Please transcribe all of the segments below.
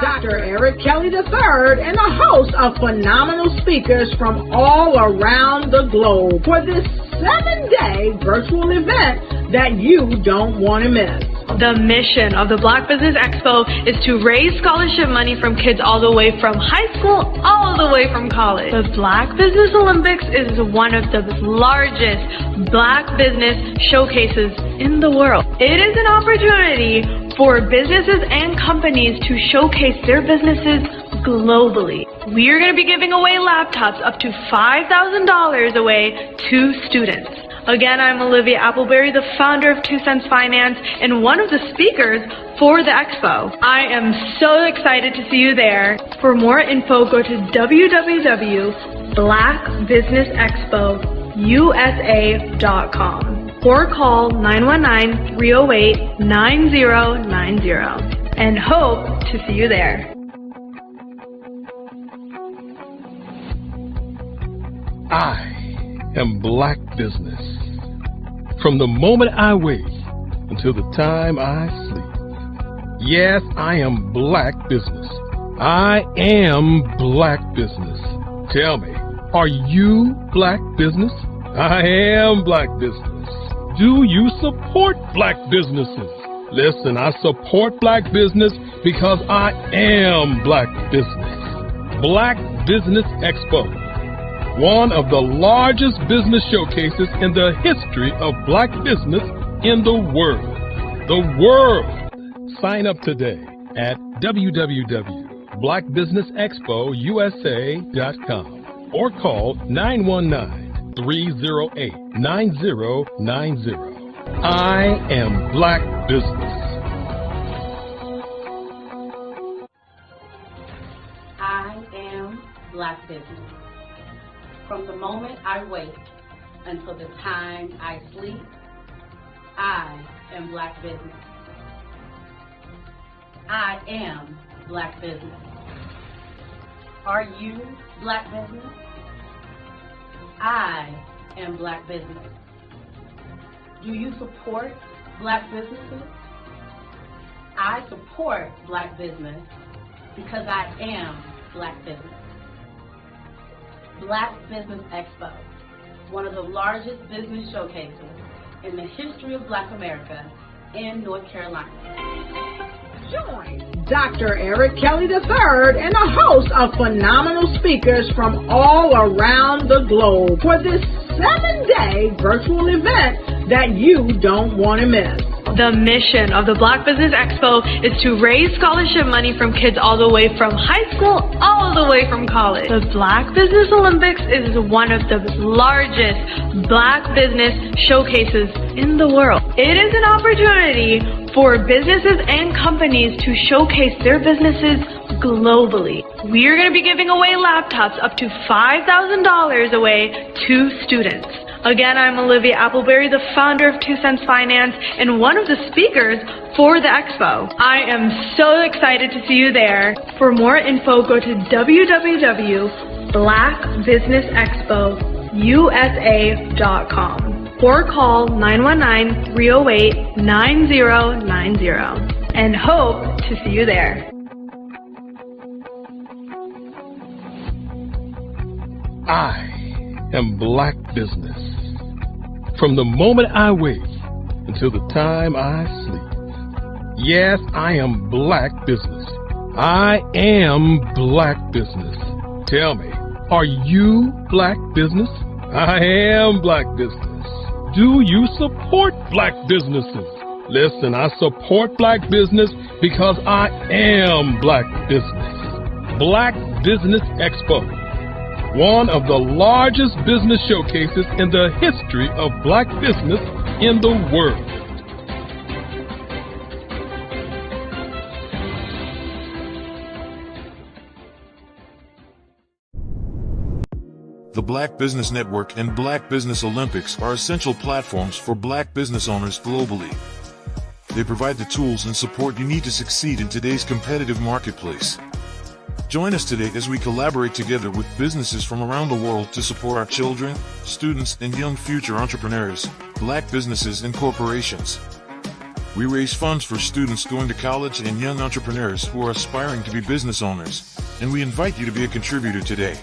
Dr. Eric Kelly III and a host of phenomenal speakers from all around the globe for this 7-day virtual event that you don't want to miss. The mission of the Black Business Expo is to raise scholarship money from kids all the way from high school all the way from college. The Black Business Olympics is one of the largest Black business showcases in the world. It is an opportunity for businesses and companies to showcase their businesses globally. We are going to be giving away laptops up to $5,000 away to students. Again, I'm Olivia Appleberry, the founder of 2 Cents Finance and one of the speakers for the expo. I am so excited to see you there. For more info, go to www.blackbusinessexpousa.com or call 919-308-9090 and hope to see you there. I am Black Business. From the moment I wake until the time I sleep. Yes, I am Black Business. I am Black Business. Tell me, are you Black Business? I am Black Business. Do you support Black businesses? Listen, I support Black business because I am Black Business. Black Business Expo, one of the largest business showcases in the history of Black business in the world. The world! Sign up today at www.blackbusinessexpousa.com or call 919-308-9090. I am Black Business. I am Black Business. From the moment I wake until the time I sleep, I am Black Business. I am Black Business. Are you Black Business? I am Black Business. Do you support Black businesses? I support Black business because I am Black Business. Black Business Expo, one of the largest business showcases in the history of Black America in North Carolina. Join Dr. Eric Kelly III and a host of phenomenal speakers from all around the globe for this 7-day virtual event that you don't want to miss. The mission of the Black Business Expo is to raise scholarship money from kids all the way from high school all the way from college. The Black Business Olympics is one of the largest Black business showcases in the world. It is an opportunity for businesses and companies to showcase their businesses globally. We are going to be giving away laptops up to $5,000 away to students. Again, I'm Olivia Appleberry, the founder of 2 Cents Finance and one of the speakers for the expo. I am so excited to see you there. For more info, go to www.blackbusinessexpousa.com or call 919-308-9090 and hope to see you there. I am Black Business. From the moment I wake until the time I sleep. Yes, I am Black Business. I am Black Business. Tell me, are you Black Business? I am Black Business. Do you support Black businesses? Listen, I support Black business because I am Black Business. Black Business Expo, one of the largest business showcases in the history of Black business in the world. The Black Business Network and Black Business Olympics are essential platforms for Black business owners globally. They provide the tools and support you need to succeed in today's competitive marketplace. Join us today as we collaborate together with businesses from around the world to support our children, students, and young future entrepreneurs, Black businesses and corporations. We raise funds for students going to college and young entrepreneurs who are aspiring to be business owners, and we invite you to be a contributor today.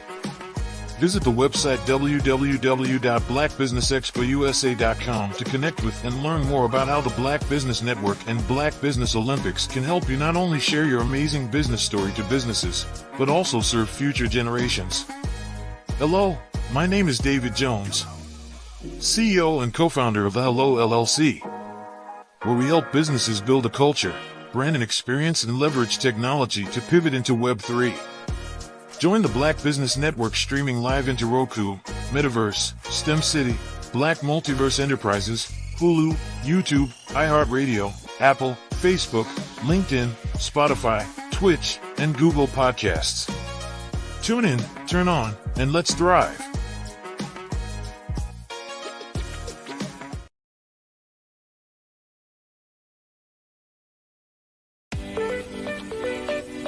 Visit the website www.blackbusinessexpousa.com to connect with and learn more about how the Black Business Network and Black Business Olympics can help you not only share your amazing business story to businesses, but also serve future generations. Hello, my name is David Jones, CEO and co-founder of the Hello LLC, where we help businesses build a culture, brand an experience, and leverage technology to pivot into Web3. Join the Black Business Network streaming live into Roku, Metaverse, STEM City, Black Multiverse Enterprises, Hulu, YouTube, iHeartRadio, Apple, Facebook, LinkedIn, Spotify, Twitch, and Google Podcasts. Tune in, turn on, and let's thrive.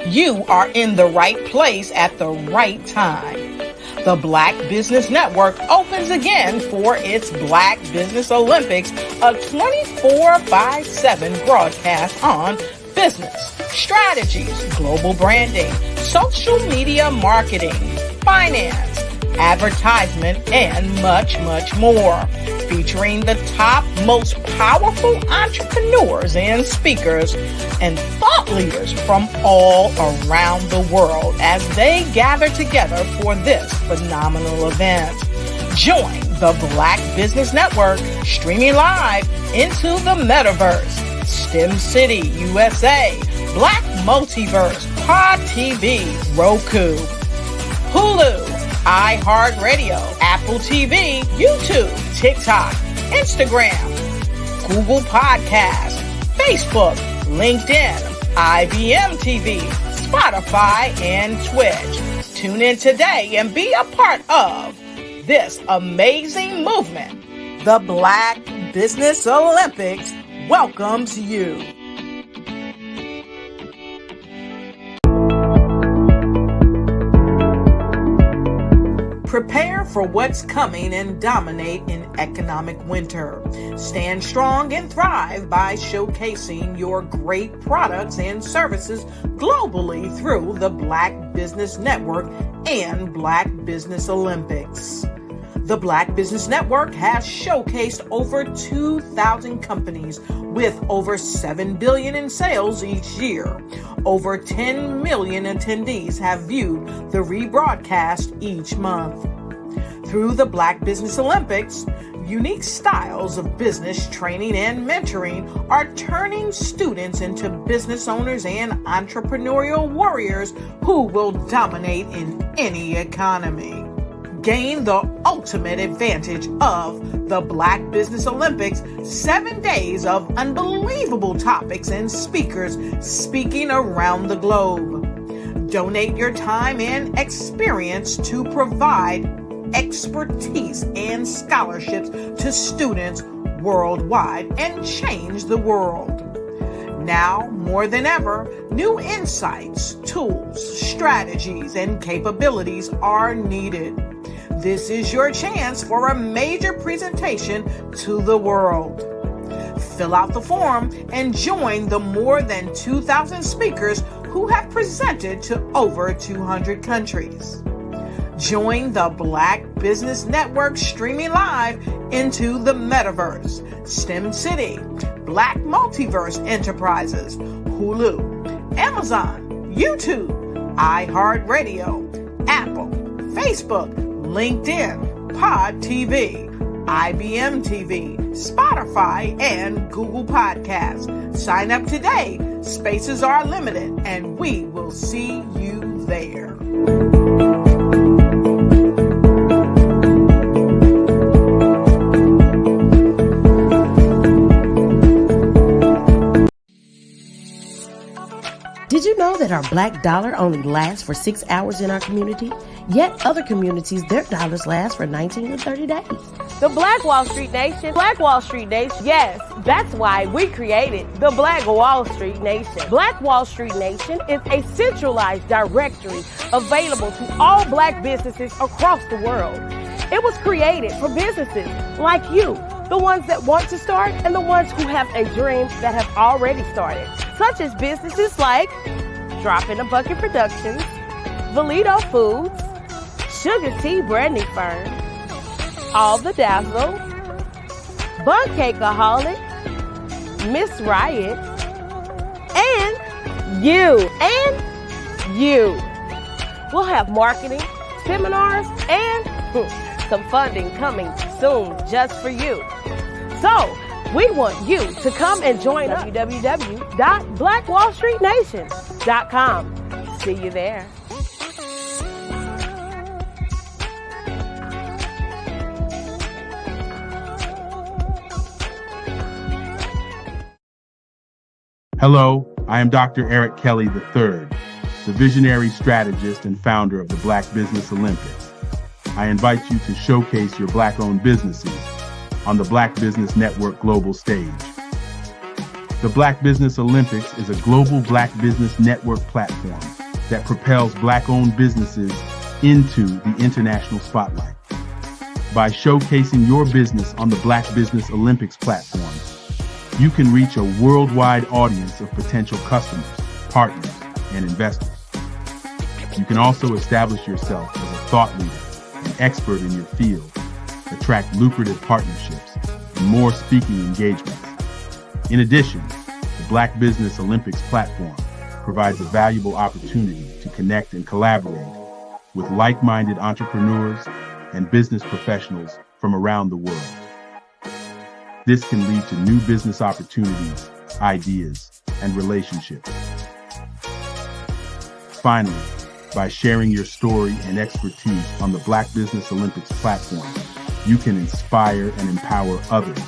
You are in the right place at the right time. The Black Business Network opens again for its Black Business Olympics, a 24/7 broadcast on business, strategies, global branding, social media marketing, finance, advertisement, and much, much more. Featuring the top, most powerful entrepreneurs and speakers and thought leaders from all around the world as they gather together for this phenomenal event. Join the Black Business Network streaming live into the Metaverse, STEM City USA, Black Multiverse, Pod TV, Roku, Hulu, iHeartRadio, Apple TV, YouTube, TikTok, Instagram, Google Podcasts, Facebook, LinkedIn, IBM TV, Spotify, and Twitch. Tune in today and be a part of this amazing movement. The Black Business Olympics welcomes you. Prepare for what's coming and dominate in economic winter. Stand strong and thrive by showcasing your great products and services globally through the Black Business Network and Black Business Olympics. The Black Business Network has showcased over 2,000 companies with over $7 billion in sales each year. Over 10 million attendees have viewed the rebroadcast each month. Through the Black Business Olympics, unique styles of business training and mentoring are turning students into business owners and entrepreneurial warriors who will dominate in any economy. Gain the ultimate advantage of the Black Business Olympics, 7 days of unbelievable topics and speakers speaking around the globe. Donate your time and experience to provide expertise and scholarships to students worldwide and change the world. Now, more than ever, new insights, tools, strategies, and capabilities are needed. This is your chance for a major presentation to the world. Fill out the form and join the more than 2,000 speakers who have presented to over 200 countries. Join the Black Business Network streaming live into the Metaverse, STEM City, Black Multiverse Enterprises, Hulu, Amazon, YouTube, iHeartRadio, Apple, Facebook, LinkedIn, Pod TV, IBM TV, Spotify, and Google Podcasts. Sign up today. Spaces are limited, and we will see you there. Did you know that our black dollar only lasts for 6 hours in our community? Yet other communities, their dollars last for 19 to 30 days. The Black Wall Street Nation. Black Wall Street Nation. Yes, that's why we created the Black Wall Street Nation. Black Wall Street Nation is a centralized directory available to all black businesses across the world. It was created for businesses like you the ones that want to start, and the ones who have a dream that have already started, such as businesses like Drop in a Bucket Productions, Valito Foods, Sugar Tea Branding Firm, All the Dazzle, Bun Cakeaholic, Miss Riot, and you. We'll have marketing, seminars, and some funding coming soon just for you. So, we want you to come and join www.blackwallstreetnation.com. See you there. Hello, I am Dr. Eric Kelly III, the visionary strategist and founder of the Black Business Olympics. I invite you to showcase your Black-owned businesses on the Black Business Network global stage. The Black Business Olympics is a global Black Business Network platform that propels Black-owned businesses into the international spotlight. By showcasing your business on the Black Business Olympics platform, you can reach a worldwide audience of potential customers, partners, and investors. You can also establish yourself as a thought leader, an expert in your field, attract lucrative partnerships, and more speaking engagements. In addition, the Black Business Olympics platform provides a valuable opportunity to connect and collaborate with like-minded entrepreneurs and business professionals from around the world. This can lead to new business opportunities, ideas, and relationships. Finally, by sharing your story and expertise on the Black Business Olympics platform, you can inspire and empower others.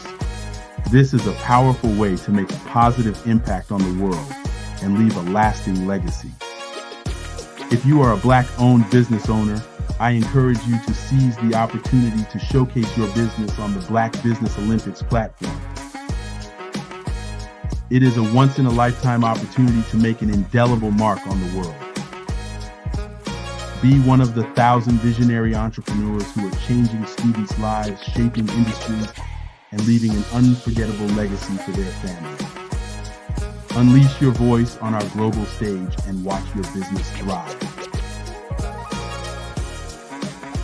This is a powerful way to make a positive impact on the world and leave a lasting legacy. If you are a Black-owned business owner, I encourage you to seize the opportunity to showcase your business on the Black Business Olympics platform. It is a once-in-a-lifetime opportunity to make an indelible mark on the world. Be one of the 1,000 visionary entrepreneurs who are changing students' lives, shaping industries, and leaving an unforgettable legacy for their families. Unleash your voice on our global stage and watch your business thrive.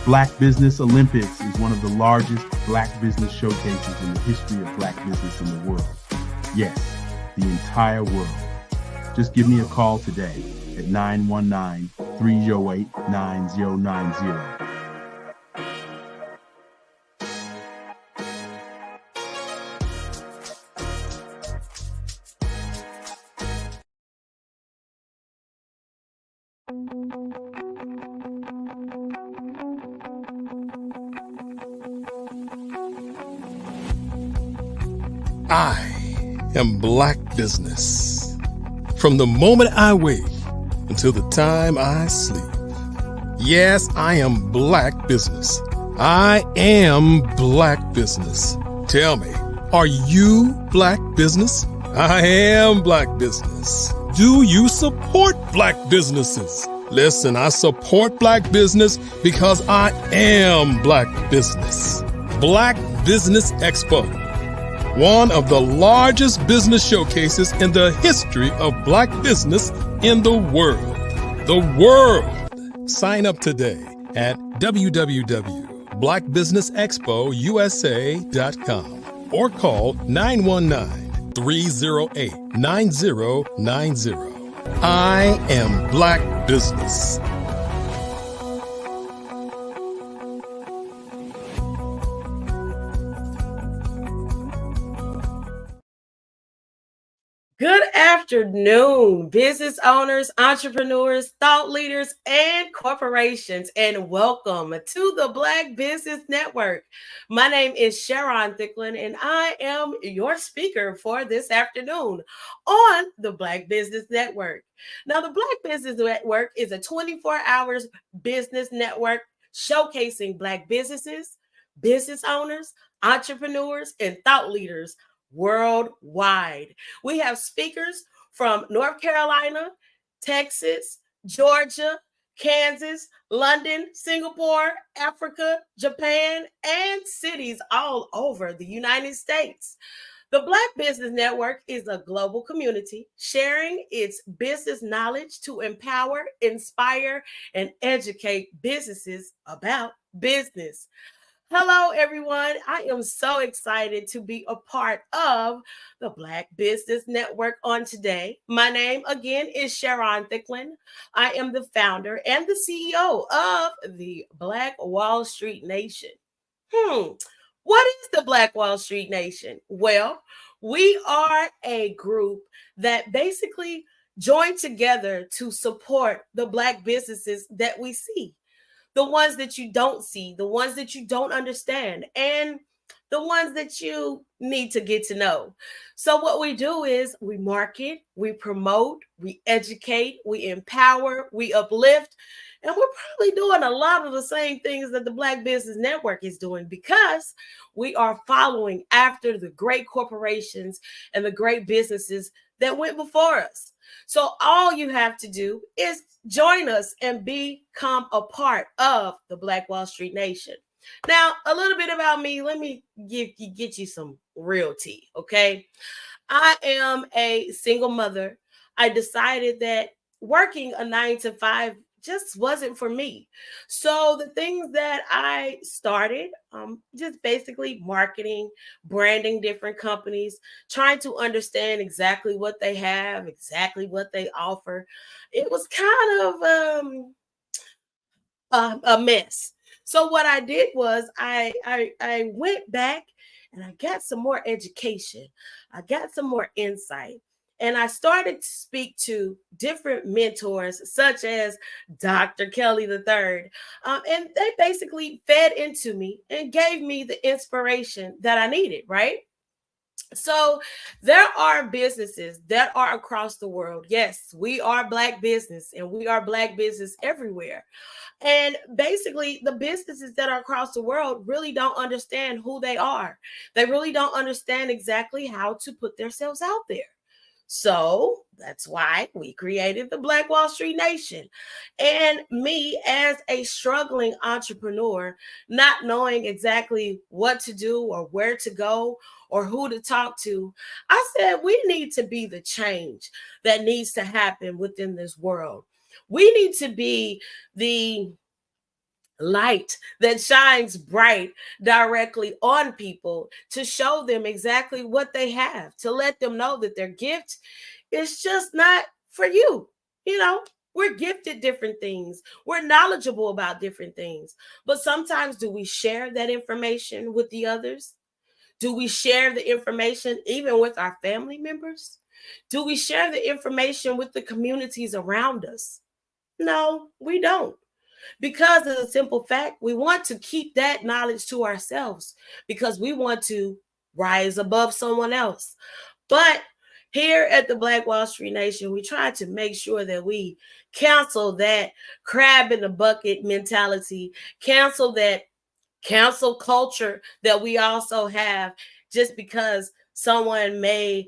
Black Business Olympics is one of the largest Black business showcases in the history of Black business in the world. Yes, the entire world. Just give me a call today at 919-308-9090. I am Black Business. From the moment I wake until the time I sleep. Yes, I am Black Business. I am Black Business. Tell me, are you Black Business? I am Black Business. Do you support Black businesses? Listen, I support Black business because I am Black Business. Black Business Expo, one of the largest business showcases in the history of Black business in the world. The world! Sign up today at www.blackbusinessexpousa.com or call 919-308-9090. I am Black Business. Good afternoon, business owners, entrepreneurs, thought leaders, and corporations, and welcome to the Black Business Network. My name is Sharon Thicklin, and I am your speaker for this afternoon on the Black Business Network. Now, the Black Business Network is a 24-hour business network showcasing Black businesses, business owners, entrepreneurs, and thought leaders worldwide. We have speakers from North Carolina, Texas, Georgia, Kansas, London, Singapore, Africa, Japan, and cities all over the United States. The Black Business Network is a global community sharing its business knowledge to empower, inspire, and educate businesses about business. Hello, everyone. I am so excited to be a part of the Black Business Network on today. My name, again, is Sharon Thicklin. I am the founder and the CEO of the Black Wall Street Nation. What is the Black Wall Street Nation? Well, we are a group that basically joined together to support the Black businesses that we see, the ones that you don't see, the ones that you don't understand, and the ones that you need to get to know. So what we do is we market, we promote, we educate, we empower, we uplift, and we're probably doing a lot of the same things that the Black Business Network is doing because we are following after the great corporations and the great businesses that went before us. So all you have to do is join us and become a part of the Black Wall Street Nation. Now, a little bit about me. Let me get you some real tea, okay? I am a single mother. I decided that working a 9 to 5 just wasn't for me. So the things that I started, just basically marketing, branding different companies, trying to understand exactly what they have, exactly what they offer. It was kind of a mess. So what I did was I went back and I got some more education. I got some more insight. And I started to speak to different mentors, such as Dr. Kelly III. And they basically fed into me and gave me the inspiration that I needed, right? So there are businesses that are across the world. Yes, we are Black business and we are Black business everywhere. And basically, the businesses that are across the world really don't understand who they are. They really don't understand exactly how to put themselves out there. So that's why we created the Black Wall Street Nation. And me, as a struggling entrepreneur, not knowing exactly what to do or where to go or who to talk to, I said we need to be the change that needs to happen within this world. We need to be the light that shines bright directly on people to show them exactly what they have, to let them know that their gift is just not for you. You know, we're gifted different things. We're knowledgeable about different things. But sometimes do we share that information with the others? Do we share the information even with our family members? Do we share the information with the communities around us? No, we don't. Because of the simple fact, we want to keep that knowledge to ourselves because we want to rise above someone else. But here at the Black Wall Street Nation, we try to make sure that we cancel that crab in the bucket mentality, cancel that cancel culture that we also have just because someone may,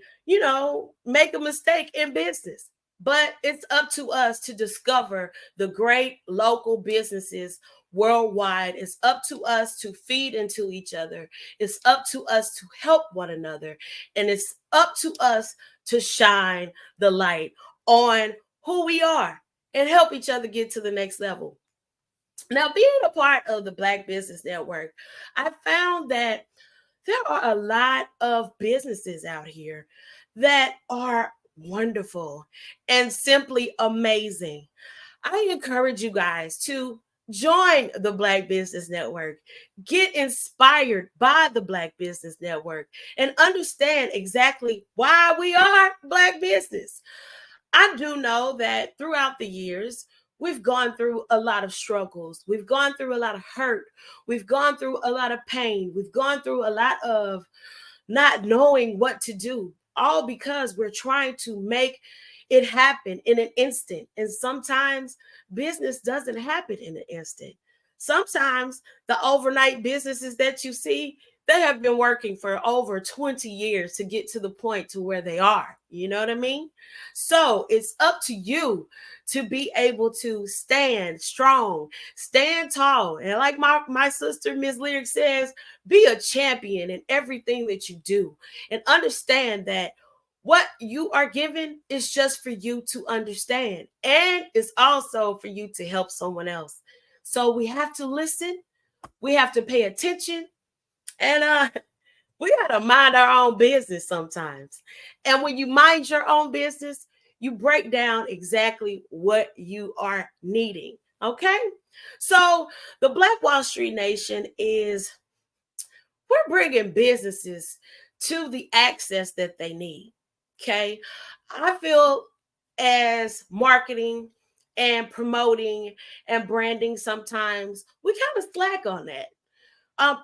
make a mistake in business. But it's up to us to discover the great local businesses worldwide. It's up to us to feed into each other. It's up to us to help one another. And it's up to us to shine the light on who we are and help each other get to the next level. Now, being a part of the Black Business Network, I found that there are a lot of businesses out here that are wonderful and simply amazing. I encourage you guys to join the Black Business Network, get inspired by the Black Business Network, and understand exactly why we are Black business. I do know that throughout the years, we've gone through a lot of struggles. We've gone through a lot of hurt. We've gone through a lot of pain. We've gone through a lot of not knowing what to do, all because we're trying to make it happen in an instant. And sometimes business doesn't happen in an instant. Sometimes the overnight businesses that you see, they have been working for over 20 years to get to the point to where they are. You know what I mean? So it's up to you to be able to stand strong, stand tall. And like my sister, Ms. Lyric says, be a champion in everything that you do, and understand that what you are given is just for you to understand, and it's also for you to help someone else. So we have to listen, we have to pay attention, and we got to mind our own business sometimes. And when you mind your own business, you break down exactly what you are needing. Okay? So the Black Wall Street Nation we're bringing businesses to the access that they need. Okay? I feel as marketing and promoting and branding, sometimes we kind of slack on that.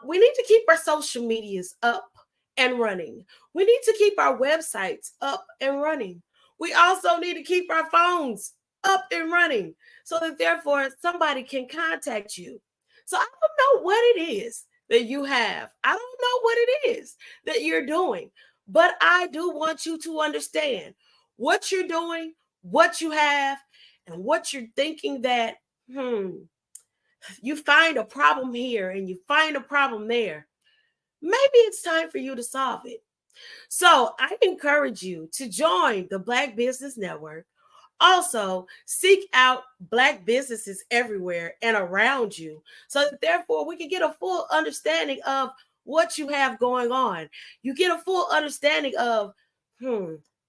We need to keep our social medias up and running. We need to keep our websites up and running. We also need to keep our phones up and running so that therefore somebody can contact you. So I don't know what it is that you have. I don't know what it is that you're doing, but I do want you to understand what you're doing, what you have, and what you're thinking that, you find a problem here and you find a problem there. Maybe it's time for you to solve it. So I encourage you to join the Black Business Network. Also, seek out Black businesses everywhere and around you so that therefore we can get a full understanding of what you have going on. You get a full understanding of,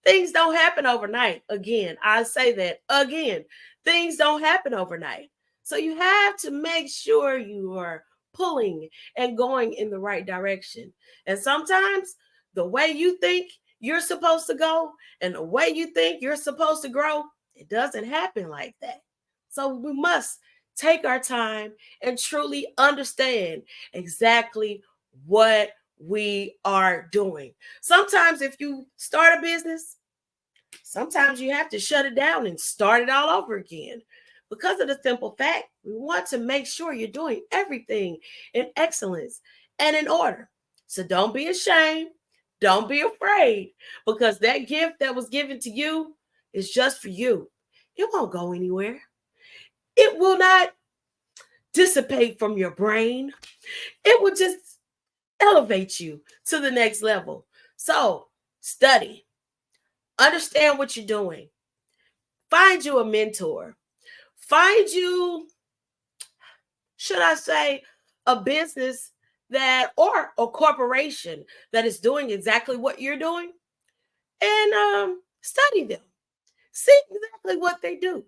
things don't happen overnight. Again, I say that again, things don't happen overnight. So you have to make sure you are pulling and going in the right direction. And sometimes the way you think you're supposed to go and the way you think you're supposed to grow, it doesn't happen like that. So we must take our time and truly understand exactly what we are doing. Sometimes if you start a business, sometimes you have to shut it down and start it all over again. Because of the simple fact, we want to make sure you're doing everything in excellence and in order. So don't be ashamed. Don't be afraid, because that gift that was given to you is just for you. It won't go anywhere. It will not dissipate from your brain. It will just elevate you to the next level. So study, understand what you're doing. Find you a mentor. Find you, should I say, a business that, or a corporation that is doing exactly what you're doing, and study them. See exactly what they do.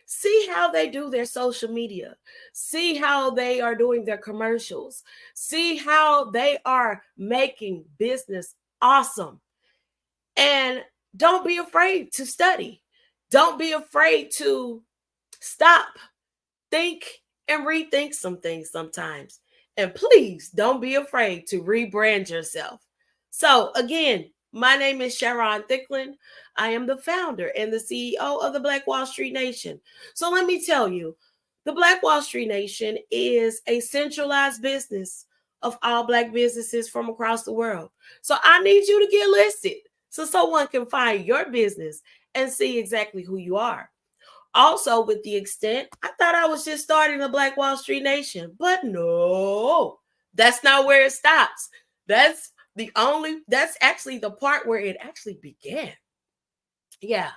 See how they do their social media. See how they are doing their commercials. See how they are making business awesome. And don't be afraid to study. Don't be afraid to stop, think, and rethink some things sometimes. And please don't be afraid to rebrand yourself. So again, my name is Sharon Thicklin. I am the founder and the CEO of the Black Wall Street Nation. So let me tell you, the Black Wall Street Nation is a centralized business of all Black businesses from across the world. So I need you to get listed so someone can find your business and see exactly who you are. Also, with the extent, I thought I was just starting the Black Wall Street Nation, but no, that's not where it stops. That's actually the part where it actually began. Yeah,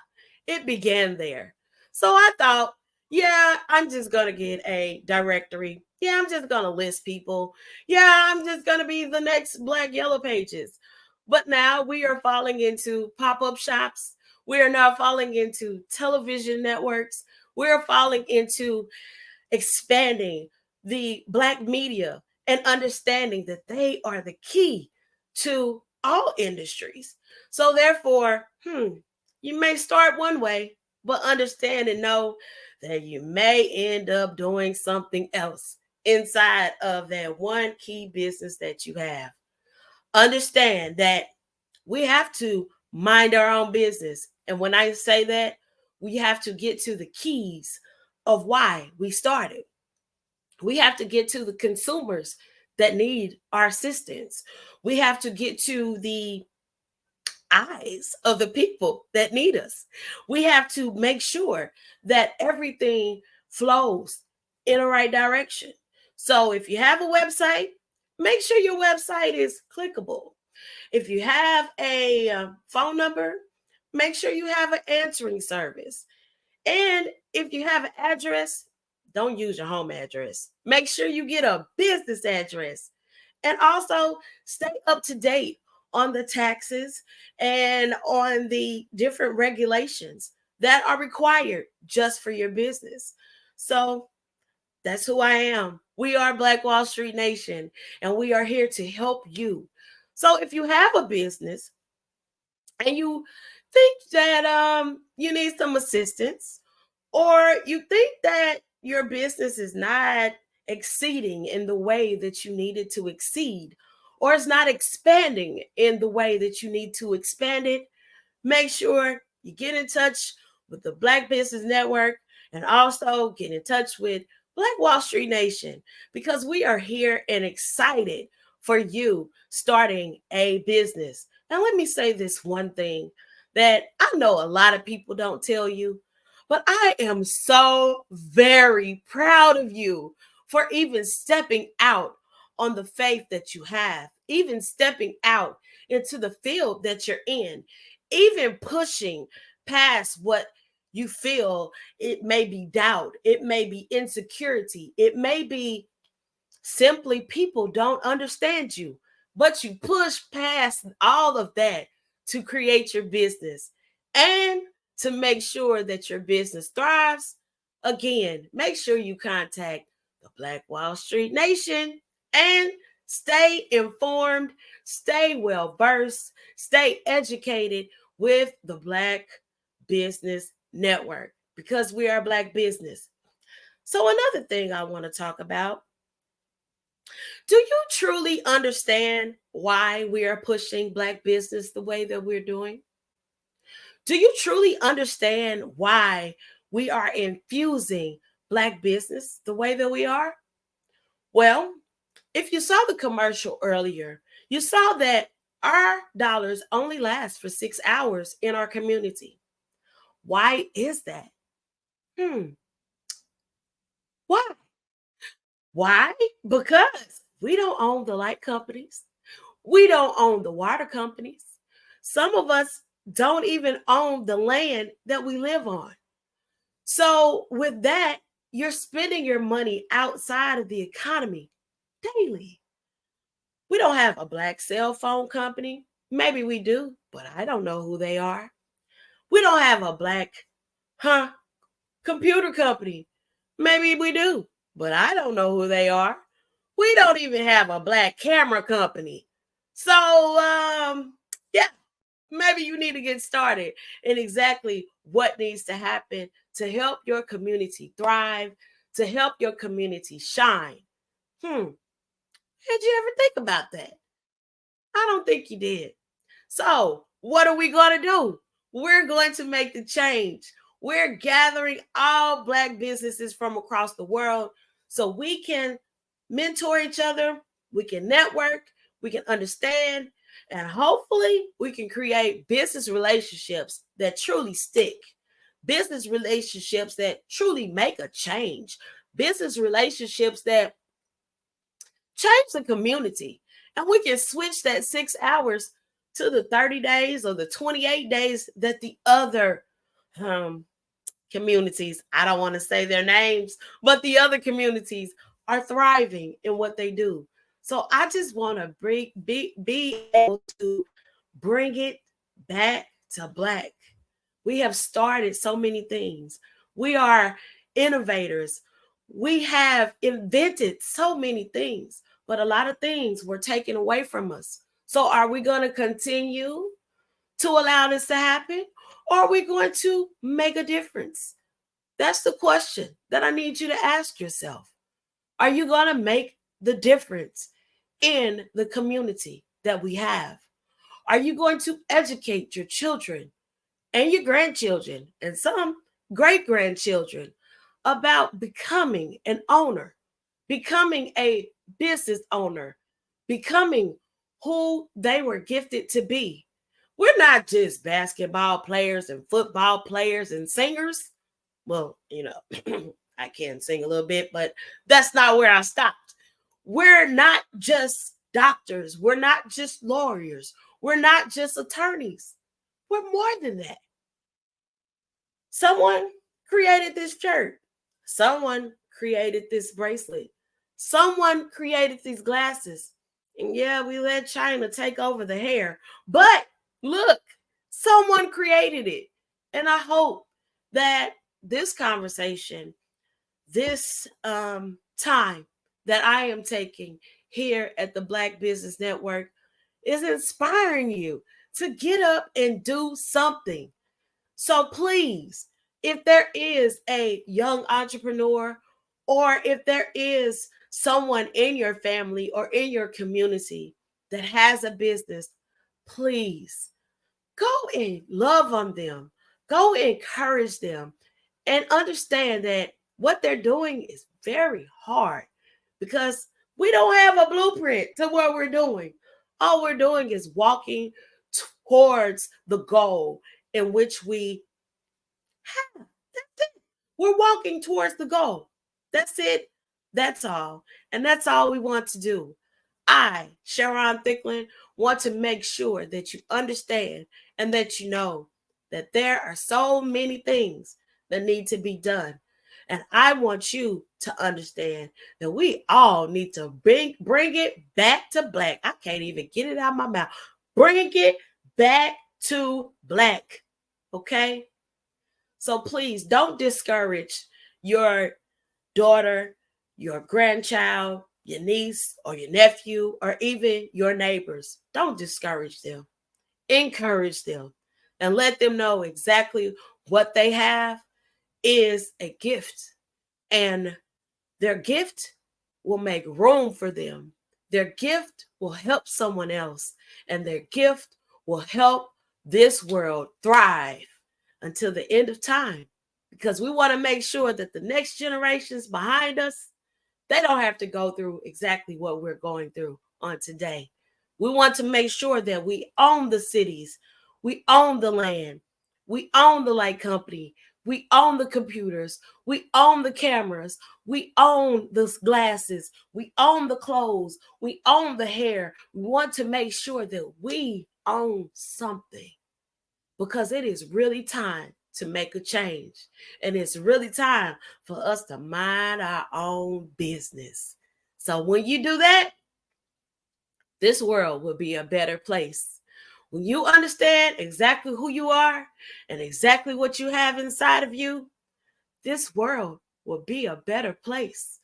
it began there. So I thought, yeah, I'm just going to get a directory. Yeah, I'm just going to list people. Yeah, I'm just going to be the next Black Yellow Pages. But now we are falling into pop-up shops. We are now falling into television networks. We're falling into expanding the Black media and understanding that they are the key to all industries. So therefore, you may start one way, but understand and know that you may end up doing something else inside of that one key business that you have. Understand that we have to mind our own business. And when I say that, we have to get to the keys of why we started. We have to get to the consumers that need our assistance. We have to get to the eyes of the people that need us. We have to make sure that everything flows in the right direction. So if you have a website, make sure your website is clickable. If you have a phone number, make sure you have an answering service. And if you have an address, don't use your home address. Make sure you get a business address. And also stay up to date on the taxes and on the different regulations that are required just for your business. So that's who I am. We are Black Wall Street Nation, and we are here to help you. So if you have a business and you think that you need some assistance, or you think that your business is not exceeding in the way that you need it to exceed, or it's not expanding in the way that you need to expand it, make sure you get in touch with the Black Business Network and also get in touch with Black Wall Street Nation, because we are here and excited for you starting a business. And let me say this one thing that I know a lot of people don't tell you, but I am so very proud of you for even stepping out on the faith that you have, even stepping out into the field that you're in, even pushing past what you feel. It may be doubt, it may be insecurity, it may be simply people don't understand you, but you push past all of that to create your business and to make sure that your business thrives. Again, make sure you contact the Black Wall Street Nation and stay informed, stay well versed, stay educated with the Black Business Network, because we are Black business. So another thing I want to talk about, do you truly understand why we are pushing Black business the way that we're doing? Do you truly understand why we are infusing Black business the way that we are? Well, if you saw the commercial earlier, you saw that our dollars only last for 6 hours in our community. Why is that? Why? Why? Because we don't own the light companies. We don't own the water companies. Some of us don't even own the land that we live on. So with that, you're spending your money outside of the economy daily. We don't have a Black cell phone company. Maybe we do, but I don't know who they are. We don't have a Black computer company. Maybe we do, but I don't know who they are. We don't even have a Black camera company. So, yeah, maybe you need to get started in exactly what needs to happen to help your community thrive, to help your community shine. Did you ever think about that? I don't think you did. So what are we going to do? We're going to make the change. We're gathering all Black businesses from across the world so we can mentor each other, we can network, we can understand, and hopefully we can create business relationships that truly stick, business relationships that truly make a change, business relationships that change the community. And we can switch that 6 hours to the 30 days or the 28 days that the other communities, I don't want to say their names, but the other communities are thriving in what they do. So I just want to be able to bring it back to Black. We have started so many things. We are innovators. We have invented so many things, but a lot of things were taken away from us. So are we going to continue to allow this to happen? Or are we going to make a difference? That's the question that I need you to ask yourself. Are you going to make the difference in the community that we have? Are you going to educate your children and your grandchildren and some great-grandchildren about becoming an owner, becoming a business owner becoming who they were gifted to be. We're not just basketball players and football players and singers. Well, I can sing a little bit, but that's not where I stopped. We're not just doctors. We're not just lawyers. We're not just attorneys. We're more than that. Someone created this shirt. Someone created this bracelet. Someone created these glasses. And yeah, we let China take over the hair. But look, someone created it. And I hope that this conversation, this time that I am taking here at the Black Business Network is inspiring you to get up and do something. So please, if there is a young entrepreneur, or if there is someone in your family or in your community that has a business, please go and love on them. Go encourage them and understand that what they're doing is very hard because we don't have a blueprint to what we're doing. All we're doing is walking towards the goal in which we have. That's it. We're walking towards the goal. That's it. That's all. And that's all we want to do. I, Sharon Thicklin, want to make sure that you understand and that you know that there are so many things that need to be done. And I want you to understand that we all need to bring it back to black. I can't even get it out of my mouth. Bring it back to black. Okay? So please don't discourage your daughter, your grandchild, your niece or your nephew, or even your neighbors. Don't discourage them. Encourage them and let them know exactly what they have is a gift. And their gift will make room for them. Their gift will help someone else. And their gift will help this world thrive until the end of time. Because we want to make sure that the next generations behind us, they don't have to go through exactly what we're going through on today. We want to make sure that we own the cities, we own the land, we own the light company, we own the computers, we own the cameras, we own the glasses, we own the clothes, we own the hair. We want to make sure that we own something because it is really time to make a change. And it's really time for us to mind our own business. So when you do that, this world will be a better place. When you understand exactly who you are and exactly what you have inside of you, this world will be a better place.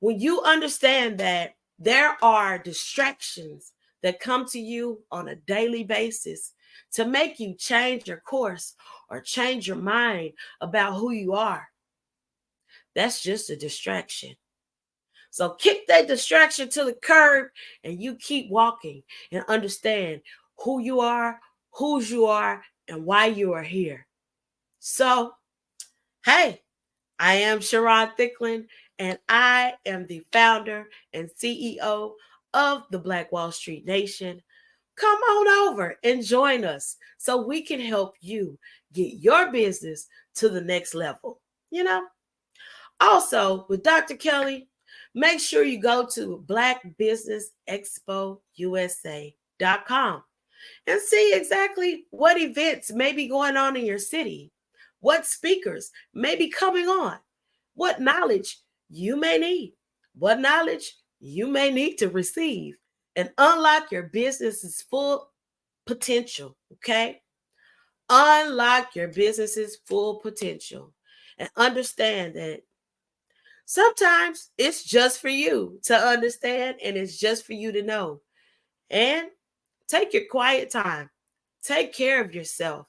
When you understand that there are distractions that come to you on a daily basis to make you change your course or change your mind about who you are, that's just a distraction. So kick that distraction to the curb and you keep walking and understand who you are, whose you are, and why you are here. So, hey, I am Sharon Thicklin, and I am the founder and CEO of the Black Wall Street Nation. Come on over and join us so we can help you get your business to the next level. Also, with Dr. Kelly, make sure you go to Black Business Expo USA.com and see exactly what events may be going on in your city, what speakers may be coming on, what knowledge you may need, what knowledge you may need to receive and unlock your business's full potential, okay? Unlock your business's full potential and understand that sometimes it's just for you to understand and it's just for you to know. And take your quiet time. Take care of yourself.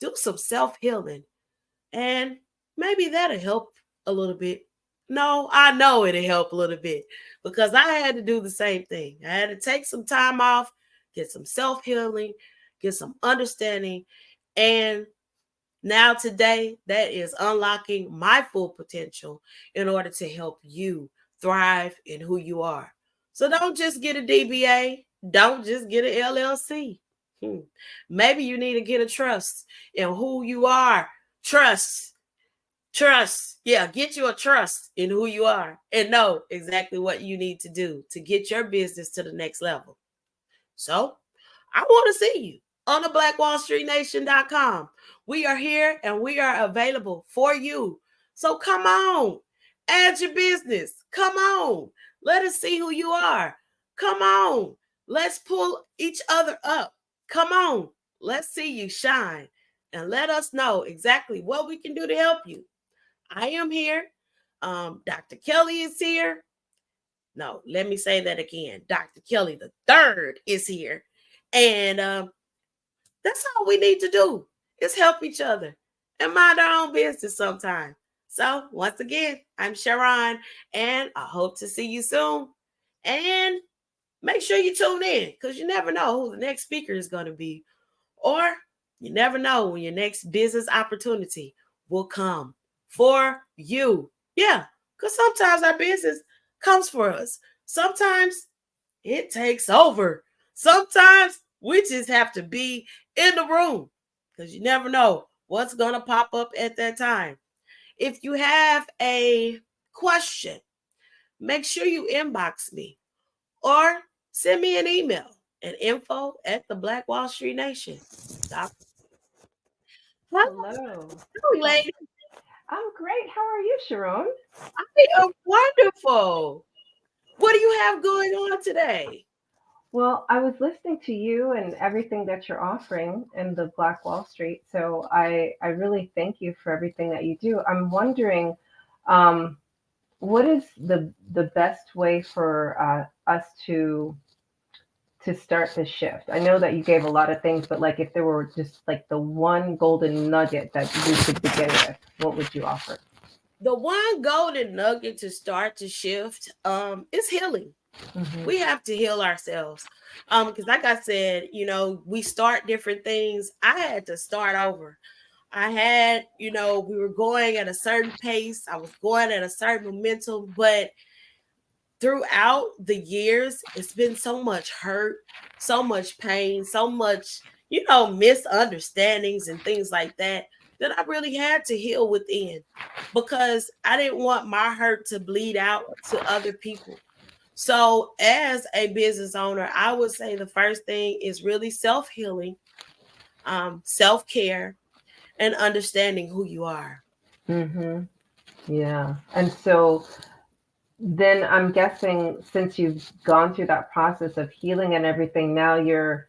Do some self-healing. And maybe that'll help a little bit. No, I know it'll help a little bit because I had to do the same thing. I had to take some time off, get some self-healing, get some understanding. And now today, that is unlocking my full potential in order to help you thrive in who you are. So don't just get a DBA. Don't just get an LLC. Maybe you need to get a trust in who you are. Trust. Yeah, get you a trust in who you are and know exactly what you need to do to get your business to the next level. So I want to see you on the blackwallstreetnation.com. We are here and we are available for you. So come on, add your business. Come on, let us see who you are. Come on, let's pull each other up. Come on, let's see you shine and let us know exactly what we can do to help you. I am here. Dr. Kelly is here. No, let me say that again. Dr. Kelly the third is here. And that's all we need to do is help each other and mind our own business sometime. So once again, I'm Sharon, and I hope to see you soon. And make sure you tune in because you never know who the next speaker is going to be. Or you never know when your next business opportunity will come for you. Yeah, because sometimes our business comes for us. Sometimes it takes over. Sometimes we just have to be in the room because you never know what's going to pop up at that time. If you have a question, make sure you inbox me or send me an email at info@theblackWallStreetNation.com. Hello. Hello, lady. I'm great. How are you, Sharon? I am wonderful. What do you have going on today? Well, I was listening to you and everything that you're offering in the Black Wall Street. So I really thank you for everything that you do. I'm wondering, what is the best way for us to start the shift? I know that you gave a lot of things, but like if there were just like the one golden nugget that we could begin with, what would you offer? The one golden nugget to start to shift is healing. Mm-hmm. We have to heal ourselves. Because like I said, we start different things. I had to start over. I had, we were going at a certain pace. I was going at a certain momentum, but throughout the years, it's been so much hurt, so much pain, so much, misunderstandings and things like that I really had to heal within because I didn't want my hurt to bleed out to other people. So as a business owner, I would say the first thing is really self-healing, self-care, and understanding who you are. Mm-hmm. Yeah. And so then I'm guessing since you've gone through that process of healing and everything, now you're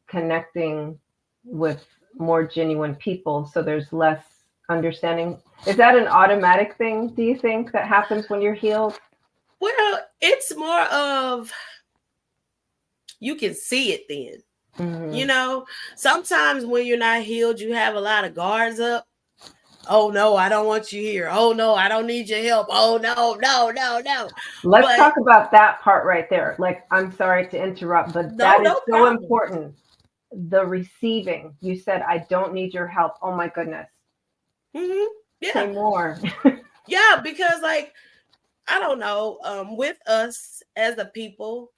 connecting with more genuine people. So there's less understanding. Is that an automatic thing, do you think, that happens when you're healed? Well, it's more of you can see it then. Mm-hmm. Sometimes when you're not healed, you have a lot of guards up. Oh, no, I don't want you here. Oh, no, I don't need your help. Oh, no. Let's talk about that part right there. Like, I'm sorry to interrupt, but that is so important. The receiving. You said, I don't need your help. Oh, my goodness. Mm-hmm. Yeah. Say more. Yeah, because I don't know, with us as a people,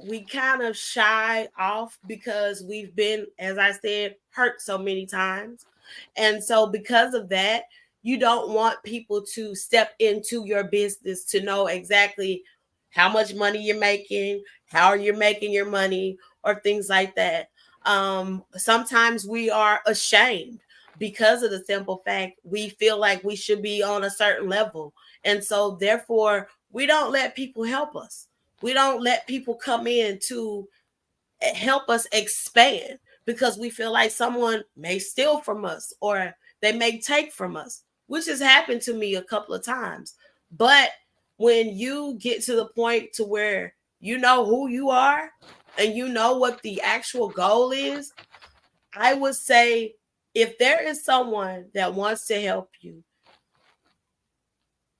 we kind of shy off because we've been, as I said, hurt so many times. And so because of that, you don't want people to step into your business to know exactly how much money you're making, how you're making your money, or things like that. Sometimes we are ashamed because of the simple fact we feel like we should be on a certain level. And so therefore, we don't let people help us. We don't let people come in to help us expand because we feel like someone may steal from us or they may take from us, which has happened to me a couple of times. But when you get to the point to where you know who you are and you know what the actual goal is, I would say if there is someone that wants to help you,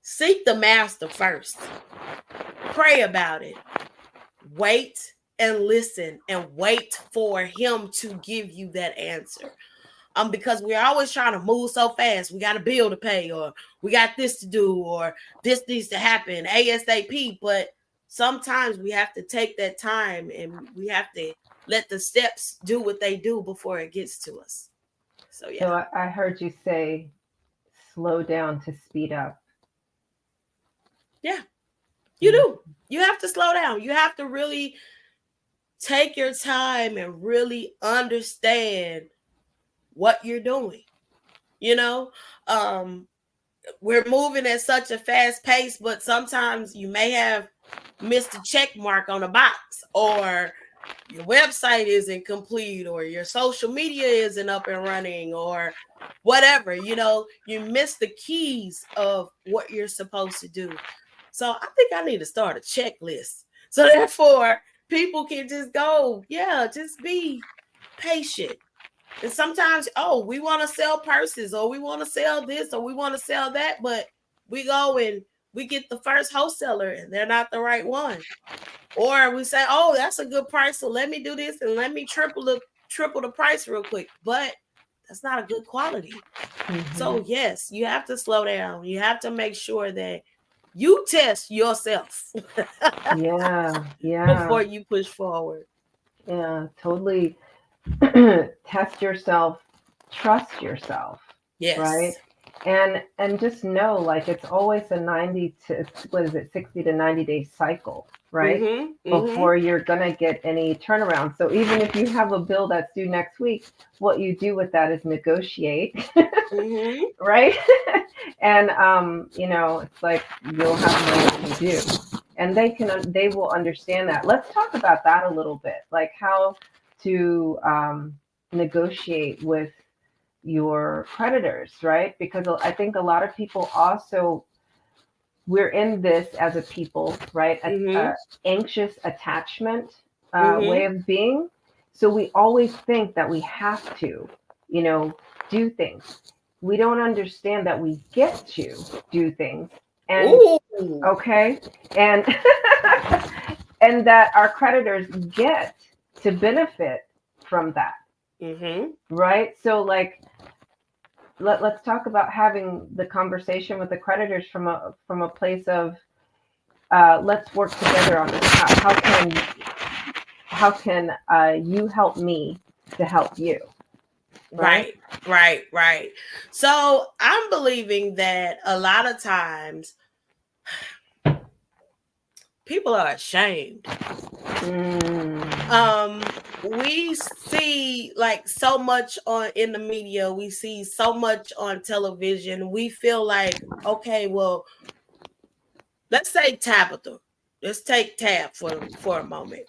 seek the master first. Pray about it. Wait and listen and wait for him to give you that answer. Because we're always trying to move so fast. We got a bill to pay, or we got this to do, or this needs to happen ASAP. But sometimes we have to take that time and we have to let the steps do what they do before it gets to us. So yeah. So I heard you say slow down to speed up. Yeah, you do. You have to slow down. You have to really take your time and really understand what you're doing. You know, we're moving at such a fast pace, but sometimes you may have missed a check mark on a box, or your website isn't complete, or your social media isn't up and running, or whatever. You know, you miss the keys of what you're supposed to do. So I think I need to start a checklist. So therefore, people can just go, yeah, just be patient. And sometimes, we want to sell purses, or we want to sell this, or we want to sell that, but we go and we get the first wholesaler and they're not the right one. Or we say, oh, that's a good price, so let me do this and let me triple the price real quick. But that's not a good quality. Mm-hmm. So yes, you have to slow down. You have to make sure that you test yourself. Yeah. Before you push forward. Yeah, totally. Test yourself, trust yourself. Yes. Right. And just know, like, it's always a 60 to 90 day cycle, right? Mm-hmm. Before you're gonna get any turnaround. So even if you have a bill that's due next week, what you do with that is negotiate. Mm-hmm. Right? And it's like you'll have money to do. And they will understand that. Let's talk about that a little bit, like how to negotiate with your creditors, right? Because I think a lot of people also, we're in this as a people, right? Mm-hmm. Anxious attachment way of being. So we always think that we have to, do things. We don't understand that we get to do things. And okay. And and that our creditors get to benefit from that. Mm-hmm. Right? So like, let's talk about having the conversation with the creditors from a place of let's work together on this. How can you help me to help you? Right. So I'm believing that a lot of times people are ashamed. We see like so much in the media. We see so much on television. We feel like, okay, well, let's say Tabitha. Let's take Tab for a moment.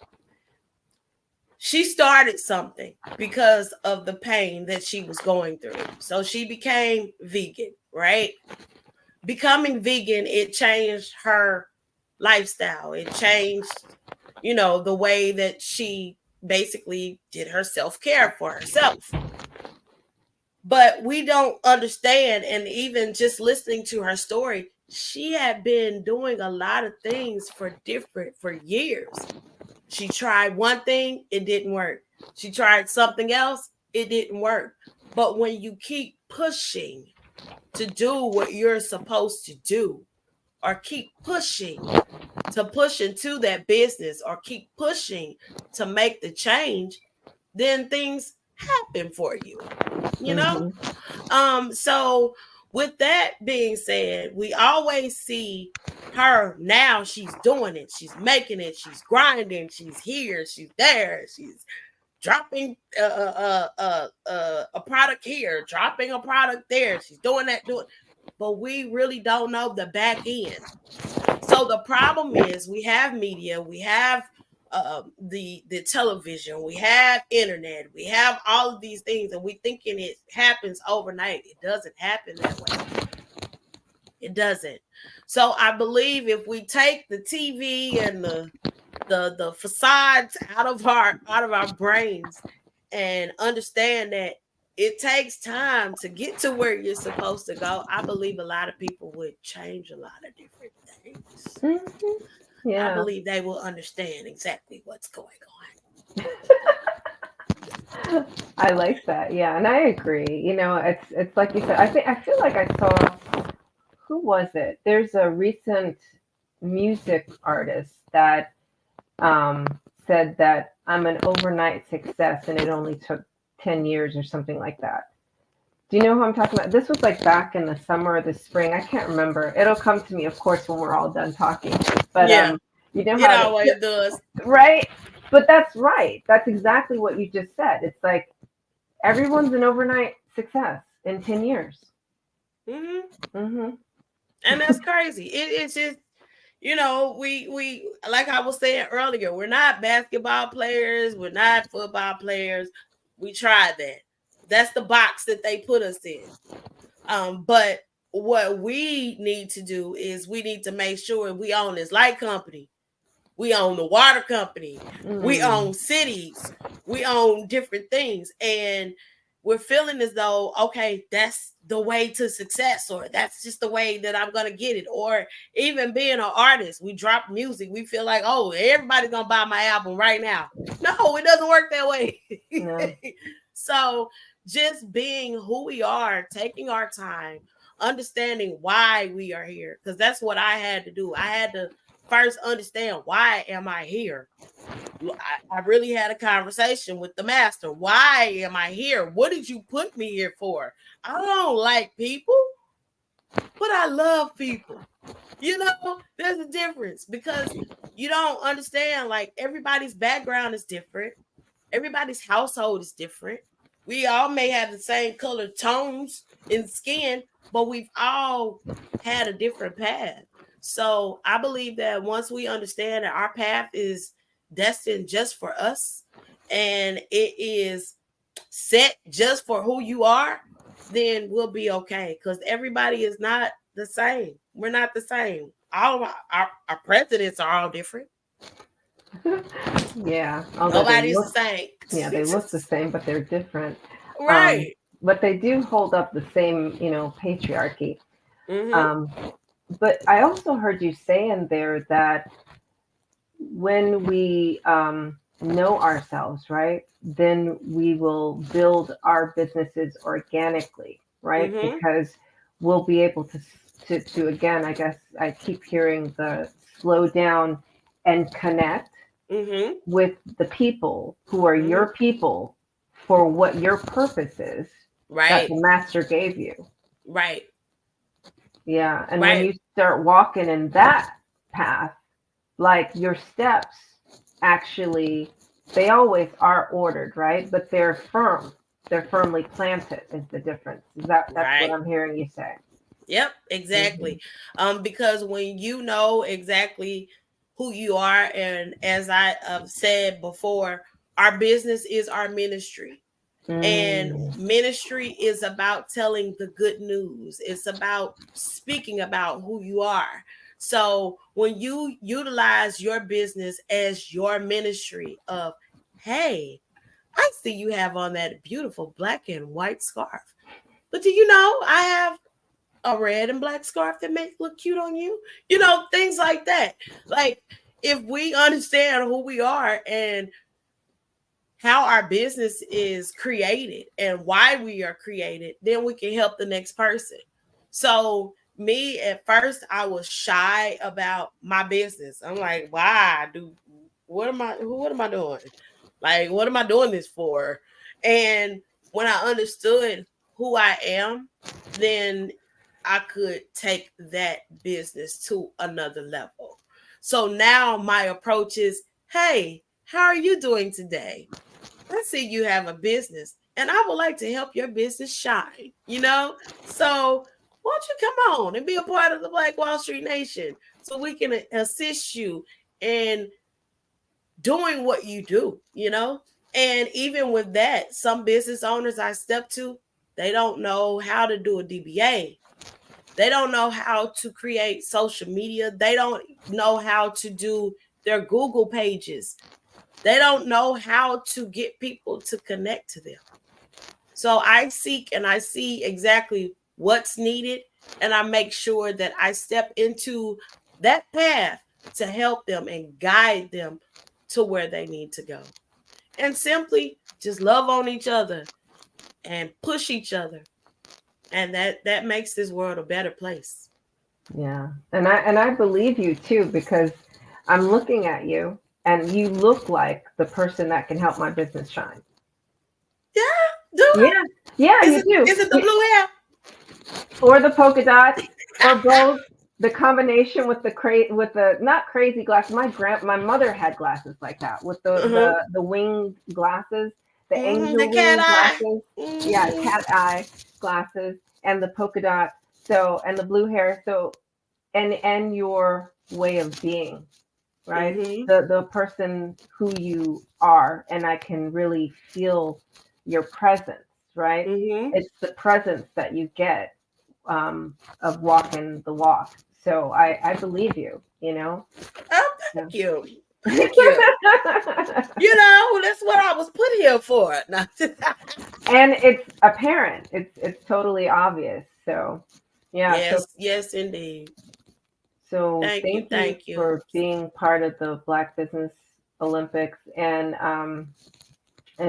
She started something because of the pain that she was going through. So she became vegan, right? Becoming vegan, it changed her lifestyle. It changed, the way that she basically did her self-care for herself. But we don't understand, and even just listening to her story, she had been doing a lot of things for years. She tried one thing, it didn't work. She tried something else, it didn't work. But when you keep pushing to do what you're supposed to do, or keep pushing to push into that business, or keep pushing to make the change, then things happen for you, Mm-hmm. So with that being said, we always see her now. She's doing it. She's making it. She's grinding. She's here. She's there. She's dropping a product here, dropping a product there. She's doing that, but we really don't know the back end. So the problem is we have media, we have the television, we have internet, we have all of these things, and we thinking it happens overnight. It doesn't happen that way. It doesn't. So I believe if we take the TV and the facades out of our brains and understand that it takes time to get to where you're supposed to go, I believe a lot of people would change a lot of different things. Mm-hmm. Yeah. I believe they will understand exactly what's going on. I like that. Yeah, and I agree. It's like you said. I feel like I saw, who was it? There's a recent music artist that said that I'm an overnight success and it only took 10 years or something like that. Do you know who I'm talking about? This was like back in the summer or the spring. I can't remember. It'll come to me, of course, when we're all done talking. But Yeah, you know it how always does. right? But that's right. That's exactly what you just said. It's like everyone's an overnight success in 10 years. And that's crazy. It's just, we like I was saying earlier, we're not basketball players, we're not football players. We tried that. That's the box that they put us in. But what we need to do is we need to make sure we own this light company. We own the water company. We own cities. We own different things. And we're feeling as though, okay, that's the way to success, or that's just the way that I'm going to get it. Or even being an artist, we drop music. We feel like, oh, everybody's going to buy my album right now. No, it doesn't work that way. No. So just being who we are, taking our time, understanding why we are here. Because that's what I had to do. I had to first understand, why am I here? I really had a conversation with the master. Why am I here? What did you put me here for? I don't like people, but I love people. There's a difference, because you don't understand, like, everybody's background is different. Everybody's household is different. We all may have the same color tones in skin, but we've all had a different path. So I believe that once we understand that our path is destined just for us, and it is set just for who you are, then we'll be okay. Because everybody is not the same. We're not the same. All of our presidents are all different. Yeah. Nobody's the same. Yeah, they look the same, but they're different. Right. But they do hold up the same, patriarchy. But I also heard you say in there that when we know ourselves, right, then we will build our businesses organically, right? Because we'll be able to again, I guess I keep hearing the slow down and connect with the people who are your people for what your purpose is, that the master gave you. Right. Yeah. And when you start walking in that path, like, your steps actually, they always are ordered, right? But they're firm. They're firmly planted is the difference. That's what I'm hearing you say. Yep, exactly. Because when you know exactly who you are, and as I said before, our business is our ministry. And ministry is about telling the good news. It's about speaking about who you are. So when you utilize your business as your ministry of, hey, I see you have on that beautiful black and white scarf, but do you know I have a red and black scarf that makes look cute on you? Things like that. Like, if we understand who we are and how our business is created and why we are created, then we can help the next person. So me, at first, I was shy about my business. I'm like, what am I doing? Like, what am I doing this for? And when I understood who I am, then I could take that business to another level. So now my approach is, hey, how are you doing today? I see you have a business, and I would like to help your business shine, So why don't you come on and be a part of the Black Wall Street Nation so we can assist you in doing what you do, And even with that, some business owners I step to, they don't know how to do a DBA. They don't know how to create social media. They don't know how to do their Google pages. They don't know how to get people to connect to them. So I seek and I see exactly what's needed, and I make sure that I step into that path to help them and guide them to where they need to go. And simply just love on each other and push each other. And that makes this world a better place. Yeah. And I believe you too, because I'm looking at you and you look like the person that can help my business shine. Yeah, do Yeah. I? Yeah, Is you it do. is it the blue hair? Or the polka dots, or both. The combination with with the not crazy glasses. My mother had glasses like that with Mm-hmm. the winged glasses, the Mm-hmm. The angel cat wing eye. glasses. Yeah, Mm-hmm. cat eye glasses and the polka dot. So and the blue hair. So and your way of being, right? Mm-hmm. The person who you are, and I can really feel your presence, right? Mm-hmm. It's the presence that you get of walking the walk. So I believe you, you know. Oh, Yeah. thank you. Thank you. That's what I was put here for. No. And it's apparent. It's totally obvious. So yeah. So Yes, yes, indeed. so Thank you, thank you thank you. for being part of the Black Business Olympics and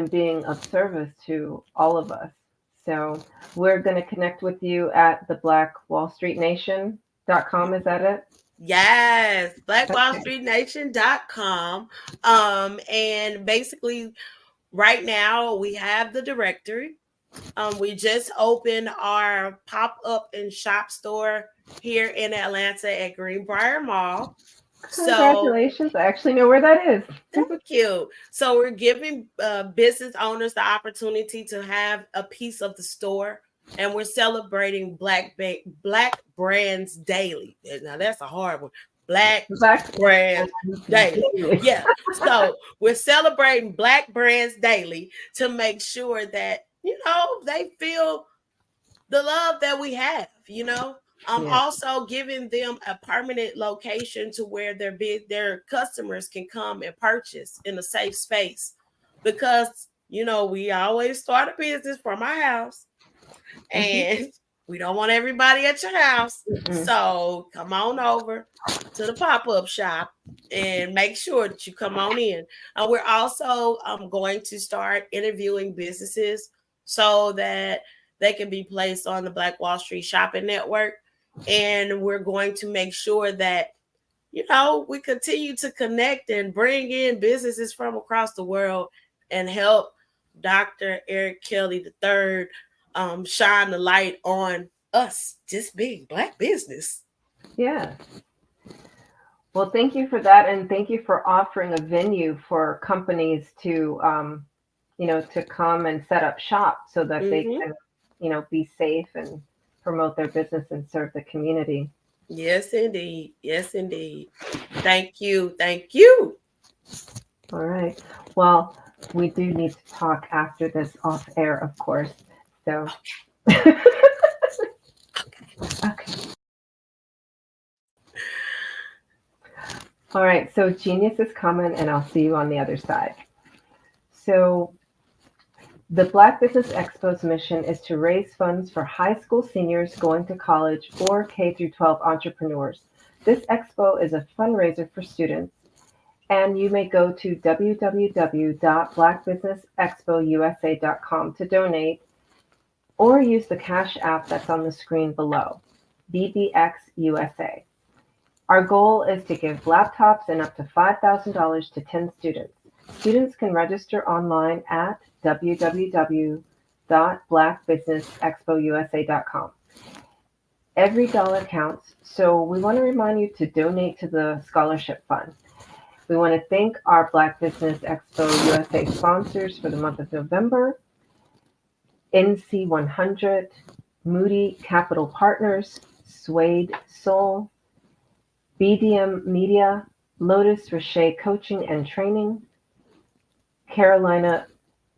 being of service to all of us. So we're going to connect with you at the blackwallstreetnation.com. Is that it? Yes, Okay. blackwallstreetnation.com. And basically right now we have the directory. We just opened our pop-up and shop store here in Atlanta at Greenbrier Mall. So Congratulations. I actually know where that is. thank you. So we're giving business owners the opportunity to have a piece of the store, and we're celebrating Black brands daily. Now that's a hard one. Black Black brands daily. Daily. Yeah. So we're celebrating Black brands daily to make sure that they feel the love that we have. Yeah. Also giving them a permanent location to where their customers can come and purchase in a safe space, because we always start a business from our house, and we don't want everybody at your house. Mm-mm. So come on over to the pop-up shop and make sure that you come on in. We're also going to start interviewing businesses so that they can be placed on the Black Wall Street Shopping Network. And we're going to make sure that we continue to connect and bring in businesses from across the world and help Dr. Eric Kelly III shine the light on us just being Black business. Yeah. Well, thank you for that, and thank you for offering a venue for companies to come and set up shop so that they Mm-hmm. can, be safe and promote their business and serve the community. Yes, indeed. Yes, indeed. Thank you. Thank you. All right. Well, we do need to talk after this off air, of course. So, okay. All right. So, Genius is coming, and I'll see you on the other side. So, the Black Business Expo's mission is to raise funds for high school seniors going to college or K through 12 entrepreneurs. This expo is a fundraiser for students, and you may go to www.blackbusinessexpousa.com to donate or use the Cash App that's on the screen below, BBXUSA. Our goal is to give laptops and up to $5,000 to 10 students. Students can register online at www.blackbusinessexpousa.com. Every dollar counts, so we want to remind you to donate to the scholarship fund. We want to thank our Black Business Expo USA sponsors for the month of November: NC100, Moody Capital Partners, Suede Soul, BDM Media, Lotus Richey Coaching and Training, Carolina,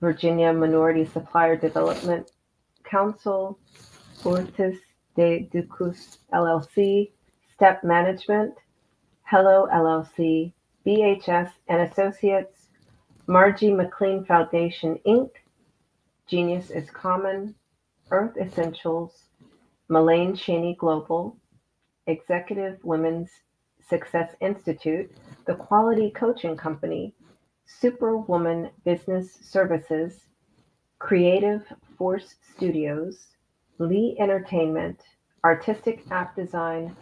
Virginia Minority Supplier Development Council, Ortiz de Ducus LLC, Step Management, Hello LLC, BHS and Associates, Margie McLean Foundation Inc., Genius is Common, Earth Essentials, Mullane Cheney Global, Executive Women's Success Institute, The Quality Coaching Company, Superwoman Business Services, Creative Force Studios, Lee Entertainment, Artistic App Design,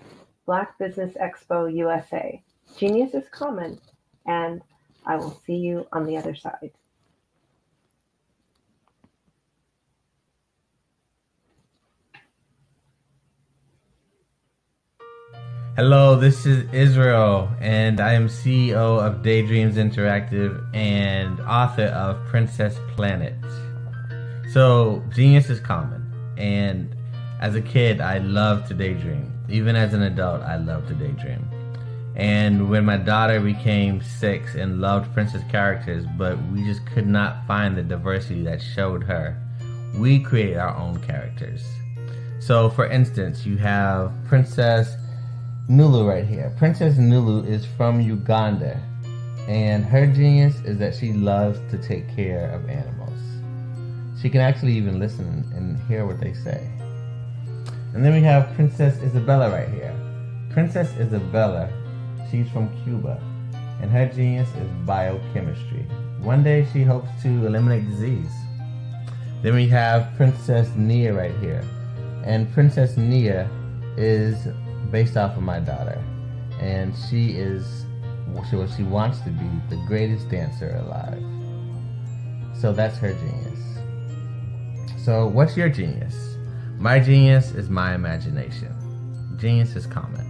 Black Business Expo USA. Genius is common, and I will see you on the other side. Hello, this is Israel, and I am CEO of Daydreams Interactive and author of Princess Planet. So, genius is common, and as a kid, I loved to daydream. Even as an adult, I loved to daydream. And when my daughter became 6 and loved princess characters, but we just could not find the diversity that showed her, we created our own characters. So, for instance, you have Princess Nulu right here. Princess Nulu is from Uganda, and her genius is that she loves to take care of animals. She can actually even listen and hear what they say. And then we have Princess Isabella right here. Princess Isabella, she's from Cuba, and her genius is biochemistry. One day she hopes to eliminate disease. Then we have Princess Nia right here, and Princess Nia is based off of my daughter, and she is what she wants to be, the greatest dancer alive. So that's her genius. So what's your genius? My genius is my imagination. Genius is common.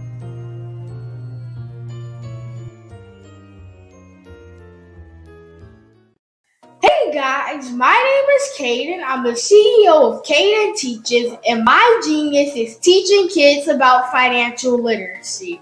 Hey guys, my name is Caden. I'm the CEO of Caden Teaches, and my genius is teaching kids about financial literacy.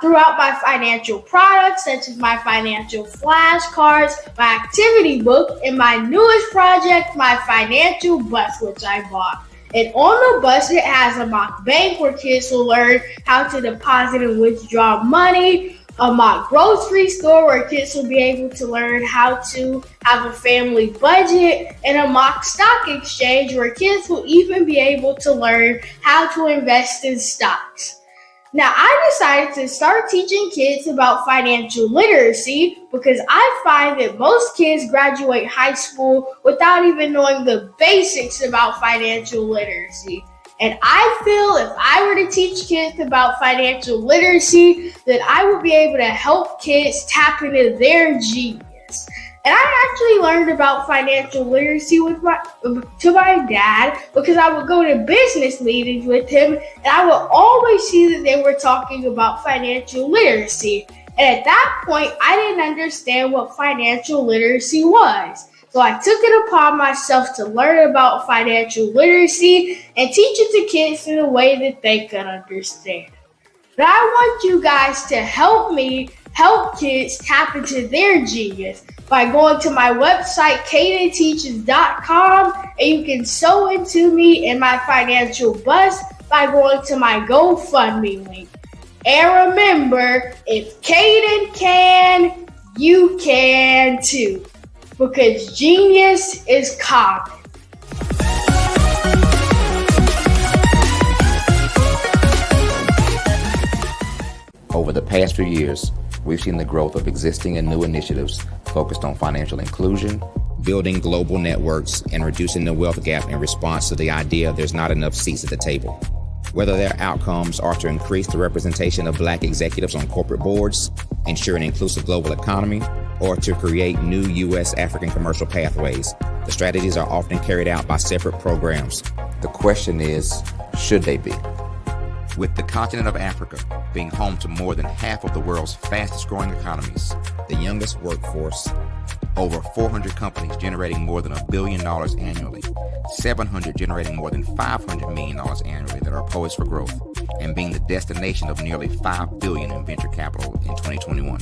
Throughout my financial products, such as my financial flashcards, my activity book, and my newest project, my financial bus, which I bought. And on the bus, it has a mock bank where kids will learn how to deposit and withdraw money, a mock grocery store where kids will be able to learn how to have a family budget, and a mock stock exchange where kids will even be able to learn how to invest in stocks. Now, I decided to start teaching kids about financial literacy because I find that most kids graduate high school without even knowing the basics about financial literacy. And I feel if I were to teach kids about financial literacy, that I would be able to help kids tap into their genius. And I actually learned about financial literacy to my dad because I would go to business meetings with him, and I would always see that they were talking about financial literacy. And at that point, I didn't understand what financial literacy was. So I took it upon myself to learn about financial literacy and teach it to kids in a way that they could understand. But I want you guys to help me help kids tap into their genius by going to my website, cadenteaches.com, and you can sew into me in my financial bus by going to my GoFundMe link. And remember, if Caden can, you can too. Because genius is common. Over the past few years, we've seen the growth of existing and new initiatives focused on financial inclusion, building global networks, and reducing the wealth gap in response to the idea there's not enough seats at the table. Whether their outcomes are to increase the representation of Black executives on corporate boards, ensure an inclusive global economy, or to create new U.S. African commercial pathways, the strategies are often carried out by separate programs. The question is, should they be? With the continent of Africa being home to more than half of the world's fastest growing economies, the youngest workforce, over 400 companies generating more than $1 billion annually, 700 generating more than $500 million annually that are poised for growth, and being the destination of nearly $5 billion in venture capital in 2021.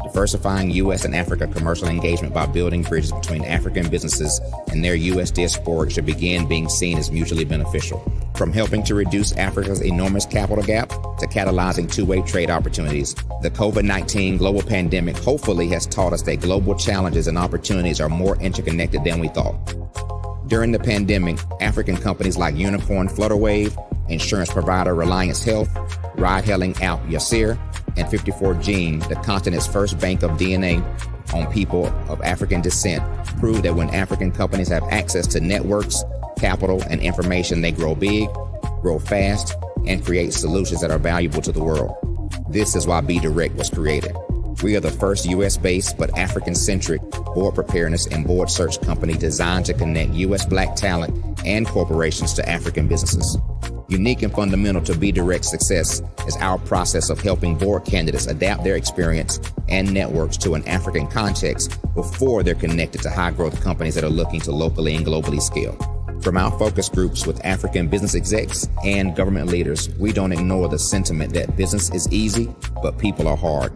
Diversifying U.S. and Africa commercial engagement by building bridges between African businesses and their U.S. diaspora should begin being seen as mutually beneficial. From helping to reduce Africa's enormous capital gap to catalyzing two-way trade opportunities, the COVID-19 global pandemic hopefully has taught us that global challenges and opportunities are more interconnected than we thought. During the pandemic, African companies like Unicorn Flutterwave, insurance provider Reliance Health, ride-hailing app Yasir, and 54Gene, the continent's first bank of DNA on people of African descent, proved that when African companies have access to networks, capital, and information, they grow big, grow fast, and create solutions that are valuable to the world. This is why Be Direct was created. We are the first U.S.-based but African-centric board preparedness and board search company designed to connect U.S. Black talent and corporations to African businesses. Unique and fundamental to Be Direct's success is our process of helping board candidates adapt their experience and networks to an African context before they're connected to high-growth companies that are looking to locally and globally scale. From our focus groups with African business execs and government leaders, we don't ignore the sentiment that business is easy, but people are hard.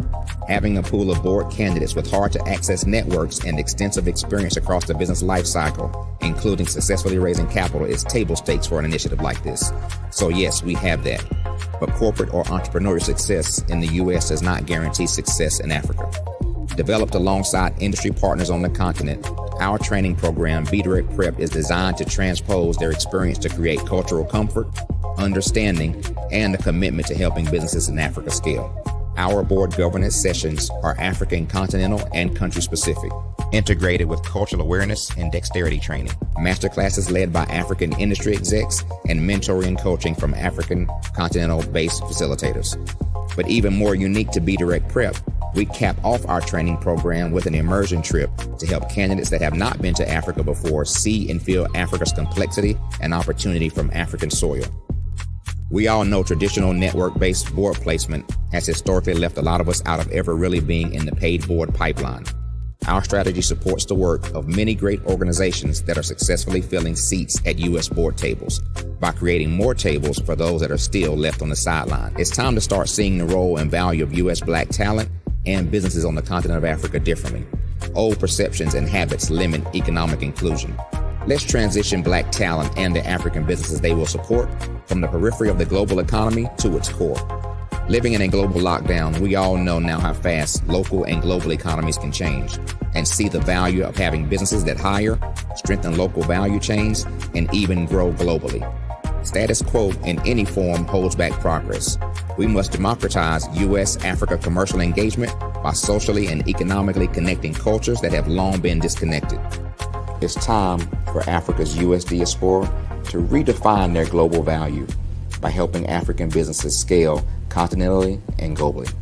Having a pool of board candidates with hard-to-access networks and extensive experience across the business life cycle, including successfully raising capital, is table stakes for an initiative like this. So yes, we have that. But corporate or entrepreneurial success in the U.S. does not guarantee success in Africa. Developed alongside industry partners on the continent, our training program, Be Direct Prep, is designed to transpose their experience to create cultural comfort, understanding, and a commitment to helping businesses in Africa scale. Our board governance sessions are African, continental, and country-specific, integrated with cultural awareness and dexterity training, masterclasses led by African industry execs, and mentoring and coaching from African continental-based facilitators. But even more unique to Be Direct Prep, we cap off our training program with an immersion trip to help candidates that have not been to Africa before see and feel Africa's complexity and opportunity from African soil. We all know traditional network-based board placement has historically left a lot of us out of ever really being in the paid board pipeline. Our strategy supports the work of many great organizations that are successfully filling seats at U.S. board tables by creating more tables for those that are still left on the sideline. It's time to start seeing the role and value of U.S. Black talent and businesses on the continent of Africa differently. Old perceptions and habits limit economic inclusion. Let's transition Black talent and the African businesses they will support from the periphery of the global economy to its core. Living in a global lockdown, we all know now how fast local and global economies can change, and see the value of having businesses that hire, strengthen local value chains, and even grow globally. Status quo in any form holds back progress. We must democratize U.S.-Africa commercial engagement by socially and economically connecting cultures that have long been disconnected. It's time for Africa's U.S. diaspora to redefine their global value by helping African businesses scale continentally and globally.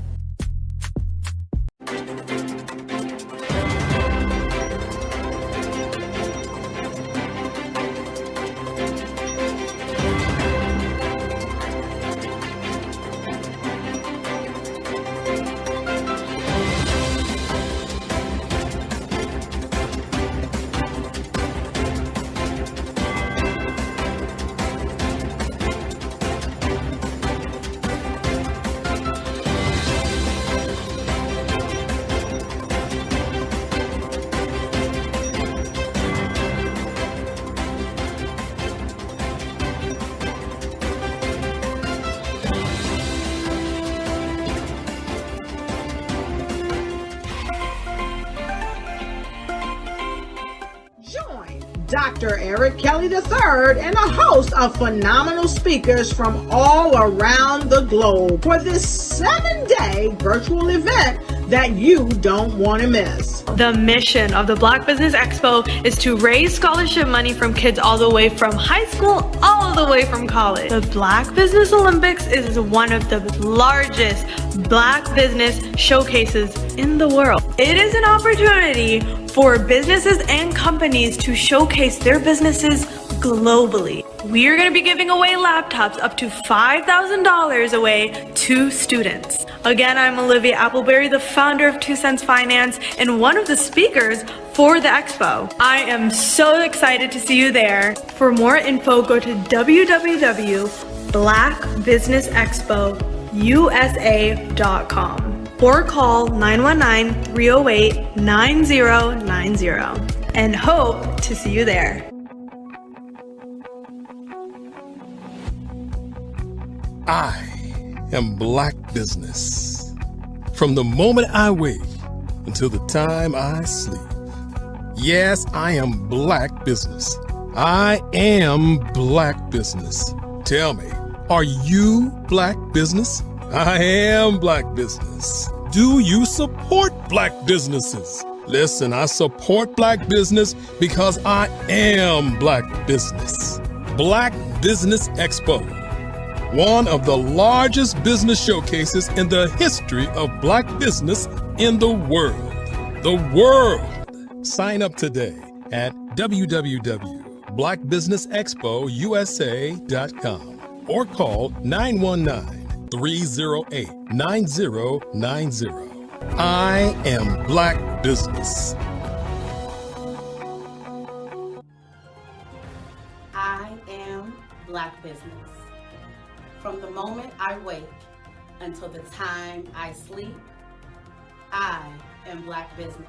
Dr. Eric Kelly III and a host of phenomenal speakers from all around the globe for this 7-day virtual event that you don't want to miss. The mission of the Black Business Expo is to raise scholarship money from kids all the way from high school all the way from college. The Black Business Olympics is one of the largest Black business showcases in the world. It is an opportunity for businesses and companies to showcase their businesses globally. We are going to be giving away laptops up to $5,000 away to students. Again, I'm Olivia Appleberry, the founder of 2 Cents Finance and one of the speakers for the expo. I am so excited to see you there. For more info, go to www.blackbusinessexpousa.com or call 919-308-9090 and hope to see you there. I am Black Business. From the moment I wake until the time I sleep. Yes, I am Black Business. I am Black Business. Tell me, are you Black Business? I am Black Business. Do you support Black businesses? Listen, I support Black business because I am Black Business. Black Business Expo one of the largest business showcases in the history of black business in the world. The world! Sign up today at www.blackbusinessexpousa.com or call 919-308-9090. I am Black Business. I am Black Business. From the moment I wake until the time I sleep, I am Black Business.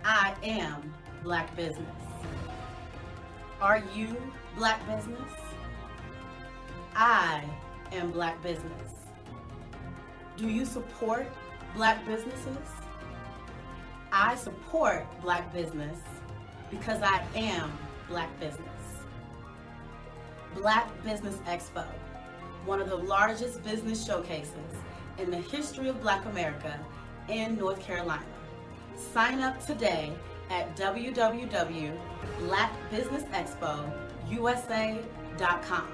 I am Black Business. Are you Black Business? I am Black Business. Do you support Black businesses? I support Black business because I am Black business. Black Business Expo, one of the largest business showcases in the history of Black America in North Carolina. Sign up today at www.blackbusinessexpousa.com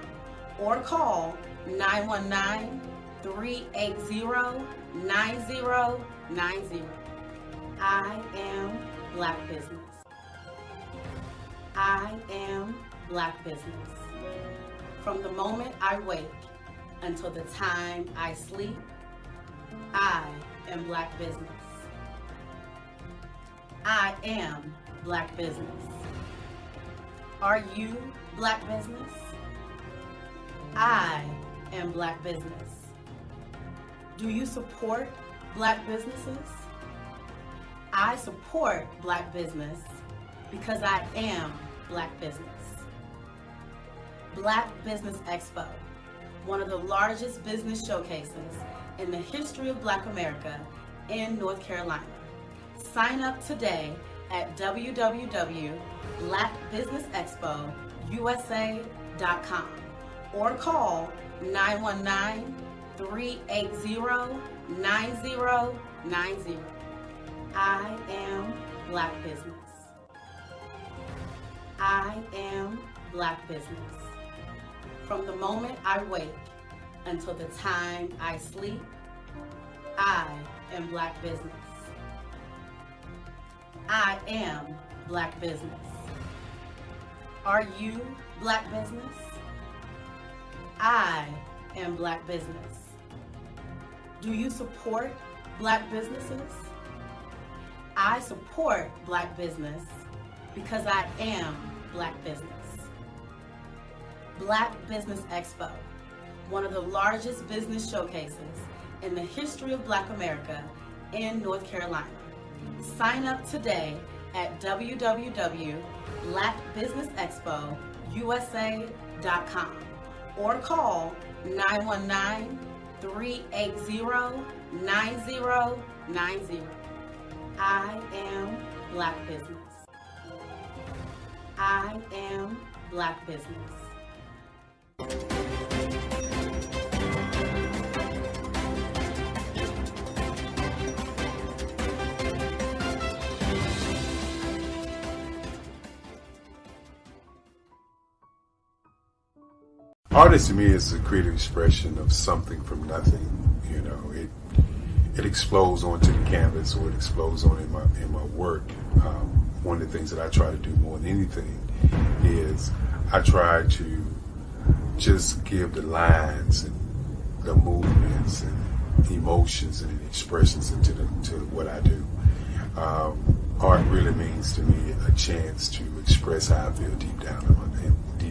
or call 919-380-9090. I am Black Business. I am Black Business. From the moment I wake until the time I sleep, I am Black Business. I am Black Business. Are you Black Business? I am Black Business. Do you support Black businesses? I support Black business because I am Black business. Black Business Expo, one of the largest business showcases in the history of Black America in North Carolina. Sign up today at www.blackbusinessexpousa.com or call 919-380-9090. I am Black Business. I am Black Business. From the moment I wake until the time I sleep, I am Black Business. I am Black Business. Are you Black Business? I am Black Business. Do you support Black businesses? I support Black business because I am Black business. Black Business Expo, one of the largest business showcases in the history of Black America in North Carolina. Sign up today at www.blackbusinessexpousa.com or call 919-380-9090. I am Black Business. I am Black Business. Artist to me is a creative expression of something from nothing. You know, it explodes onto the canvas, or it explodes on in my work. One of the things that I try to do more than anything is I try to just give the lines and the movements and emotions and expressions into what I do. Art really means to me a chance to express how I feel deep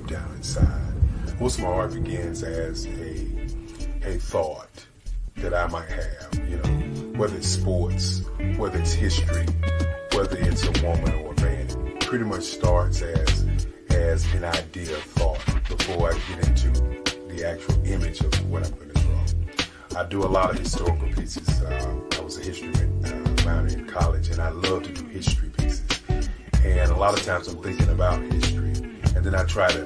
down inside. Most of my art begins as a thought that I might have, you know, whether it's sports, whether it's history, whether it's a woman or a man. It pretty much starts as an idea of thought before I get into the actual image of what I'm going to draw. I do a lot of historical pieces. I was a history minor in college, and I love to do history pieces. And a lot of times I'm thinking about history, and then I try to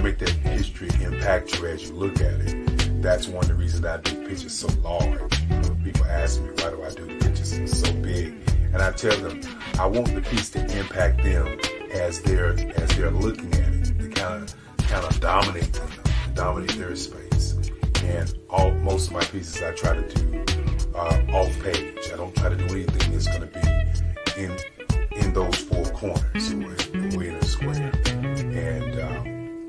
make that history impact you as you look at it. That's one of the reasons I do pictures so large. People ask me, why do I do the pictures so big? And I tell them, I want the piece to impact them as they're looking at it, to kind of dominate them. dominate their space. And most of my pieces I try to do off page. I don't try to do anything that's going to be in those four corners or in a square. And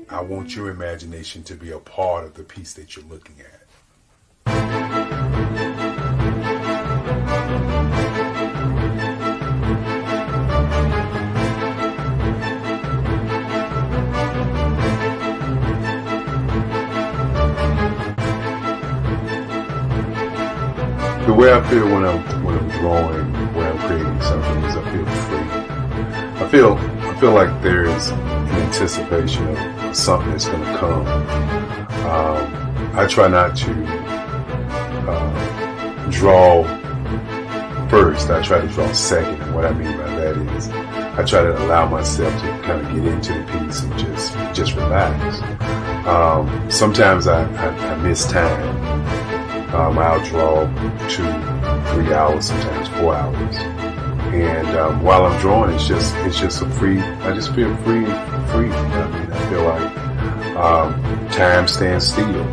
I want your imagination to be a part of the piece that you're looking at. The way I feel when I'm drawing, when I'm creating something, is I feel free. I feel like there is an anticipation of something that's going to come. I try not to draw first. I try to draw second. And what I mean by that is I try to allow myself to kind of get into the piece and just relax. Sometimes I miss time. I'll draw 2-3 hours, sometimes 4 hours, and while I'm drawing, it's just a free. I just feel free. I mean, I feel like time stands still.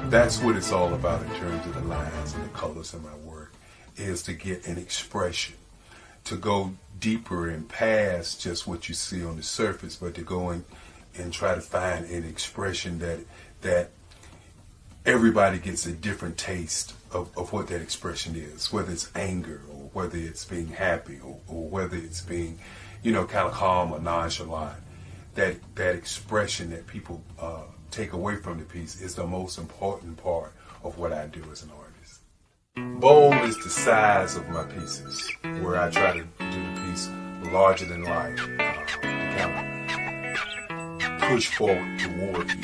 That's what it's all about in terms of the lines and the colors of my work, is to get an expression, to go deeper and past just what you see on the surface, but to go in and try to find an expression that everybody gets a different taste of what that expression is, whether it's anger or whether it's being happy or whether it's being, kind of calm or nonchalant. That expression that people take away from the piece is the most important part of what I do as an artist. Bold is the size of my pieces, where I try to do the piece larger than life, to kind of push forward toward you.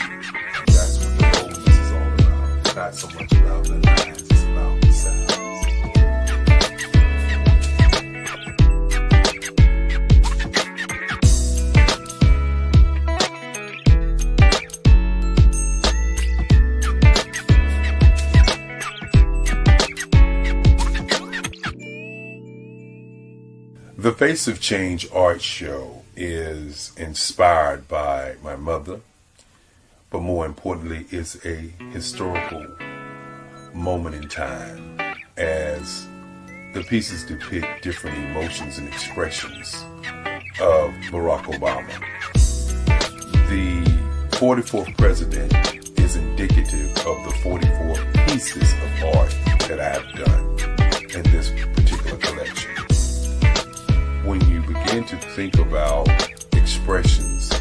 That's what the boldness is all about. It's not so much about the lines, it's about the size. The Face of Change art show is inspired by my mother, but more importantly, it's a historical moment in time as the pieces depict different emotions and expressions of Barack Obama. The 44th president is indicative of the 44 pieces of art that I have done in this particular collection. When you begin to think about expressions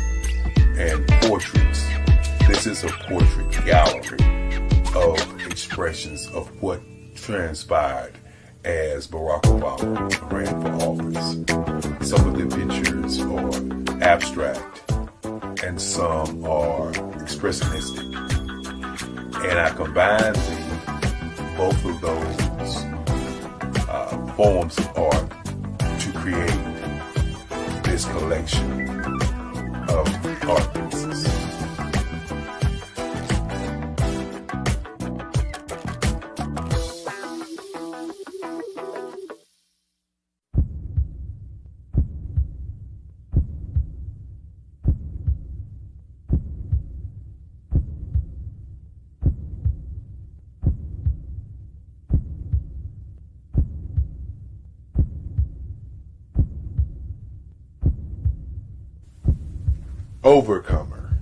and portraits, this is a portrait gallery of expressions of what transpired as Barack Obama ran for office. Some of the pictures are abstract and some are expressionistic. And I combine both of those forms of art to create this collection of art pieces. Overcomer,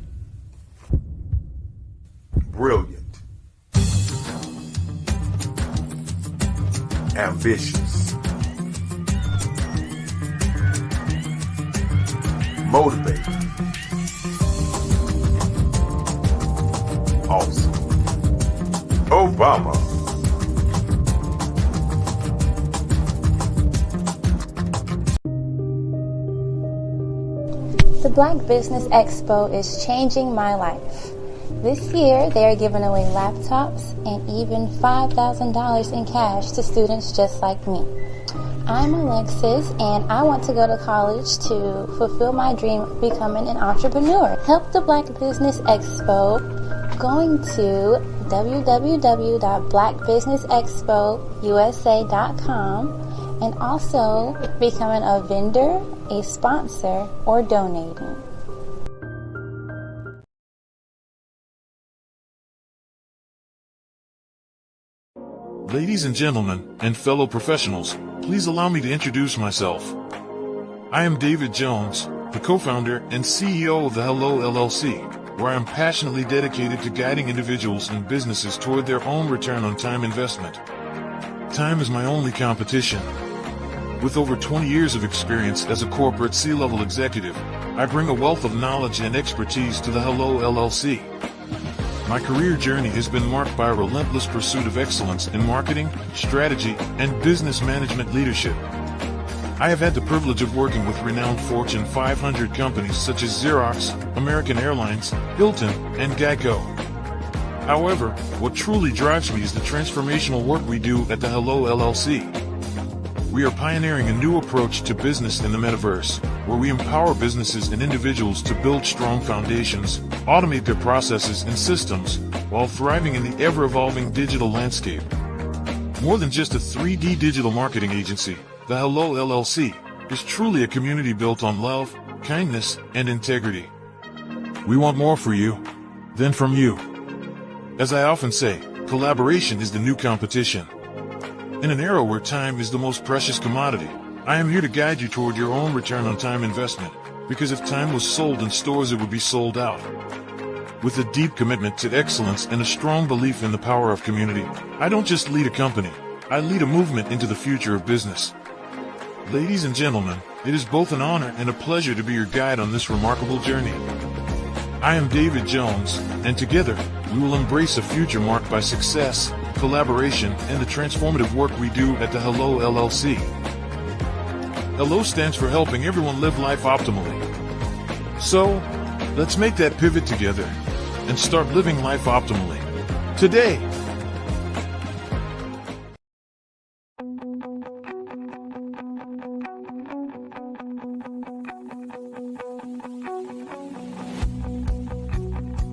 brilliant, ambitious, motivated, awesome, Obama. Black Business Expo is changing my life. This year, they are giving away laptops and even $5,000 in cash to students just like me. I'm Alexis, and I want to go to college to fulfill my dream of becoming an entrepreneur. Help the Black Business Expo going to www.blackbusinessexpousa.com and also becoming a vendor, a sponsor, or donating. Ladies and gentlemen, and fellow professionals, please allow me to introduce myself. I am David Jones, the co-founder and CEO of the Hello LLC, where I am passionately dedicated to guiding individuals and businesses toward their own return on time investment. Time is my only competition. With over 20 years of experience as a corporate C-level executive, I bring a wealth of knowledge and expertise to the Hello LLC. My career journey has been marked by a relentless pursuit of excellence in marketing, strategy, and business management leadership. I have had the privilege of working with renowned Fortune 500 companies such as Xerox, American Airlines, Hilton, and Geico. However, what truly drives me is the transformational work we do at the Hello LLC. We are pioneering a new approach to business in the metaverse, where we empower businesses and individuals to build strong foundations, automate their processes and systems, while thriving in the ever-evolving digital landscape. More than just a 3D digital marketing agency, the Hello LLC is truly a community built on love, kindness, and integrity. We want more for you than from you. As I often say, collaboration is the new competition. In an era where time is the most precious commodity, I am here to guide you toward your own return on time investment, because if time was sold in stores, it would be sold out. With a deep commitment to excellence and a strong belief in the power of community, I don't just lead a company, I lead a movement into the future of business. Ladies and gentlemen, it is both an honor and a pleasure to be your guide on this remarkable journey. I am David Jones, and together, we will embrace a future marked by success, collaboration, and the transformative work we do at the Hello LLC. Hello stands for helping everyone live life optimally. So, let's make that pivot together and start living life optimally today.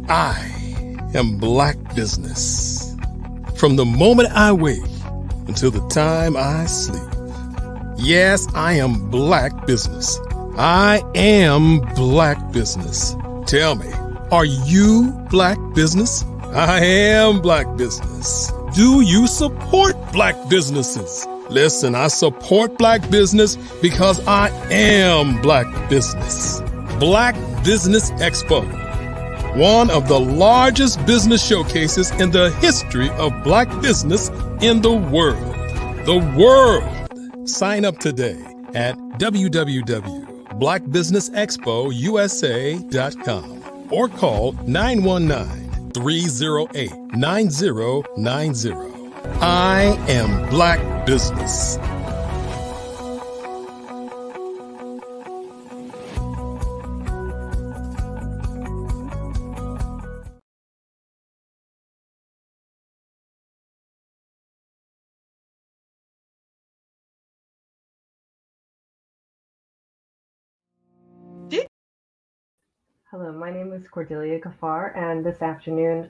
I am Black Business. From the moment I wake until the time I sleep. Yes, I am Black Business. I am Black Business. Tell me, are you Black Business? I am Black Business. Do you support Black businesses? Listen, I support Black business because I am Black Business. Black Business Expo, one of the largest business showcases in the history of Black business in the world. The world! Sign up today at www.blackbusinessexpousa.com or call 919-308-9090. I am Black Business. Hello, my name is Cordelia Gafar, and this afternoon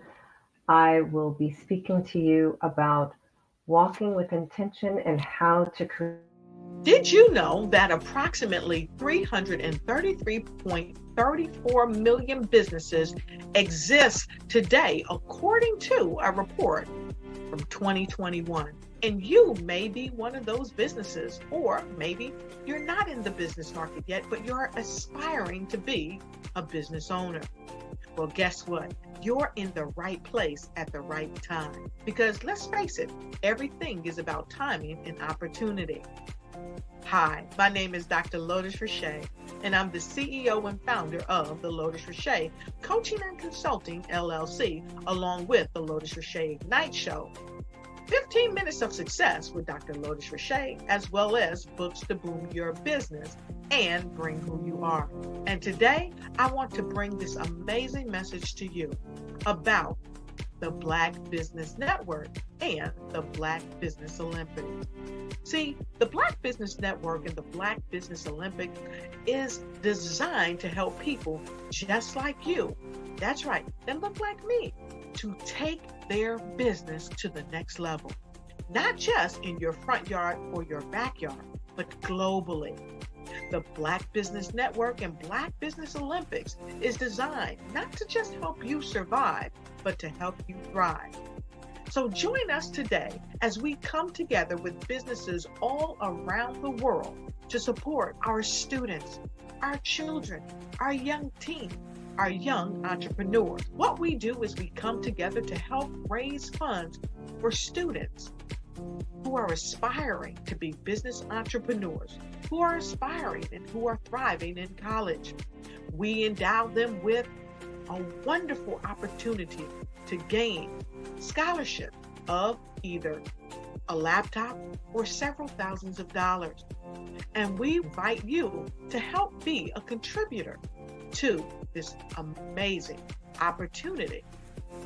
I will be speaking to you about walking with intention and how to create. Did you know that approximately 333.34 million businesses exist today, according to a report from 2021? And you may be one of those businesses, or maybe you're not in the business market yet, but you're aspiring to be a business owner. Well, guess what? You're in the right place at the right time. Because let's face it, everything is about timing and opportunity. Hi, my name is Dr. Lotus Richey, and I'm the CEO and founder of the Lotus Richey Coaching and Consulting LLC, along with the Lotus Richey Ignite Show. 15 minutes of success with Dr. Lotus Richey, as well as books to boom your business, and bring who you are. And today, I want to bring this amazing message to you about the Black Business Network and the Black Business Olympics. See, the Black Business Network and the Black Business Olympics is designed to help people just like you, that's right, that look like me, to take their business to the next level. Not just in your front yard or your backyard, but globally. The Black Business Network and Black Business Olympics is designed not to just help you survive, but to help you thrive. So join us today as we come together with businesses all around the world to support our students, our children, our young teens, our young entrepreneurs. What we do is we come together to help raise funds for students who are aspiring to be business entrepreneurs, who are aspiring and who are thriving in college. We endow them with a wonderful opportunity to gain scholarship of either a laptop or several thousands of dollars. And we invite you to help be a contributor to this amazing opportunity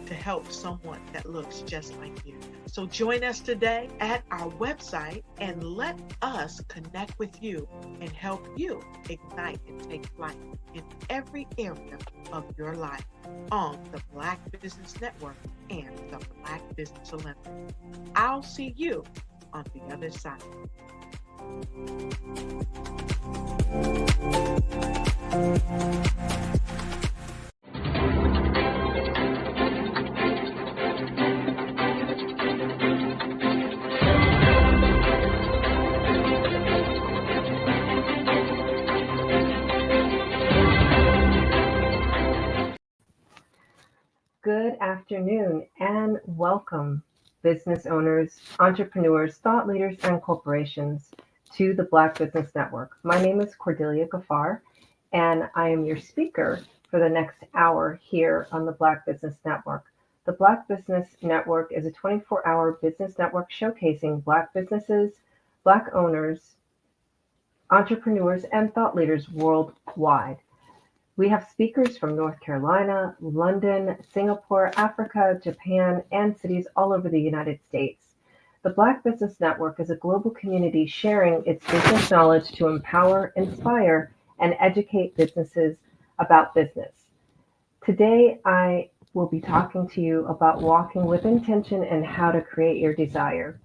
to help someone that looks just like you. So join us today at our website and let us connect with you and help you ignite and take flight in every area of your life on the Black Business Network and the Black Business Olympics. I'll see you on the other side. Good afternoon and welcome, business owners, entrepreneurs, thought leaders, and corporations to the Black Business Network. My name is Cordelia Gaffar, and I am your speaker for the next hour here on the Black Business Network. The Black Business Network is a 24-hour business network showcasing Black businesses, Black owners, entrepreneurs, and thought leaders worldwide. We have speakers from North Carolina, London, Singapore, Africa, Japan, and cities all over the United States. The Black Business Network is a global community sharing its business knowledge to empower, inspire, and educate businesses about business. Today, I will be talking to you about walking with intention and how to create your desire.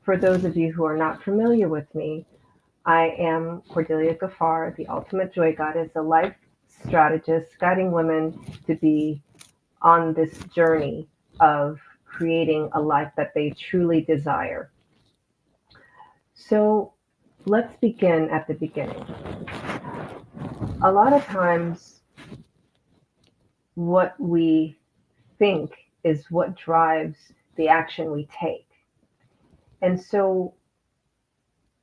For those of you who are not familiar with me, I am Cordelia Gaffar, the Ultimate Joy Goddess, a life strategist guiding women to be on this journey of creating a life that they truly desire. So let's begin at the beginning. A lot of times, what we think is what drives the action we take. And so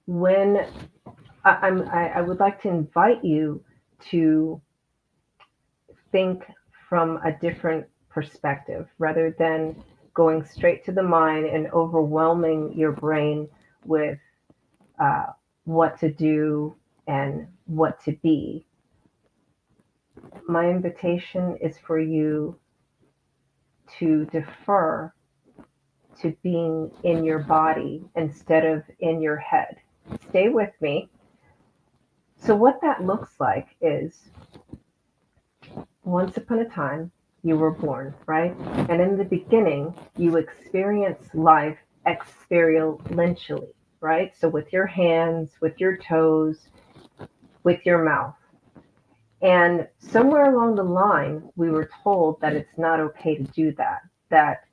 when I would like to invite you to think from a different perspective rather than going straight to the mind and overwhelming your brain with what to do and what to be. My invitation is for you to defer to being in your body instead of in your head. Stay with me. So what that looks like is, once upon a time, you were born, right? And in the beginning, you experience life experientially, right? So with your hands, with your toes, with your mouth. And somewhere along the line, we were told that it's not okay to do that, that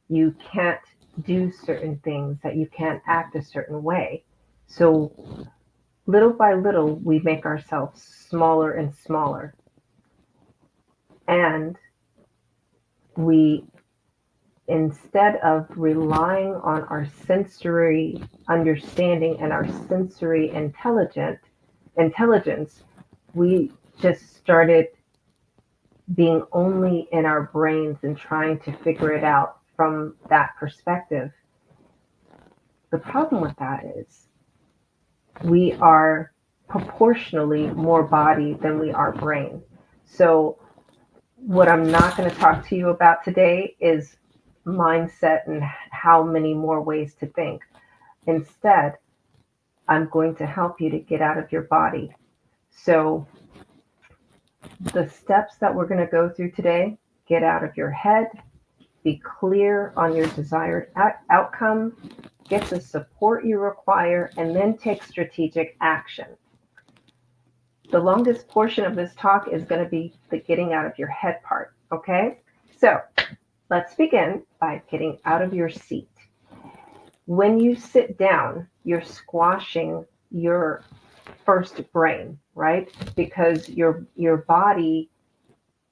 you can't do certain things, that you can't act a certain way. So little by little, we make ourselves smaller and smaller. And we, instead of relying on our sensory understanding and our sensory intelligence, we just started being only in our brains and trying to figure it out from that perspective. The problem with that is we are proportionally more body than we are brain. So what I'm not going to talk to you about today is mindset and how many more ways to think. Instead, I'm going to help you to get out of your body. So the steps that we're going to go through today: get out of your head, be clear on your desired outcome, get the support you require, and then take strategic action. The longest portion of this talk is going to be the getting out of your head part, okay? So let's begin by getting out of your seat. When you sit down, you're squashing your first brain, right? Because your body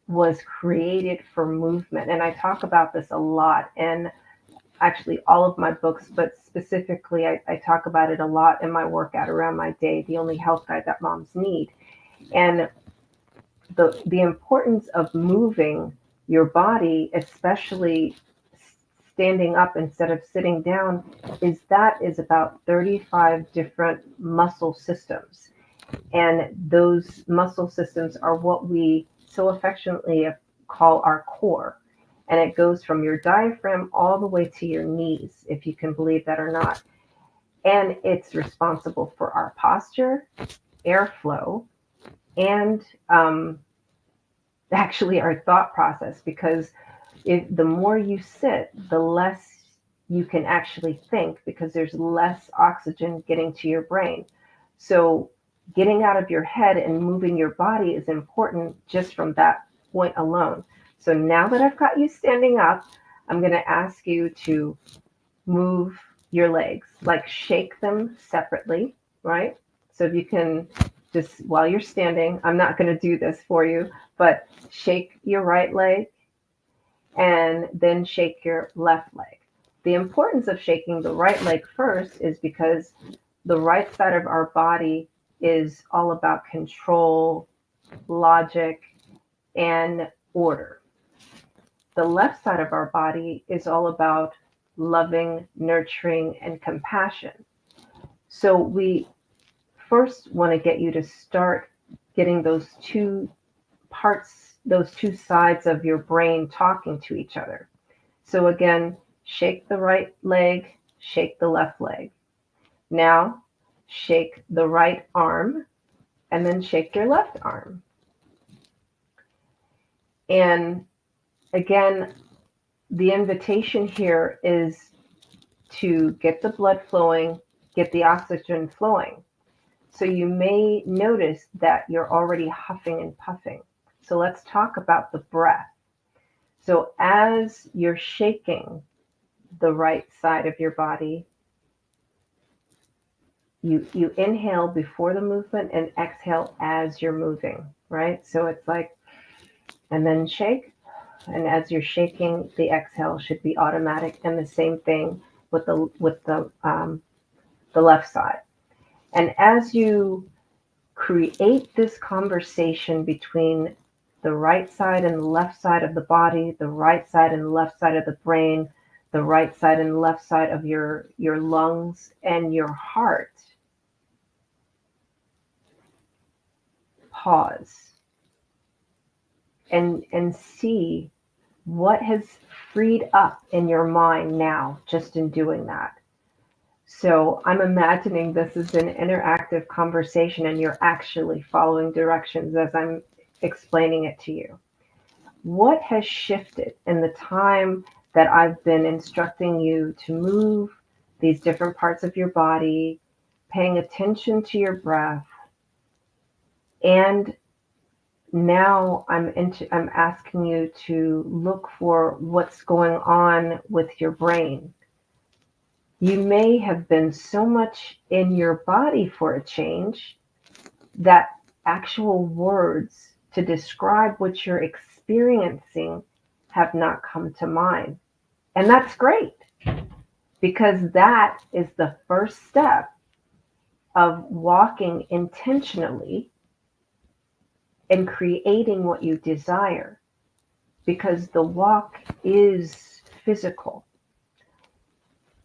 was created for movement. And I talk about this a lot in actually all of my books, but specifically I talk about it a lot in my workout around my day, the only health guide that moms need. And the importance of moving your body, especially standing up instead of sitting down, is about 35 different muscle systems. And those muscle systems are what we so affectionately call our core. And it goes from your diaphragm all the way to your knees, if you can believe that or not. And it's responsible for our posture, airflow, and actually our thought process, because the more you sit, the less you can actually think, because there's less oxygen getting to your brain. So getting out of your head and moving your body is important just from that point alone. So now that I've got you standing up, I'm going to ask you to move your legs, like shake them separately, right? So if you can just, while you're standing, I'm not going to do this for you, but shake your right leg and then shake your left leg. The importance of shaking the right leg first is because the right side of our body is all about control, logic, and order. The left side of our body is all about loving, nurturing, and compassion. So we first want to get you to start getting those two parts, those two sides of your brain talking to each other. So again, shake the right leg, shake the left leg. Now, shake the right arm, and then shake your left arm. And again, the invitation here is to get the blood flowing, get the oxygen flowing. So you may notice that you're already huffing and puffing. So let's talk about the breath. So as you're shaking the right side of your body, you inhale before the movement and exhale as you're moving, right? So it's like, and then shake. And as you're shaking, the exhale should be automatic. And the same thing with the left side. And as you create this conversation between the right side and the left side of the body, the right side and the left side of the brain, the right side and the left side of your lungs and your heart, pause and see what has freed up in your mind now just in doing that. So I'm imagining this is an interactive conversation and you're actually following directions as I'm explaining it to you. What has shifted in the time that I've been instructing you to move these different parts of your body, paying attention to your breath, and now I'm asking you to look for what's going on with your brain. You may have been so much in your body for a change that actual words to describe what you're experiencing have not come to mind. And that's great, because that is the first step of walking intentionally and creating what you desire, because the walk is physical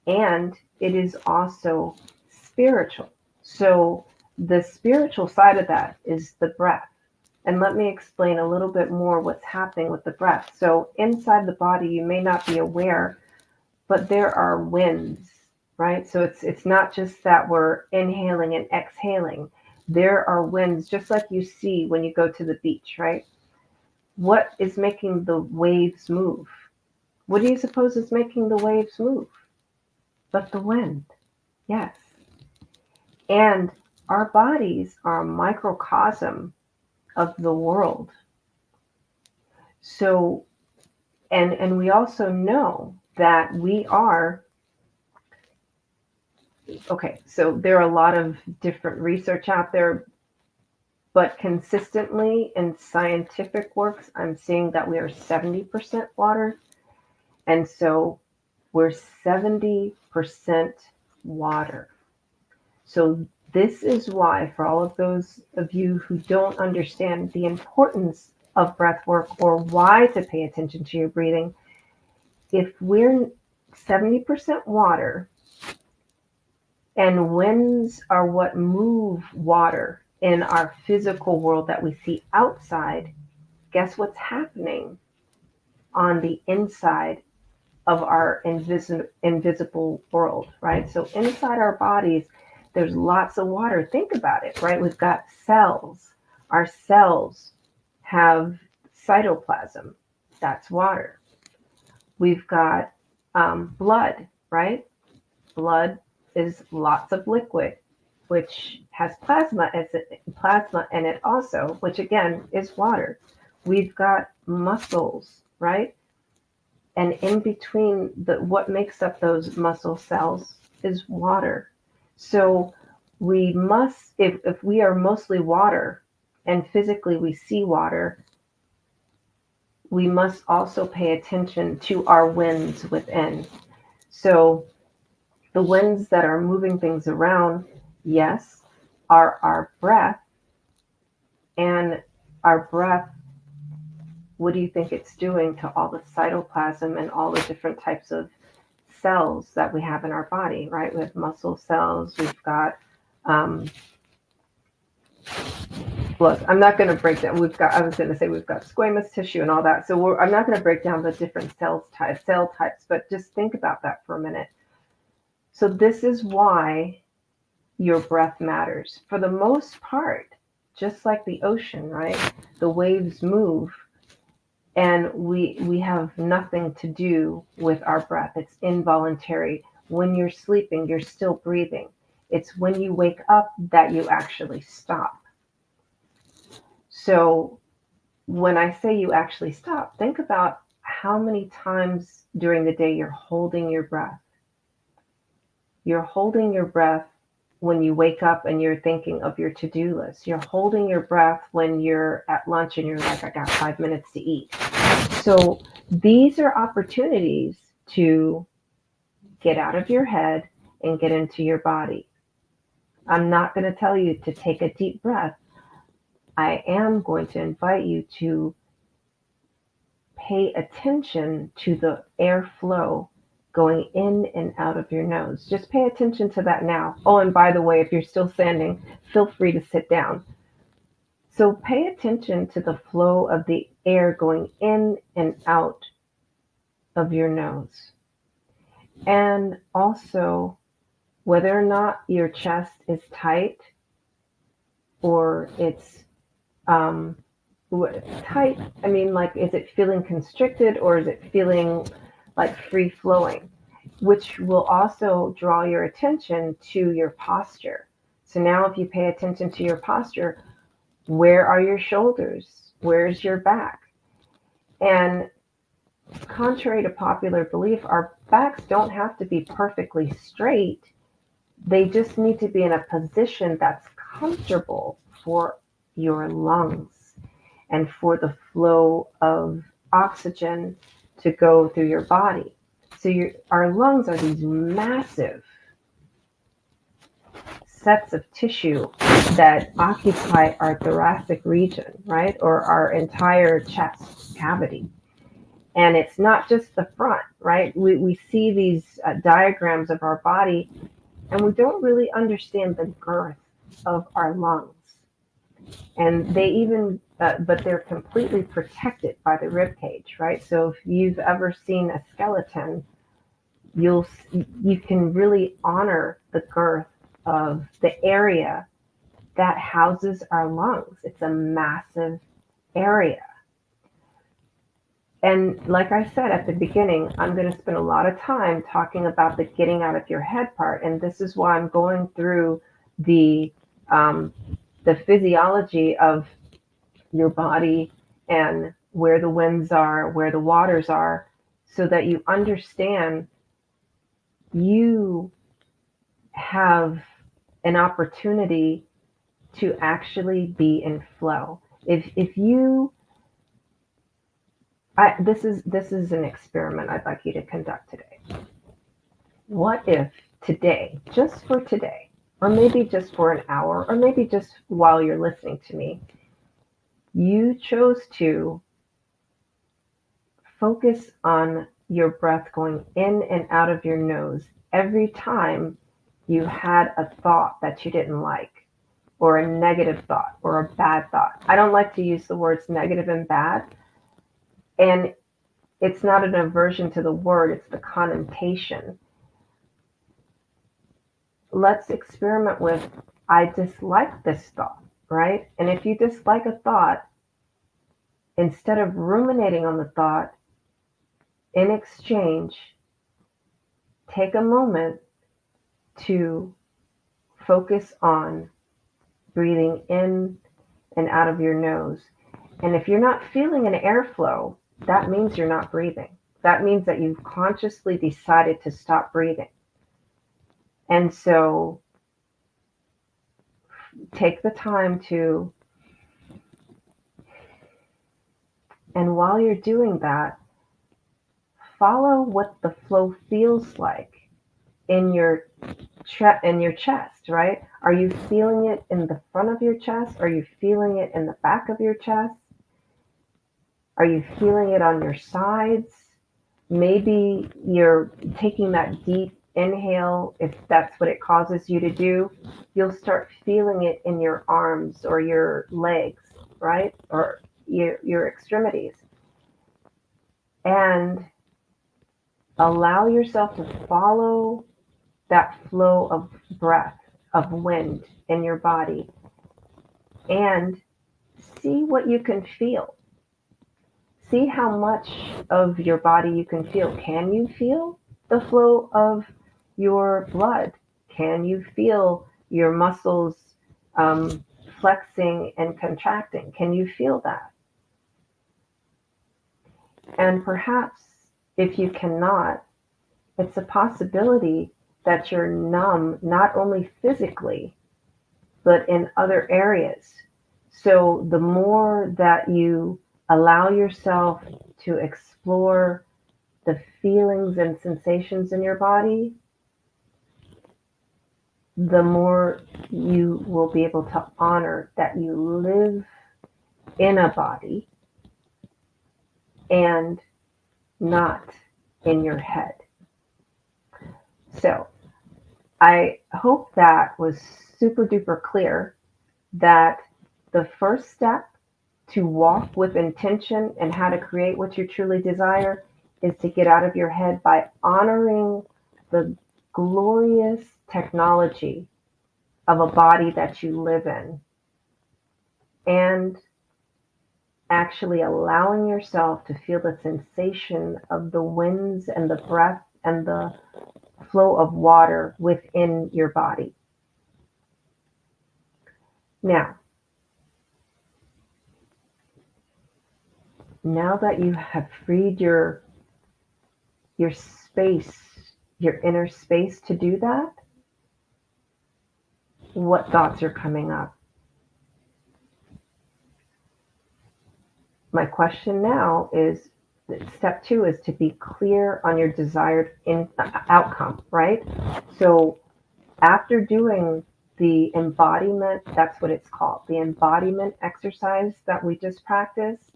and it is also spiritual. So The spiritual side of that is the breath. And let me explain a little bit more what's happening with the breath. So inside the body, you may not be aware, but there are winds, right? So it's not just that we're inhaling and exhaling. There are winds, just like you see when you go to the beach, right? What is making the waves move? What do you suppose is making the waves move? But the wind, yes. And our bodies are a microcosm of the world. So, and we also know that we are, okay, so there are a lot of different research out there, but consistently in scientific works, I'm seeing that we are 70% water. And so we're 70% water. So this is why, for all of those of you who don't understand the importance of breath work or why to pay attention to your breathing, if we're 70% water and winds are what move water in our physical world that we see outside, guess what's happening on the inside of our invisible world, right? So inside our bodies, there's lots of water. Think about it, right? We've got cells. Our cells have cytoplasm. That's water. We've got blood, right? Blood is lots of liquid, which has plasma in it also, which again is water. We've got muscles, right? And in between what makes up those muscle cells is water. So we must, if we are mostly water and physically we see water, we must also pay attention to our winds within. So the winds that are moving things around, yes, are our breath. And our breath, what do you think it's doing to all the cytoplasm and all the different types of cells that we have in our body, right? We have muscle cells, we've got, look, I'm not going to break down, we've got squamous tissue and all that. So I'm not going to break down the different cell types, but just think about that for a minute. So this is why your breath matters. For the most part, just like the ocean, right? The waves move. And we have nothing to do with our breath. It's involuntary. When you're sleeping, you're still breathing. It's when you wake up that you actually stop. So when I say you actually stop, think about how many times during the day you're holding your breath. You're holding your breath when you wake up and you're thinking of your to-do list. You're holding your breath when you're at lunch and you're like, I got 5 minutes to eat. So these are opportunities to get out of your head and get into your body. I'm not going to tell you to take a deep breath. I am going to invite you to pay attention to the airflow going in and out of your nose. Just pay attention to that now. Oh, and by the way, if you're still standing, feel free to sit down. So pay attention to the flow of the air going in and out of your nose. And also whether or not your chest is tight or it's tight. I mean, like, is it feeling constricted or is it feeling like free flowing, which will also draw your attention to your posture. So now if you pay attention to your posture, where are your shoulders? Where's your back? And contrary to popular belief, our backs don't have to be perfectly straight. They just need to be in a position that's comfortable for your lungs and for the flow of oxygen to go through your body. So our lungs are these massive sets of tissue that occupy our thoracic region, right? Or our entire chest cavity. And it's not just the front, right? We see these diagrams of our body and we don't really understand the girth of our lungs. And they even, but they're completely protected by the rib cage, right? So if you've ever seen a skeleton, you can really honor the girth of the area that houses our lungs. It's a massive area. And like I said at the beginning, I'm going to spend a lot of time talking about the getting out of your head part. And this is why I'm going through the physiology of your body and where the winds are, where the waters are, so that you understand you have an opportunity to actually be in flow. If you, this is an experiment I'd like you to conduct today. What if today, just for today, or maybe just for an hour, or maybe just while you're listening to me, you chose to focus on your breath going in and out of your nose every time you had a thought that you didn't like, or a negative thought, or a bad thought. I don't like to use the words negative and bad. And it's not an aversion to the word, it's the connotation. Let's experiment with, I dislike this thought, right? And if you dislike a thought, instead of ruminating on the thought, in exchange, take a moment to focus on breathing in and out of your nose. And if you're not feeling an airflow, that means you're not breathing. That means that you've consciously decided to stop breathing. And so take the time to, and while you're doing that, follow what the flow feels like in your chest, right? Are you feeling it in the front of your chest? Are you feeling it in the back of your chest? Are you feeling it on your sides? Maybe you're taking that deep inhale. If that's what it causes you to do, you'll start feeling it in your arms or your legs, right? Or your extremities. And allow yourself to follow that flow of breath, of wind in your body, and see what you can feel. See how much of your body you can feel. Can you feel the flow of your blood? Can you feel your muscles flexing and contracting? Can you feel that? And perhaps if you cannot, it's a possibility that you're numb, not only physically, but in other areas. So the more that you allow yourself to explore the feelings and sensations in your body, the more you will be able to honor that you live in a body and not in your head. So I hope that was super duper clear, that the first step to walk with intention and how to create what you truly desire is to get out of your head by honoring the glorious technology of a body that you live in, and actually allowing yourself to feel the sensation of the winds and the breath and the flow of water within your body. Now that you have freed your space, your inner space to do that, what thoughts are coming up? My question now is, step 2 is to be clear on your desired outcome, right? So after doing the embodiment, that's what it's called, the embodiment exercise that we just practiced,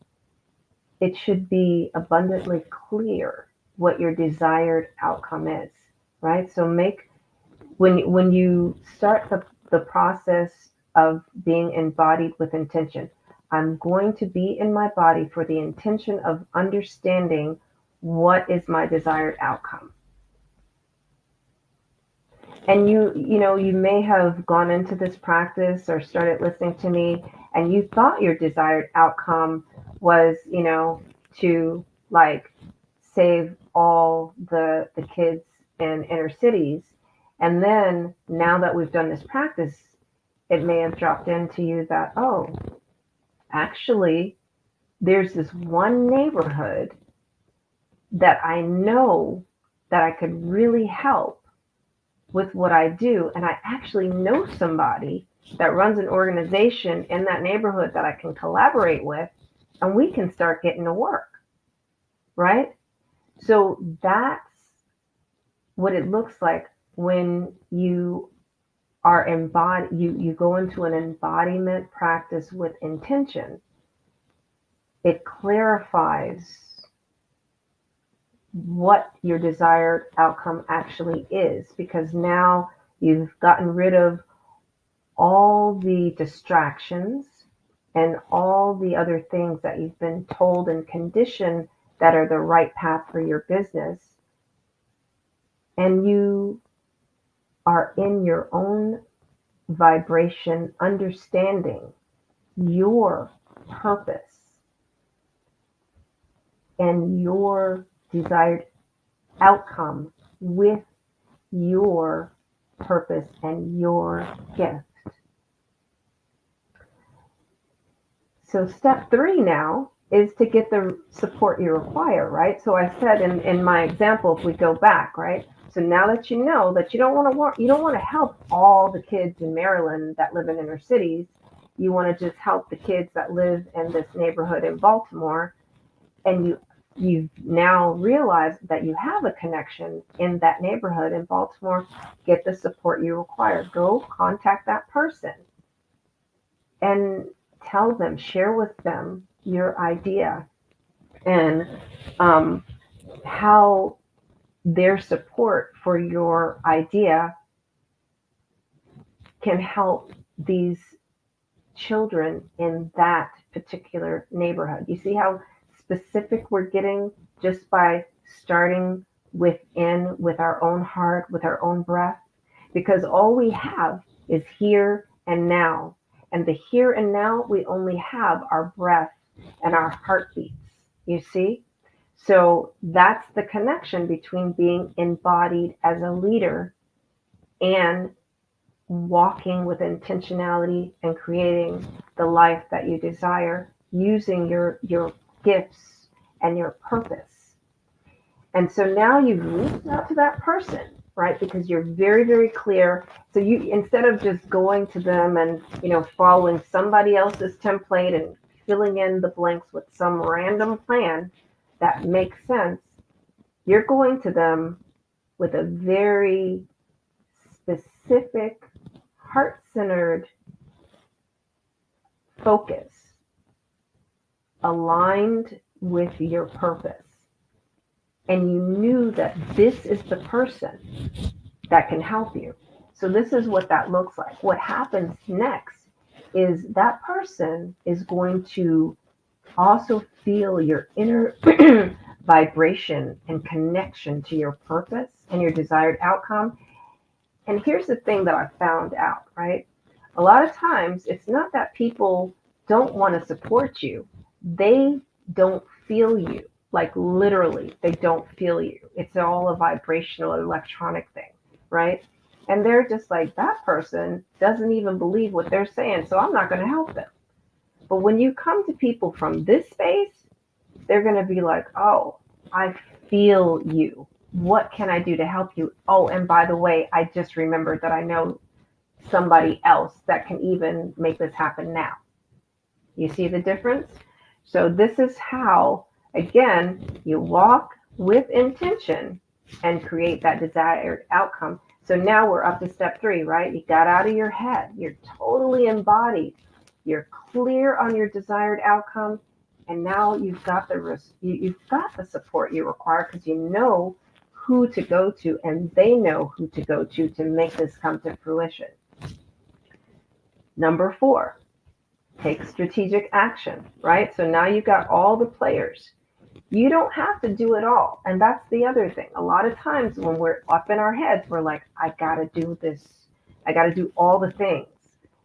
it should be abundantly clear what your desired outcome is, right? So when you start the process of being embodied with intention. I'm going to be in my body for the intention of understanding what is my desired outcome. And you may have gone into this practice or started listening to me, and you thought your desired outcome was, to like save all the kids in inner cities. And then now that we've done this practice, it may have dropped into you that, oh, actually, there's this one neighborhood that I know that I could really help with what I do. And I actually know somebody that runs an organization in that neighborhood that I can collaborate with, and we can start getting to work, right? So that's what it looks like when you are embodied, you go into an embodiment practice with intention. It clarifies what your desired outcome actually is, because now you've gotten rid of all the distractions and all the other things that you've been told and conditioned that are the right path for your business. And you are in your own vibration, understanding your purpose and your desired outcome with your purpose and your gift. So step 3 now is to get the support you require, right? So I said in my example, if we go back, right? So now that you know that you don't want to help all the kids in Maryland that live in inner cities, you want to just help the kids that live in this neighborhood in Baltimore, and you've now realized that you have a connection in that neighborhood in Baltimore. Get the support you require. Go contact that person and tell them, share with them your idea and how their support for your idea can help these children in that particular neighborhood. You see how specific we're getting just by starting within, with our own heart, with our own breath? Because all we have is here and now. And the here and now, we only have our breath and our heartbeats, you see? So that's the connection between being embodied as a leader and walking with intentionality and creating the life that you desire using your gifts and your purpose. And so now you've reached out to that person, right? Because you're very, very clear. So you, instead of just going to them and, following somebody else's template and filling in the blanks with some random plan that makes sense, you're going to them with a very specific, heart-centered focus aligned with your purpose. And you knew that this is the person that can help you. So this is what that looks like. What happens next is that person is going to also feel your inner vibration and connection to your purpose and your desired outcome. And here's the thing that I found out, right? A lot of times it's not that people don't want to support you. They don't feel you. Like literally, they don't feel you. It's all a vibrational electronic thing, right? And they're just like, that person doesn't even believe what they're saying, so I'm not going to help them. But when you come to people from this space, they're going to be like, oh, I feel you. What can I do to help you? Oh, and by the way, I just remembered that I know somebody else that can even make this happen now. You see the difference? So this is how, again, you walk with intention and create that desired outcome. So now we're up to step 3, right? You got out of your head. You're totally embodied. You're clear on your desired outcome. And now you've got the support you require, because you know who to go to, and they know who to go to make this come to fruition. Number 4, take strategic action, right? So now you've got all the players. You don't have to do it all. And that's the other thing. A lot of times when we're up in our heads, we're like, I got to do this. I got to do all the things.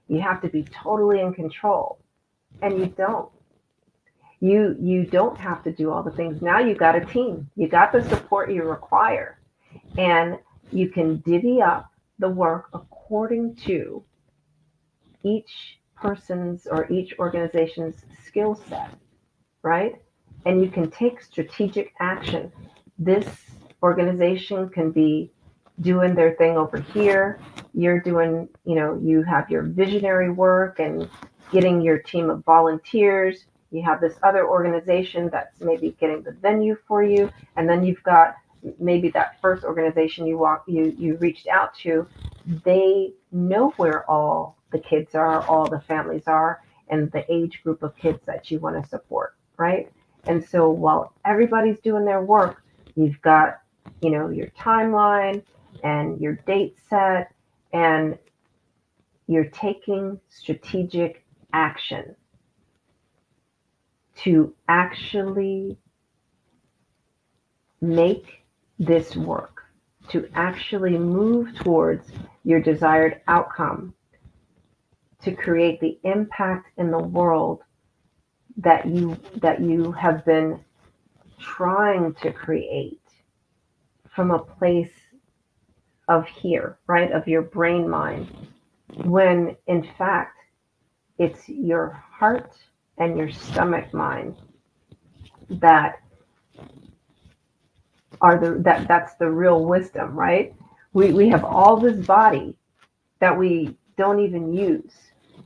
You have to be totally in control. And you don't. You don't have to do all the things. Now you got a team. You got the support you require. And you can divvy up the work according to each person's or each organization's skill set, right? And you can take strategic action. This organization can be doing their thing over here. You're doing, you have your visionary work and getting your team of volunteers. You have this other organization that's maybe getting the venue for you. And then you've got maybe that first organization you reached out to. They know where all the kids are, all the families are, and the age group of kids that you want to support, right? And so while everybody's doing their work, you've got, your timeline and your date set, and you're taking strategic action to actually make this work, to actually move towards your desired outcome, to create the impact in the world that you have been trying to create from a place of here, right? Of your brain mind, when in fact it's your heart and your stomach mind that are that's the real wisdom, right? We have all this body that we don't even use,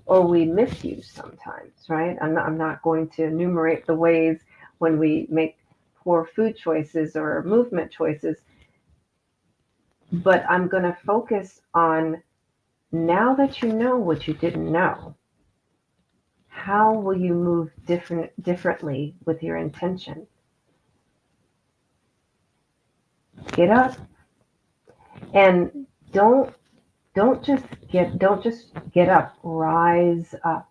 or we misuse sometimes, right? I'm not going to enumerate the ways when we make poor food choices or movement choices, but I'm going to focus on, now that you know what you didn't know, how will you move differently with your intention? Get up, and don't just get up, rise up.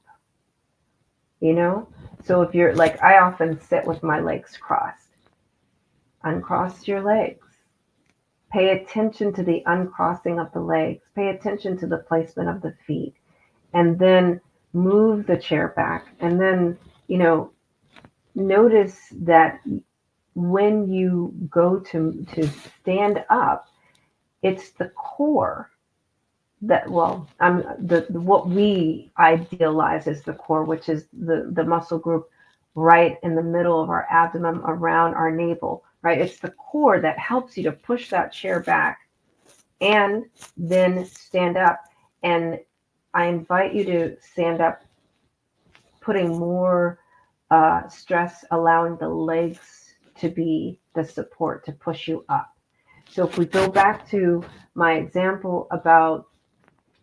So if you're like, I often sit with my legs crossed. Uncross your legs. Pay attention to the uncrossing of the legs. Pay attention to the placement of the feet. And then move the chair back. And then, notice that when you go to stand up, it's the core that, what we idealize as the core, which is the muscle group right in the middle of our abdomen, around our navel, right? It's the core that helps you to push that chair back and then stand up. And I invite you to stand up, putting more stress, allowing the legs to be the support to push you up. So if we go back to my example about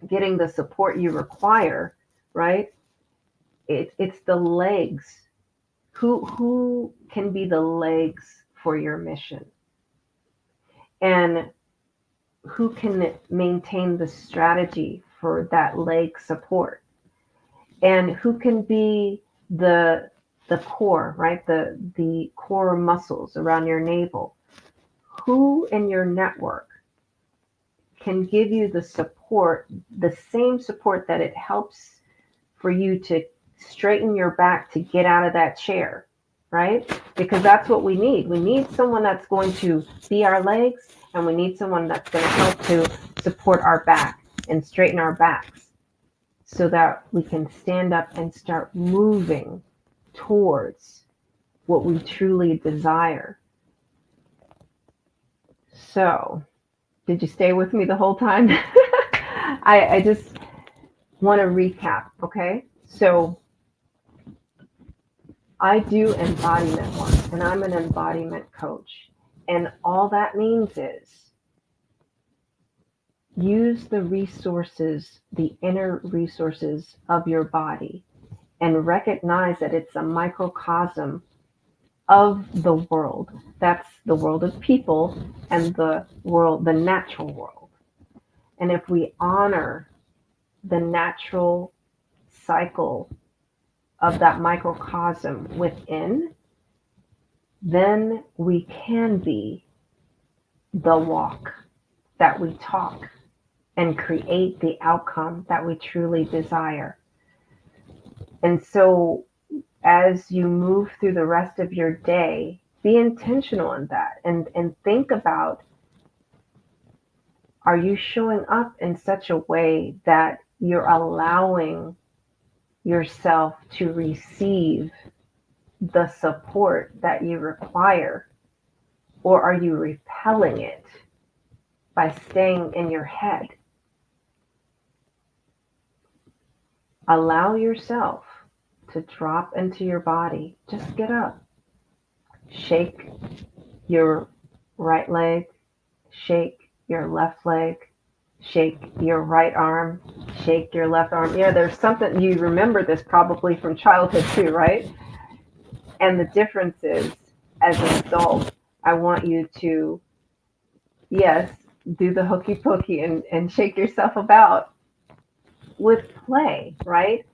getting the support you require, right? It's the legs. Who can be the legs for your mission? And who can maintain the strategy for that leg support? And who can be the core, right? The core muscles around your navel. Who in your network can give you the support, the same support that it helps for you to straighten your back to get out of that chair, right? Because that's what we need. We need someone that's going to be our legs, and we need someone that's going to help to support our back and straighten our backs so that we can stand up and start moving towards what we truly desire. So, did you stay with me the whole time? I just want to recap, okay? So, I do embodiment work, and I'm an embodiment coach. And all that means is use the resources, the inner resources of your body, and recognize that it's a microcosm of the world. That's the world of people and the world, the natural world. And if we honor the natural cycle of that microcosm within, then we can be the walk that we talk and create the outcome that we truly desire. And so as you move through the rest of your day, be intentional in that and think about, are you showing up in such a way that you're allowing yourself to receive the support that you require? Or are you repelling it by staying in your head? Allow yourself to drop into your body. Just get up. Shake your right leg. Shake your left leg. Shake your right arm. Shake your left arm. Yeah, there's something, you remember this probably from childhood too, right? And the difference is, as an adult, I want you to, yes, do the hokey pokey and shake yourself about with play, right?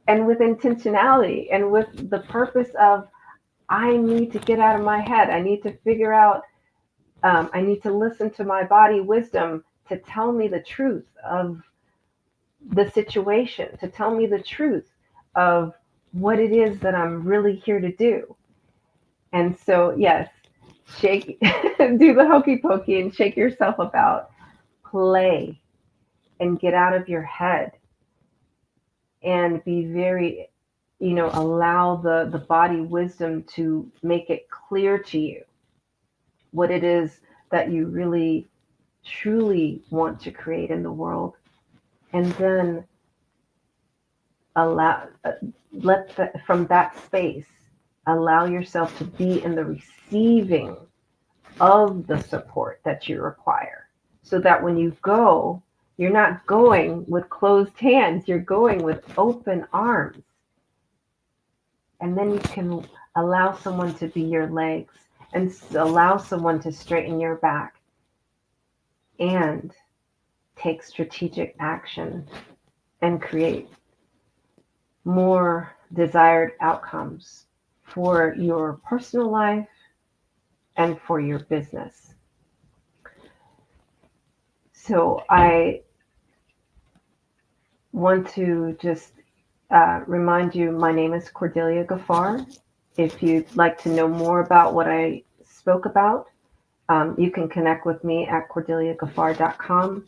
And with intentionality and with the purpose of, I need to get out of my head. I need to figure out, I need to listen to my body wisdom to tell me the truth of the situation, to tell me the truth of what it is that I'm really here to do. And so, yes, shake, do the hokey pokey and shake yourself about, play, and get out of your head and be very, allow the body wisdom to make it clear to you what it is that you really, truly want to create in the world. And then from that space, allow yourself to be in the receiving of the support that you require, so that when you go, you're not going with closed hands, you're going with open arms. And then you can allow someone to be your legs and allow someone to straighten your back and take strategic action and create more desired outcomes for your personal life and for your business. So I want to just remind you, my name is Cordelia Gaffar. If you'd like to know more about what I spoke about, you can connect with me at cordeliagaffar.com.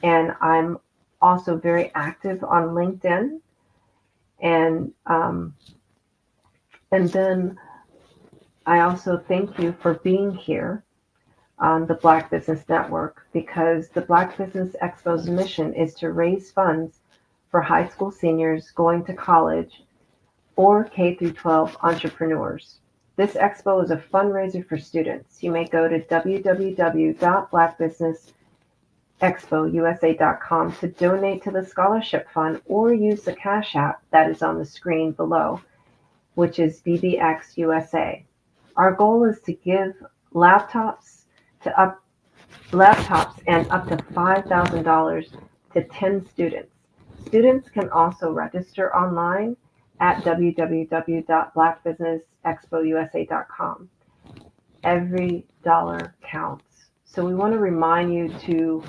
And I'm also very active on LinkedIn. And then I also thank you for being here on the Black Business Network, because the Black Business Expo's mission is to raise funds for high school seniors going to college or K-12 entrepreneurs. This expo is a fundraiser for students. You may go to www.blackbusinessexpousa.com to donate to the scholarship fund, or use the Cash App that is on the screen below, which is BBX USA. Our goal is to give laptops and up to $5,000 to 10 students. Students can also register online at www.blackbusinessexpousa.com. Every dollar counts. So we want to remind you to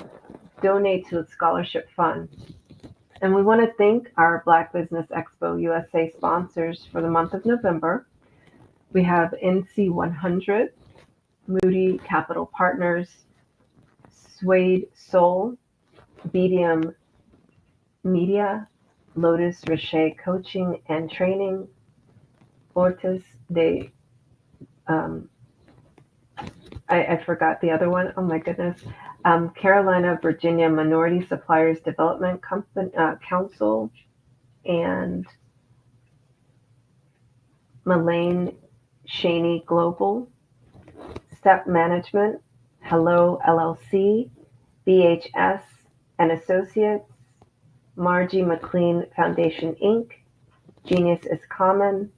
donate to the scholarship fund. And we want to thank our Black Business Expo USA sponsors for the month of November. We have NC100, Moody Capital Partners, Suede Soul, BDM Media, Lotus Rocher Coaching and Training, Fortis de, I forgot the other one. Oh my goodness. Carolina, Virginia Minority Suppliers Development Council, and Mullane Shaney Global, Step Management, Hello LLC, BHS and Associates, Margie McLean Foundation Inc., Genius is Common,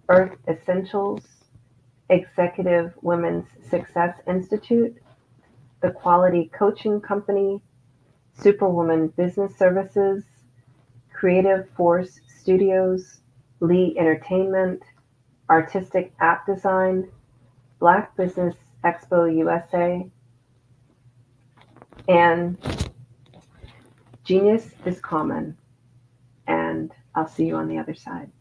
Earth Essentials, Executive Women's Success Institute, The Quality Coaching Company, Superwoman Business Services, Creative Force Studios, Lee Entertainment, Artistic App Design, Black Business Expo USA, and Genius is Common. And I'll see you on the other side.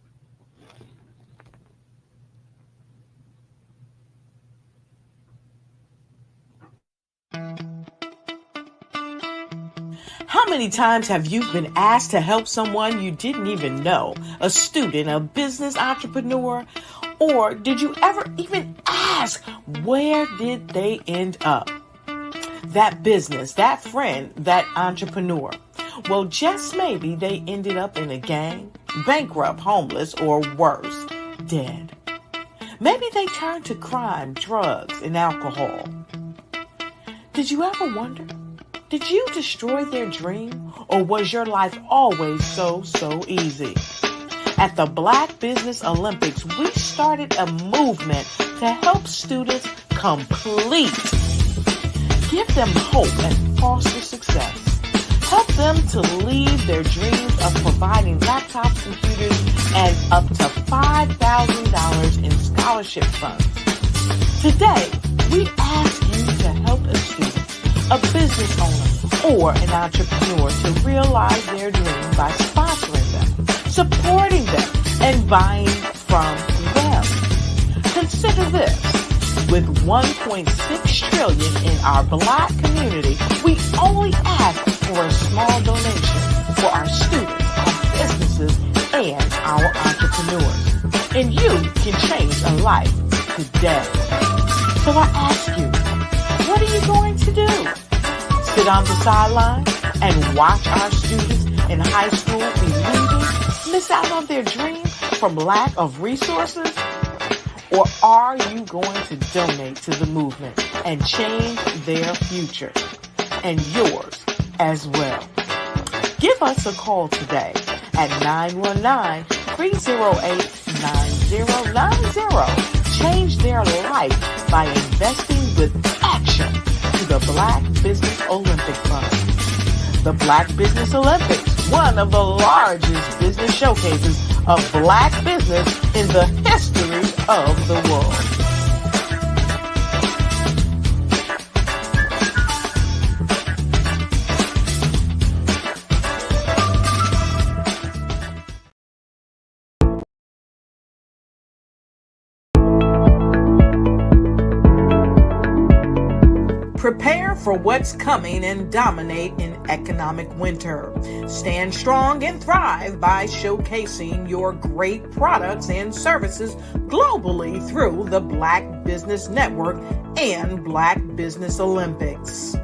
How many times have you been asked to help someone you didn't even know, a student, a business entrepreneur, or did you ever even ask, where did they end up? That business, that friend, that entrepreneur. Well, just maybe they ended up in a gang, bankrupt, homeless, or worse, dead. Maybe they turned to crime, drugs, and alcohol. Did you ever wonder? Did you destroy their dream, or was your life always so easy? At the Black Business Olympics, we started a movement to help students complete. Give them hope and foster success. Help them to leave their dreams of providing laptops, computers, and up to $5,000 in scholarship funds. Today, we ask you to help a student, a business owner, or an entrepreneur to realize their dream by sponsoring them, supporting them, and buying from them. Consider this. With $1.6 trillion in our Black community, we only ask for a small donation for our students, our businesses, and our entrepreneurs. And you can change a life today. So I ask you, what are you going to do? Sit on the sideline and watch our students in high school be losing, miss out on their dream from lack of resources? Or are you going to donate to the movement and change their future and yours as well? Give us a call today at 919-308-9090. Change their life by investing with action to the Black Business Olympic Fund. The Black Business Olympics, one of the largest business showcases of Black business in the history of the world. Prepare for what's coming and dominate in economic winter. Stand strong and thrive by showcasing your great products and services globally through the Black Business Network and Black Business Olympics.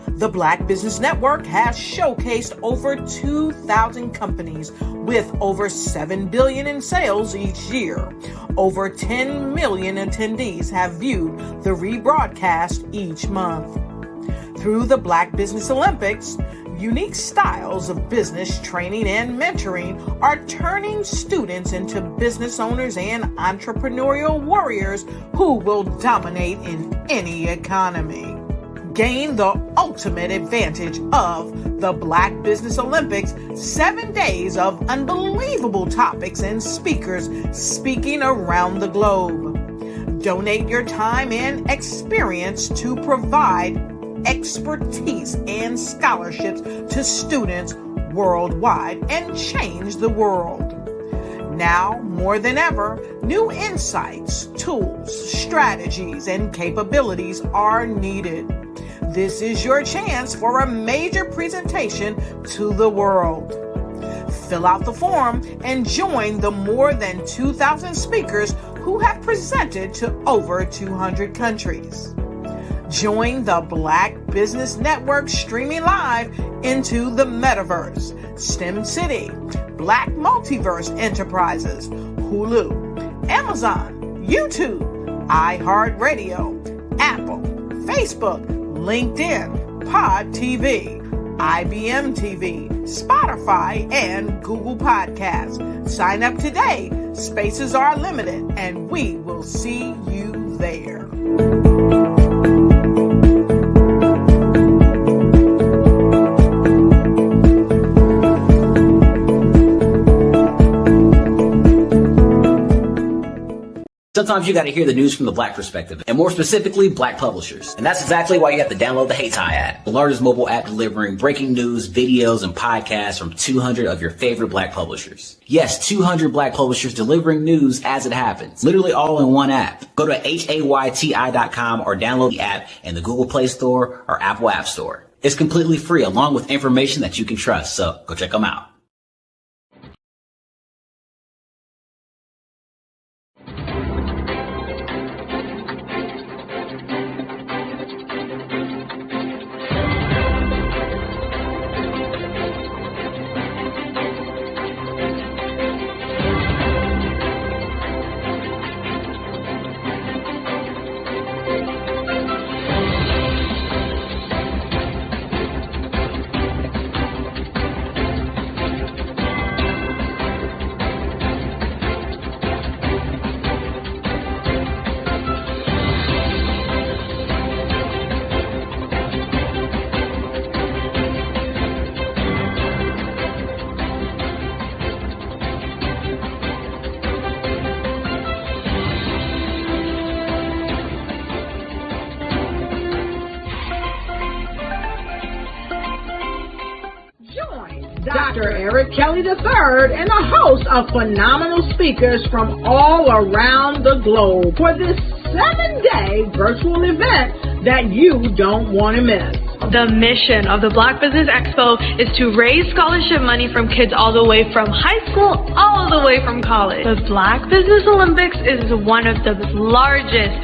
The Black Business Network has showcased over 2,000 companies with over $7 billion in sales each year. Over 10 million attendees have viewed the rebroadcast each month. Through the Black Business Olympics, unique styles of business training and mentoring are turning students into business owners and entrepreneurial warriors who will dominate in any economy. Gain the ultimate advantage of the Black Business Olympics, 7 days of unbelievable topics and speakers speaking around the globe. Donate your time and experience to provide expertise and scholarships to students worldwide and change the world. Now, more than ever, new insights, tools, strategies, and capabilities are needed. This is your chance for a major presentation to the world. Fill out the form and join the more than 2,000 speakers who have presented to over 200 countries. Join the Black Business Network streaming live into the Metaverse, STEM City, Black Multiverse Enterprises, Hulu, Amazon, YouTube, iHeartRadio, Apple, Facebook, LinkedIn, Pod TV, IBM TV, Spotify, and Google Podcasts. Sign up today. Spaces are limited, and we will see you there. Sometimes you got to hear the news from the Black perspective, and more specifically, Black publishers. And that's exactly why you have to download the Hey Tie app, the largest mobile app delivering breaking news, videos, and podcasts from 200 of your favorite Black publishers. Yes, 200 Black publishers delivering news as it happens, literally all in one app. Go to HAYTI.com or download the app in the Google Play Store or Apple App Store. It's completely free, along with information that you can trust, so go check them out. Dr. Eric Kelly III and a host of phenomenal speakers from all around the globe for this 7-day virtual event that you don't want to miss. The mission of the Black Business Expo is to raise scholarship money from kids all the way from high school all the way from college. The Black Business Olympics is one of the largest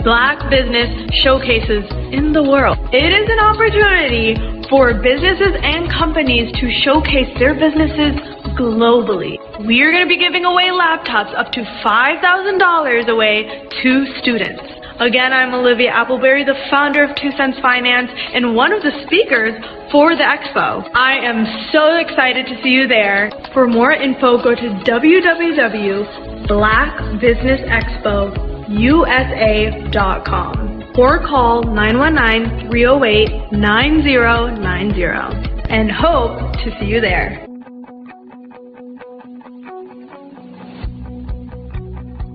Black business showcases in the world. It is an opportunity for businesses and companies to showcase their businesses globally. We are going to be giving away laptops up to $5,000 away to students. Again, I'm Olivia Appleberry, the founder of 2 Cents Finance and one of the speakers for the expo. I am so excited to see you there. For more info, go to www.blackbusinessexpousa.com or call 919-308-9090 and hope to see you there.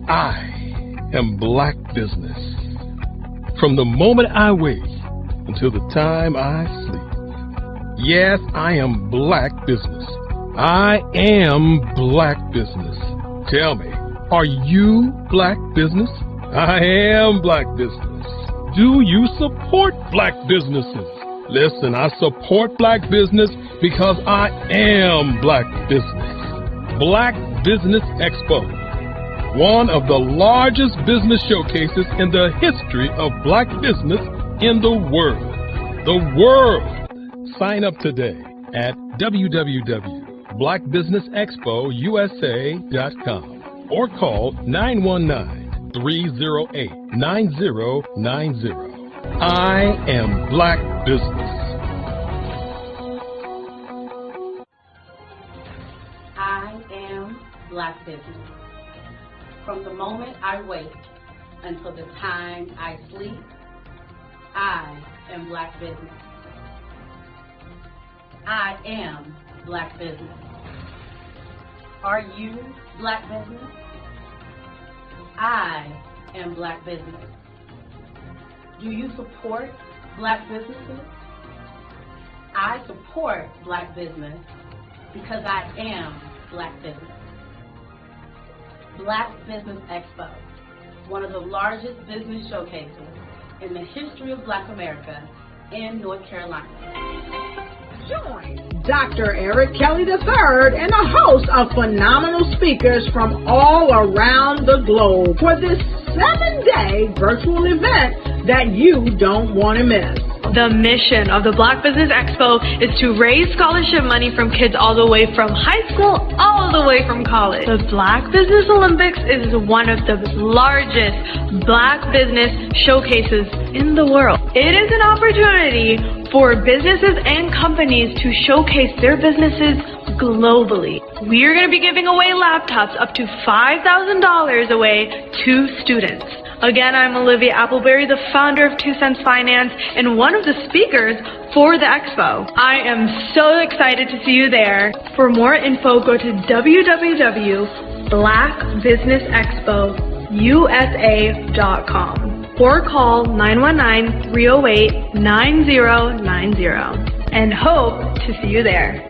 I am Black Business. From the moment I wake until the time I sleep. Yes, I am Black Business. I am Black Business. Tell me, are you Black Business? I am Black Business. Do you support Black businesses? Listen, I support Black business because I am Black Business. Black Business Expo, one of the largest business showcases in the history of Black business in the world. The world! Sign up today at www.blackbusinessexpousa.com or call 919-308-9090. I am Black Business. I am Black Business. From the moment I wake until the time I sleep, I am Black Business. I am Black Business. Are you Black Business? I am Black Business. Do you support Black businesses? I support Black business because I am Black Business. Black Business Expo, one of the largest business showcases in the history of Black America in North Carolina. Join Dr. Eric Kelly III and a host of phenomenal speakers from all around the globe for this 7-day virtual event that you don't want to miss. The mission of the Black Business Expo is to raise scholarship money from kids all the way from high school all the way from college. The Black Business Olympics is one of the largest Black business showcases in the world. It is an opportunity for businesses and companies to showcase their businesses globally. We are going to be giving away laptops up to $5,000 away to students. Again, I'm Olivia Appleberry, the founder of 2 Cents Finance and one of the speakers for the expo. I am so excited to see you there. For more info, go to www.blackbusinessexpousa.com or call 919-308-9090 and hope to see you there.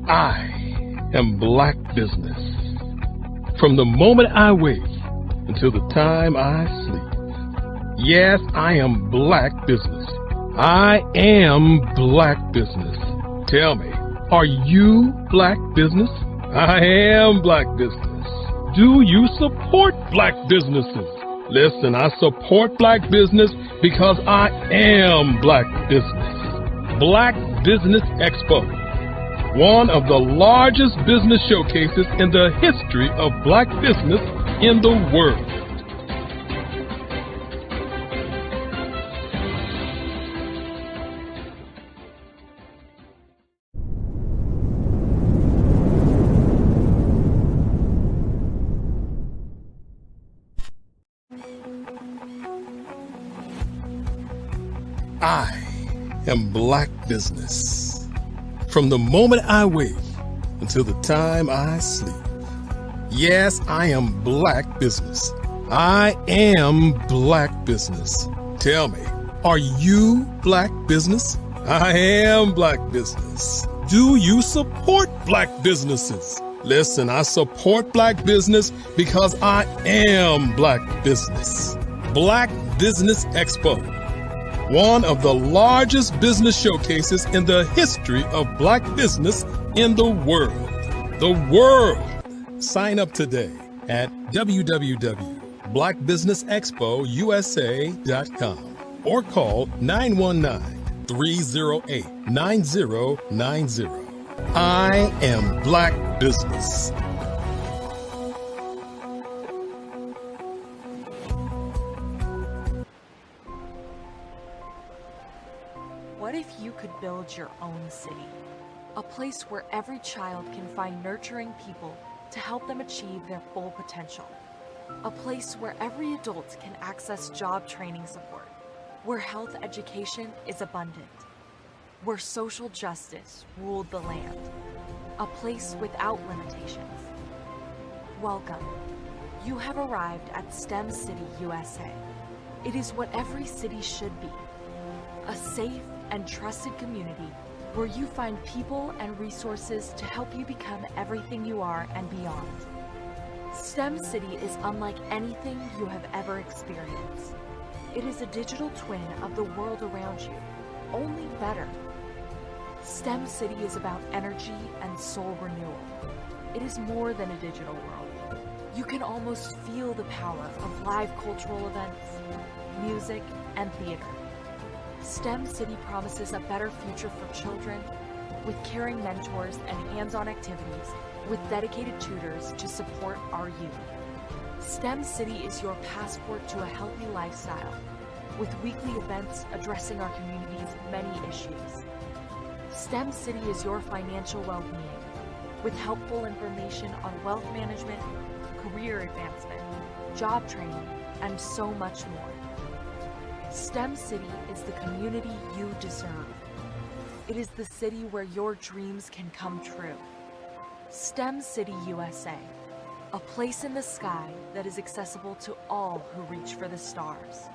I am Black Business. From the moment I wake until the time I sleep. Yes, I am Black Business. I am Black Business. Tell me, are you Black Business? I am Black Business. Do you support Black businesses? Listen, I support Black business because I am Black Business. Black Business Expo, one of the largest business showcases in the history of Black business in the world. I am Black Business. From the moment I wake until the time I sleep. Yes, I am Black Business. I am Black Business. Tell me, are you Black Business? I am Black Business. Do you support Black businesses? Listen, I support Black business because I am Black Business. Black Business Expo, one of the largest business showcases in the history of Black business in the world. The world! Sign up today at www.blackbusinessexpousa.com or call 919-308-9090. I am Black Business. What if you could build your own city? A place where every child can find nurturing people to help them achieve their full potential. A place where every adult can access job training support, where health education is abundant, where social justice ruled the land. A place without limitations. Welcome. You have arrived at STEM City, USA. It is what every city should be. A safe and trusted community where you find people and resources to help you become everything you are and beyond. STEM City is unlike anything you have ever experienced. It is a digital twin of the world around you, only better. STEM City is about energy and soul renewal. It is more than a digital world. You can almost feel the power of live cultural events, music, and theater. STEM City promises a better future for children with caring mentors and hands-on activities with dedicated tutors to support our youth. STEM City is your passport to a healthy lifestyle with weekly events addressing our community's many issues. STEM City is your financial well-being with helpful information on wealth management, career advancement, job training, and so much more. STEM City is the community you deserve. It is the city where your dreams can come true. STEM City USA, a place in the sky that is accessible to all who reach for the stars.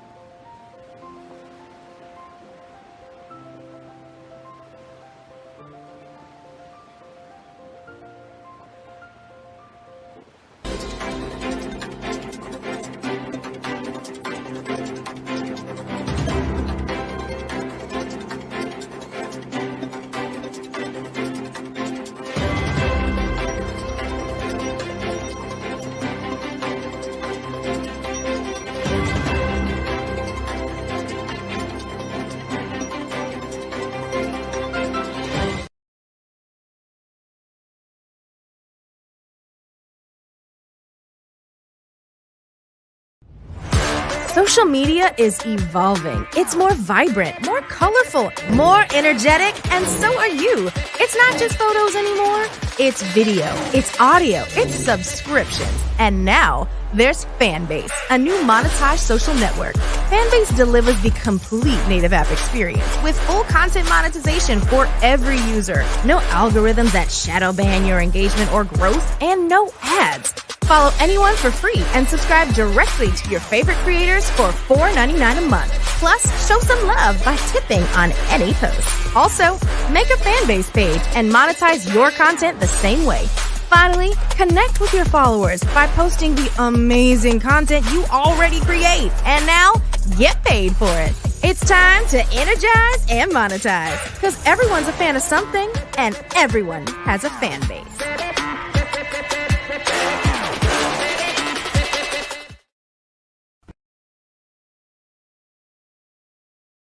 Social media is evolving. It's more vibrant, more colorful, more energetic, and so are you. It's not just photos anymore. It's video, it's audio, it's subscriptions. And now there's Fanbase, a new monetized social network. Fanbase delivers the complete native app experience with full content monetization for every user. No algorithms that shadow ban your engagement or growth, and no ads. Follow anyone for free and subscribe directly to your favorite creators for $4.99 a month. Plus, show some love by tipping on any post. Also, make a Fanbase page and monetize your content the same way. Finally, connect with your followers by posting the amazing content you already create. And now, get paid for it. It's time to energize and monetize. Because everyone's a fan of something, and everyone has a fan base.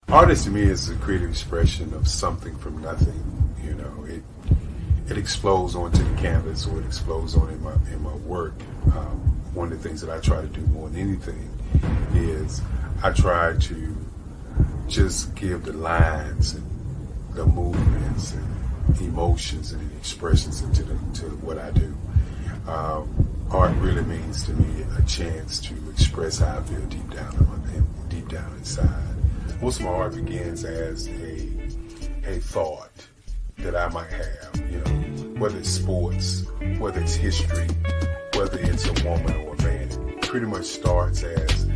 Artist to me is a creative expression of something from nothing. You know, it explodes onto the canvas, or it explodes on in my work. One of the things that I try to do more than anything is I try to just give the lines and the movements and emotions and expressions into to what I do. Art really means to me a chance to express how I feel deep down inside. Most of my art begins as a thought that I might have, you know, whether it's sports, whether it's history, whether it's a woman or a man. It pretty much starts as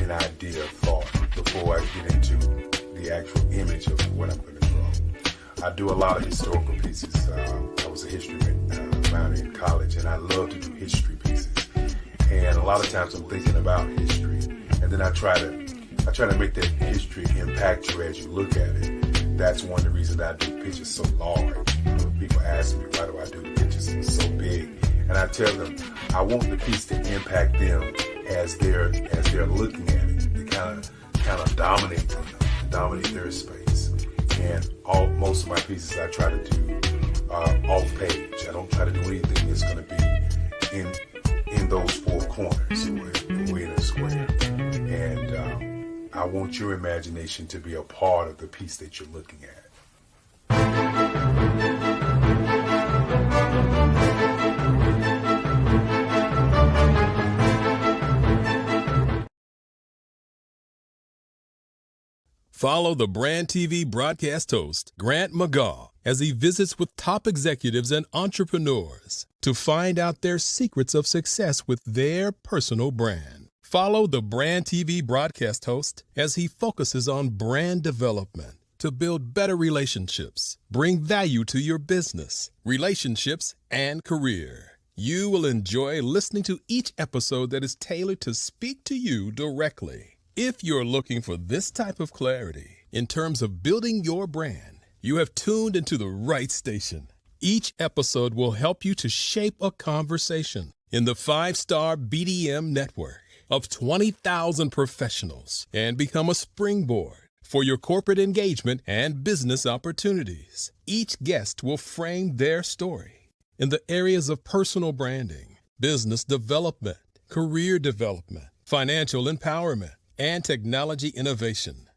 an idea of thought before I get into the actual image of what I'm going to draw. I do a lot of historical pieces. I was a history minor in college, and I love to do history pieces. And a lot of times I'm thinking about history, and then I try to make that history impact you as you look at it. That's one of the reasons I do pictures so large. People ask me, why do I do the pictures so big? And I tell them, I want the piece to impact them as they're looking at it. To kind of dominate them, dominate their space. And most of my pieces I try to do off page. I don't try to do anything that's going to be in those four corners or in a square. And I want your imagination to be a part of the piece that you're looking at. Follow the Brand TV broadcast host, Grant McGaw, as he visits with top executives and entrepreneurs to find out their secrets of success with their personal brand. Follow the Brand TV broadcast host as he focuses on brand development to build better relationships, bring value to your business, relationships, and career. You will enjoy listening to each episode that is tailored to speak to you directly. If you're looking for this type of clarity in terms of building your brand, you have tuned into the right station. Each episode will help you to shape a conversation in the 5-star BDM network of 20,000 professionals and become a springboard for your corporate engagement and business opportunities. Each guest will frame their story in the areas of personal branding, business development, career development, financial empowerment, and technology innovation.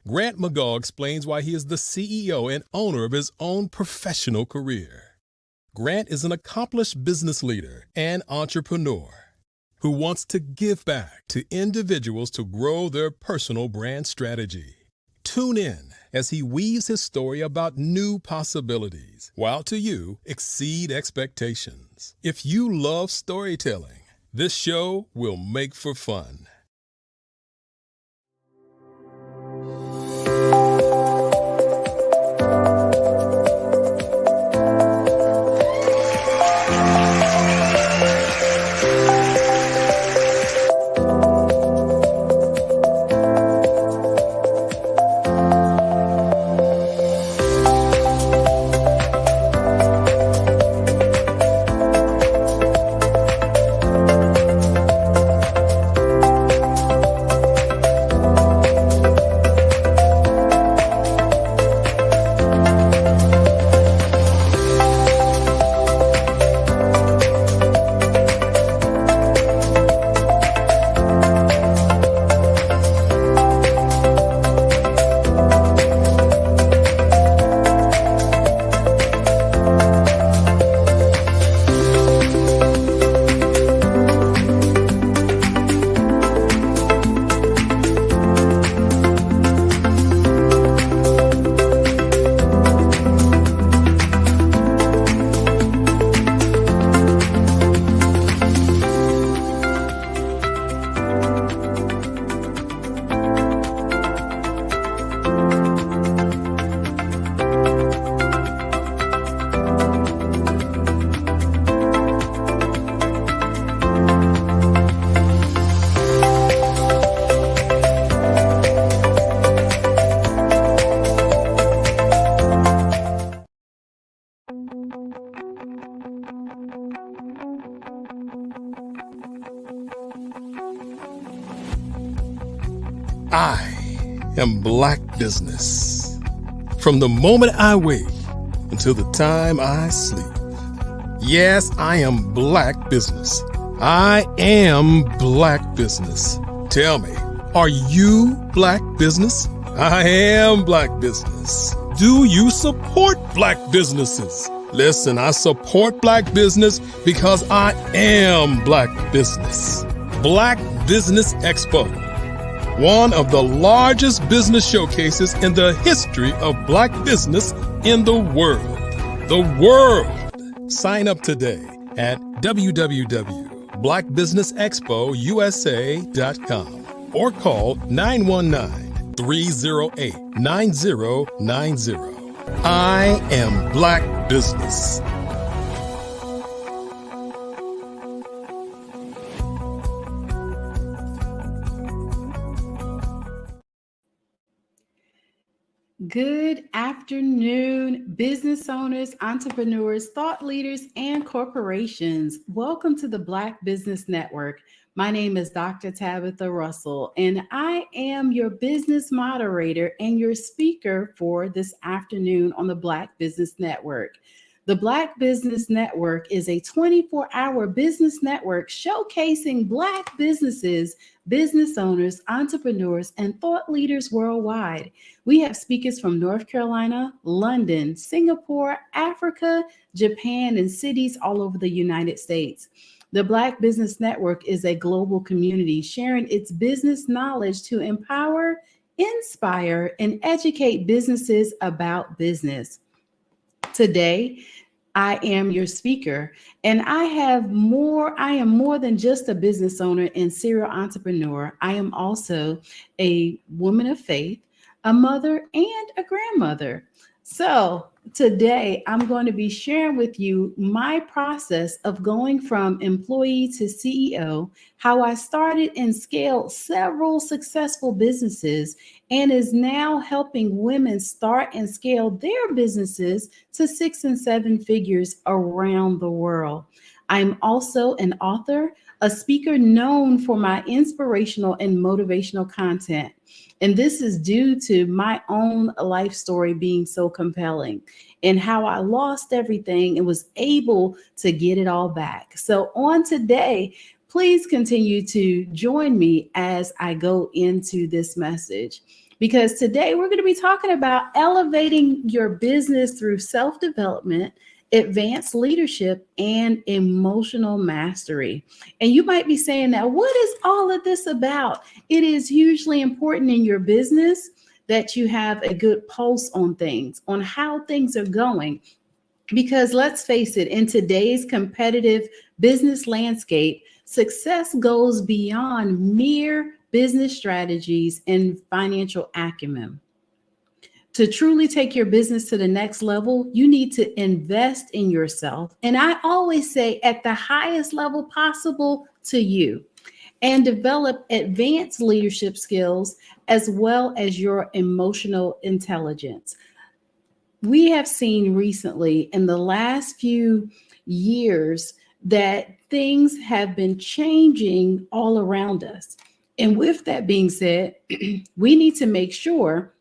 Grant McGaw explains why he is the CEO and owner of his own professional career. Grant is an accomplished business leader and entrepreneur who wants to give back to individuals to grow their personal brand strategy. Tune in as he weaves his story about new possibilities, while to you exceed expectations. If you love storytelling, this show will make for fun. I am Black Business. From the moment I wake until the time I sleep. Yes, I am Black Business. I am Black Business. Tell me, are you Black Business? I am Black Business. Do you support Black businesses? Listen, I support Black business because I am Black Business. Black Business Expo, one of the largest business showcases in the history of Black business in the world. The world! Sign up today at www.blackbusinessexpousa.com or call 919-308-9090. I am Black Business. Good afternoon, business owners, entrepreneurs, thought leaders, and corporations. Welcome to the Black Business Network. My name is Dr. Tabitha Russell, and I am your business moderator and your speaker for this afternoon on the Black Business Network. The Black Business Network is a 24-hour business network showcasing Black businesses, business owners, entrepreneurs, and thought leaders worldwide. We have speakers from North Carolina, London, Singapore, Africa, Japan, and cities all over the United States. The Black Business Network is a global community sharing its business knowledge to empower, inspire, and educate businesses about business. Today, I am your speaker, and I am more than just a business owner and serial entrepreneur. I am also a woman of faith, a mother, and a grandmother. So today I'm going to be sharing with you my process of going from employee to CEO, how I started and scaled several successful businesses and is now helping women start and scale their businesses to 6 and 7 figures around the world. I'm also an author, a speaker known for my inspirational and motivational content. And this is due to my own life story being so compelling and how I lost everything and was able to get it all back. So on today, please continue to join me as I go into this message, because today we're going to be talking about elevating your business through self-development, advanced leadership, and emotional mastery. And you might be saying, now, what is all of this about? It is hugely important in your business that you have a good pulse on things, on how things are going. Because let's face it, in today's competitive business landscape, success goes beyond mere business strategies and financial acumen. To truly take your business to the next level, you need to invest in yourself. And I always say at the highest level possible to you, and develop advanced leadership skills as well as your emotional intelligence. We have seen recently in the last few years that things have been changing all around us. And with that being said, we need to make sure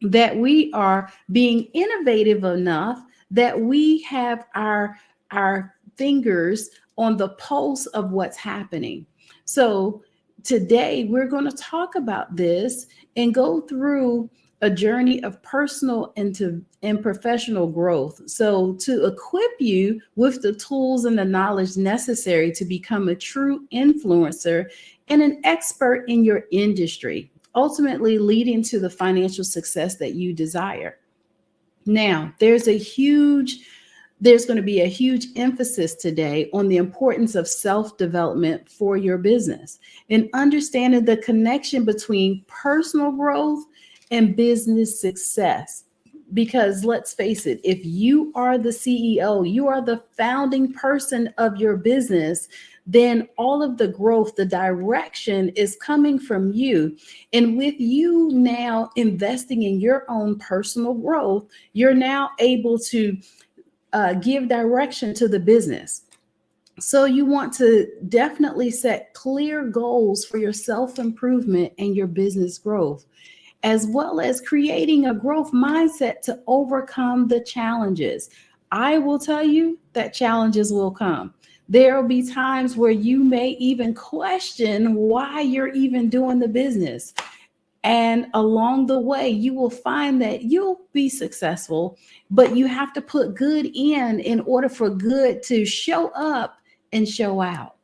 that we are being innovative enough that we have our fingers on the pulse of what's happening. So today we're going to talk about this and go through a journey of personal and professional growth. So to equip you with the tools and the knowledge necessary to become a true influencer and an expert in your industry, ultimately leading to the financial success that you desire. Now, there's going to be a huge emphasis today on the importance of self-development for your business and understanding the connection between personal growth and business success. Because let's face it, if you are the CEO, you are the founding person of your business, then all of the growth, the direction is coming from you. And with you now investing in your own personal growth, you're now able to give direction to the business. So you want to definitely set clear goals for your self-improvement and your business growth, as well as creating a growth mindset to overcome the challenges. I will tell you that challenges will come. There will be times where you may even question why you're even doing the business. And along the way, you will find that you'll be successful, but you have to put good in order for good to show up and show out.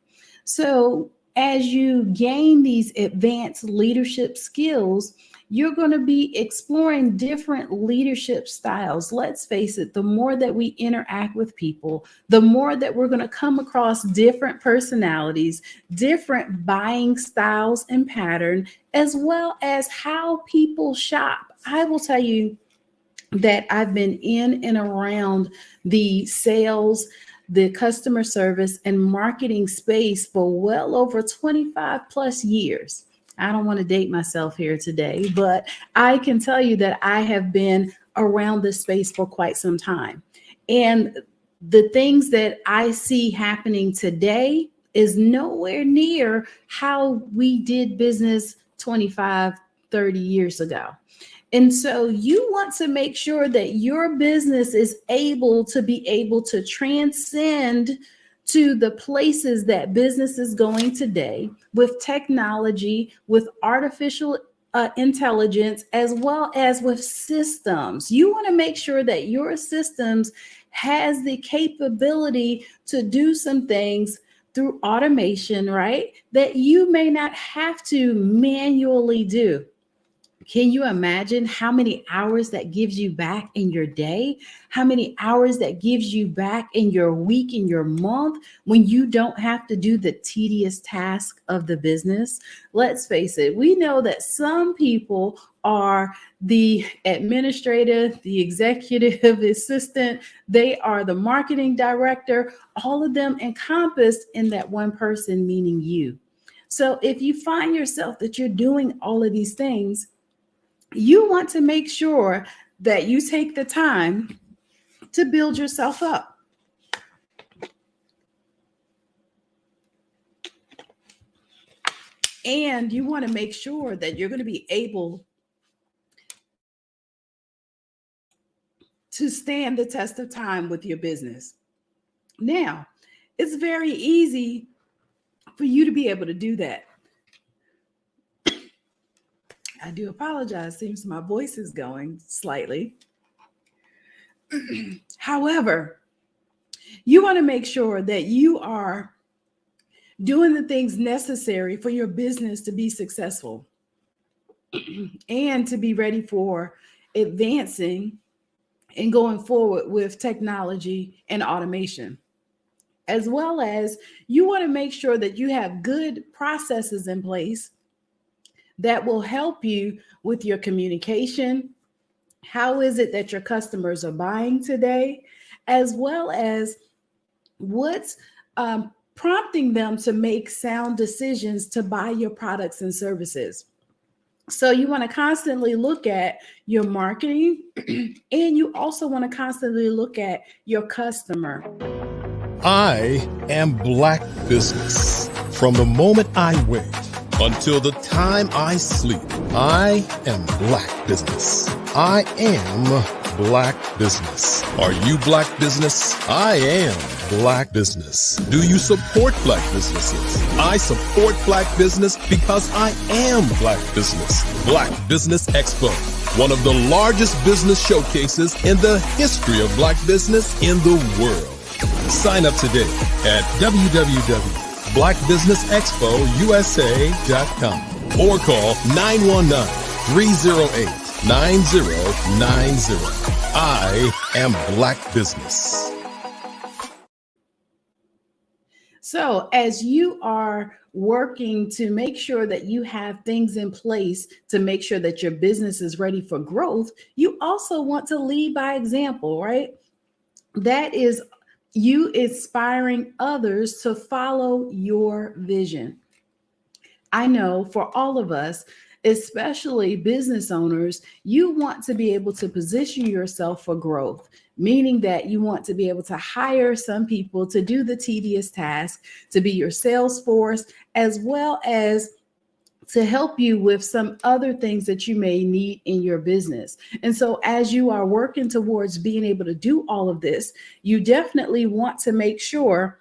So as you gain these advanced leadership skills, you're going to be exploring different leadership styles. Let's face it, the more that we interact with people, the more that we're going to come across different personalities, different buying styles and pattern, as well as how people shop. I will tell you that I've been in and around the sales, the customer service, and marketing space for well over 25 plus years. I don't want to date myself here today, but I can tell you that I have been around this space for quite some time. And the things that I see happening today is nowhere near how we did business 25, 30 years ago. And so you want to make sure that your business is able to transcend to the places that business is going today with technology, with artificial intelligence, as well as with systems. You want to make sure that your systems has the capability to do some things through automation, right? That you may not have to manually do. Can you imagine how many hours that gives you back in your day? How many hours that gives you back in your week, in your month, when you don't have to do the tedious task of the business? Let's face it, we know that some people are the administrator, the executive assistant, they are the marketing director, all of them encompassed in that one person, meaning you. So if you find yourself that you're doing all of these things, you want to make sure that you take the time to build yourself up. And you want to make sure that you're going to be able to stand the test of time with your business. Now, it's very easy for you to be able to do that. I do apologize. Seems my voice is going slightly. However, you want to make sure that you are doing the things necessary for your business to be successful and to be ready for advancing and going forward with technology and automation. As well as you want to make sure that you have good processes in place that will help you with your communication. How is it that your customers are buying today? As well as what's prompting them to make sound decisions to buy your products and services. So you want to constantly look at your marketing, and you also want to constantly look at your customer. I am Black Business. From the moment I wake until the time I sleep, I am Black Business. I am Black Business. Are you Black Business? I am Black Business. Do you support Black businesses? I support Black business because I am Black Business. Black Business Expo, one of the largest business showcases in the history of Black business in the world. Sign up today at www.blackbusinessexpousa.com or call 919-308-9090. I am Black Business. So as you are working to make sure that you have things in place to make sure that your business is ready for growth, you also want to lead by example, right? That is you inspiring others to follow your vision. I know for all of us, especially business owners, you want to be able to position yourself for growth, meaning that you want to be able to hire some people to do the tedious task, to be your sales force, as well as to help you with some other things that you may need in your business. And so as you are working towards being able to do all of this, you definitely want to make sure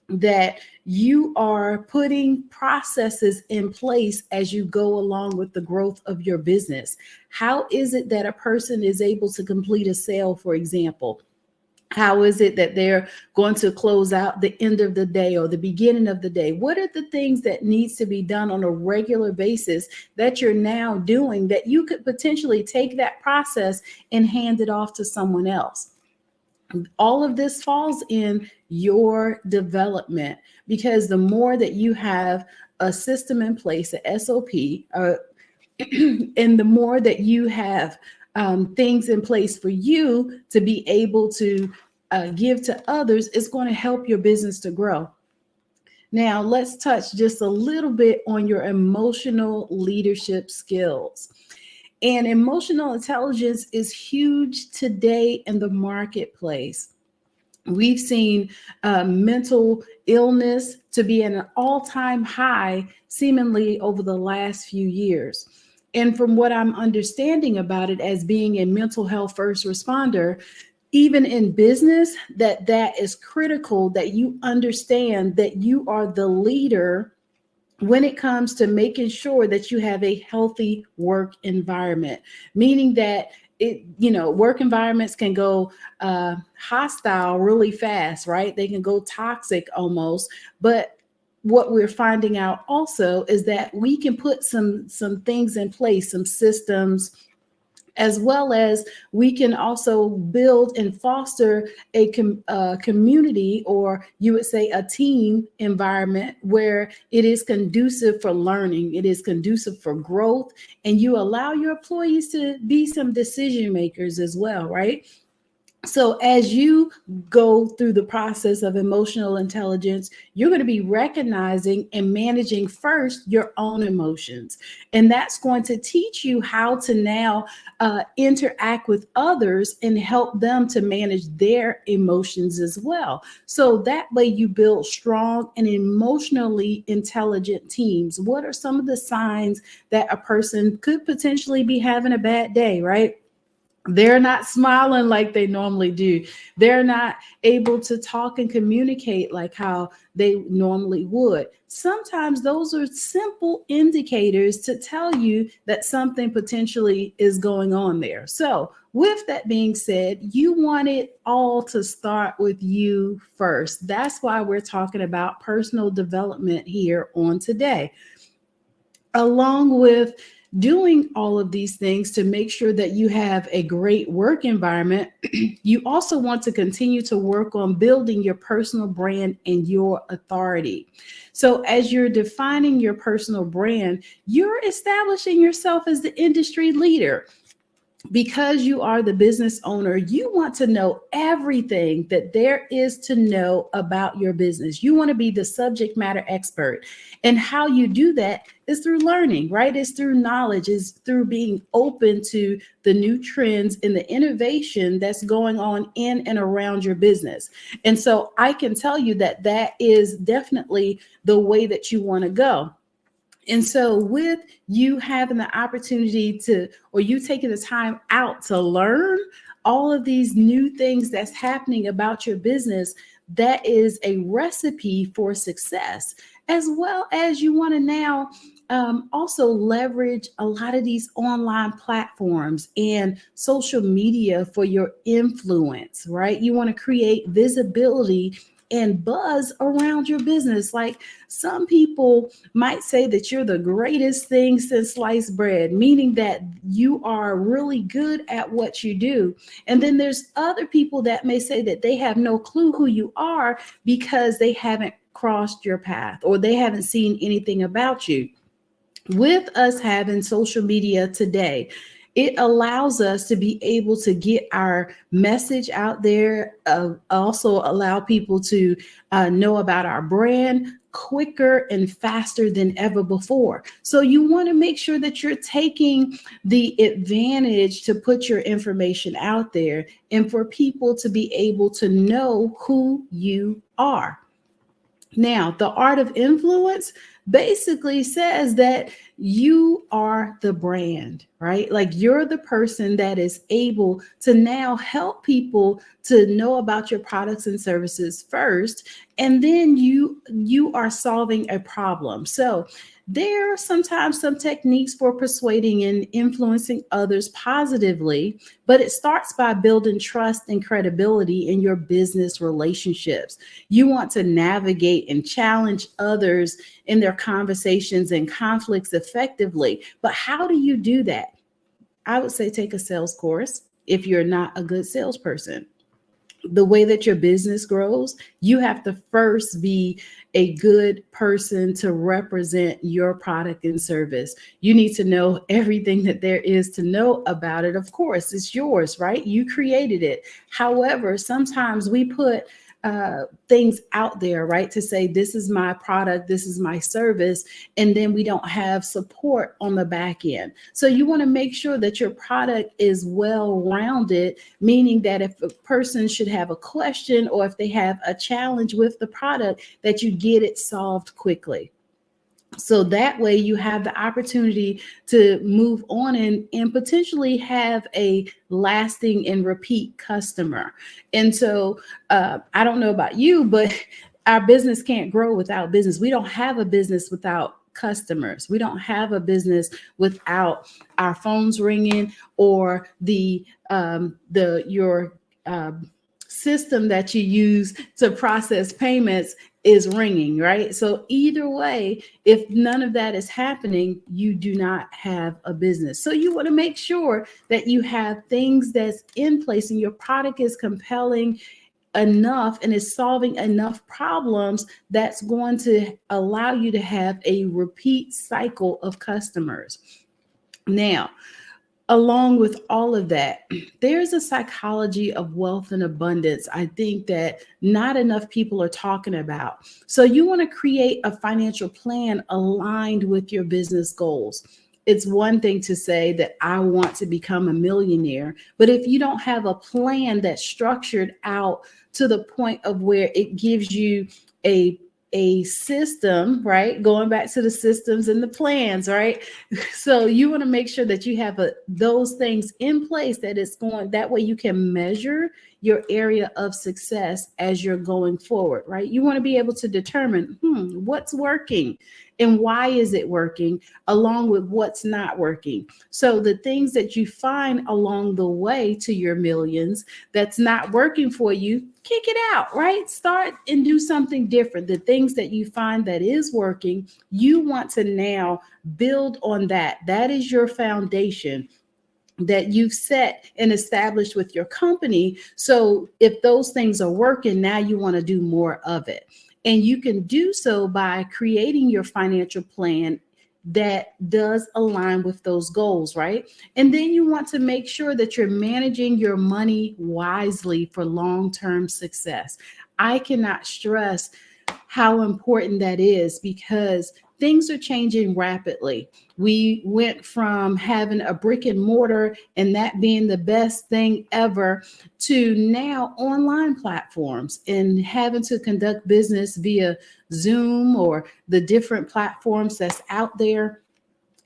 that you are putting processes in place as you go along with the growth of your business. How is it that a person is able to complete a sale, for example? How is it that they're going to close out the end of the day or the beginning of the day? What are the things that needs to be done on a regular basis that you're now doing that you could potentially take that process and hand it off to someone else? All of this falls in your development, because the more that you have a system in place, a SOP, and the more that you have things in place for you to be able to give to others, it's going to help your business to grow. Now, let's touch just a little bit on your emotional leadership skills. And emotional intelligence is huge today in the marketplace. We've seen mental illness to be at an all-time high, seemingly over the last few years. And from what I'm understanding about it, as being a mental health first responder, even in business, that is critical, that you understand that you are the leader when it comes to making sure that you have a healthy work environment, meaning that work environments can go hostile really fast, right? They can go toxic almost. But what we're finding out also is that we can put some things in place, some systems, as well as we can also build and foster a community, or you would say a team environment, where it is conducive for learning, it is conducive for growth, and you allow your employees to be some decision makers as well, right? So as you go through the process of emotional intelligence, you're going to be recognizing and managing first your own emotions. And that's going to teach you how to now interact with others and help them to manage their emotions as well. So that way you build strong and emotionally intelligent teams. What are some of the signs that a person could potentially be having a bad day, right? They're not smiling like they normally do. They're not able to talk and communicate like how they normally would. Sometimes those are simple indicators to tell you that something potentially is going on there. So with that being said, you want it all to start with you first. That's why we're talking about personal development here on today. Along with doing all of these things to make sure that you have a great work environment, you also want to continue to work on building your personal brand and your authority. So as you're defining your personal brand, you're establishing yourself as the industry leader. Because you are the business owner, you want to know everything that there is to know about your business. You want to be the subject matter expert. And how you do that is through learning, right? It's through knowledge, it's through being open to the new trends and the innovation that's going on in and around your business. And so I can tell you that that is definitely the way that you want to go. And so with you having the opportunity to, or you taking the time out to learn all of these new things that's happening about your business, that is a recipe for success, as well as you want to now also leverage a lot of these online platforms and social media for your influence, right? You want to create visibility and buzz around your business. Like, some people might say that you're the greatest thing since sliced bread, meaning that you are really good at what you do. And then there's other people that may say that they have no clue who you are because they haven't crossed your path or they haven't seen anything about you. With us having social media today, it allows us to be able to get our message out there, also allow people to know about our brand, quicker and faster than ever before. So you want to make sure that you're taking the advantage to put your information out there and for people to be able to know who you are. Now, the art of influence basically says that you are the brand, right? Like you're the person that is able to now help people to know about your products and services first, and then you are solving a problem. So there are sometimes some techniques for persuading and influencing others positively, but it starts by building trust and credibility in your business relationships. You want to navigate and challenge others in their conversations and conflicts effectively. But how do you do that? I would say take a sales course if you're not a good salesperson. The way that your business grows, you have to first be a good person to represent your product and service. You need to know everything that there is to know about it. Of course, it's yours, right? You created it. However, sometimes we put things out there, right? To say, this is my product, this is my service, and then we don't have support on the back end. So you want to make sure that your product is well-rounded, meaning that if a person should have a question or if they have a challenge with the product, that you get it solved quickly. So that way you have the opportunity to move on and potentially have a lasting and repeat customer. And so I don't know about you, but our business can't grow without business. We don't have a business without customers. We don't have a business without our phones ringing or your system that you use to process payments is ringing, right? So either way, if none of that is happening, you do not have a business. So you want to make sure that you have things that's in place and your product is compelling enough and is solving enough problems that's going to allow you to have a repeat cycle of customers. Now, along with all of that, there's a psychology of wealth and abundance, I think, that not enough people are talking about. So you want to create a financial plan aligned with your business goals. It's one thing to say that I want to become a millionaire, but if you don't have a plan that's structured out to the point of where it gives you a system, right? Going back to the systems and the plans, right? So you want to make sure that you have those things in place that way you can measure your area of success as you're going forward, right? You want to be able to determine what's working and why is it working, along with what's not working. So the things that you find along the way to your millions that's not working for you, kick it out, right? Start and do something different. The things that you find that is working, you want to now build on that. That is your foundation that you've set and established with your company. So if those things are working, now you want to do more of it. And you can do so by creating your financial plan that does align with those goals, right? And then you want to make sure that you're managing your money wisely for long-term success. I cannot stress how important that is because things are changing rapidly. We went from having a brick and mortar and that being the best thing ever to now online platforms and having to conduct business via Zoom or the different platforms that's out there.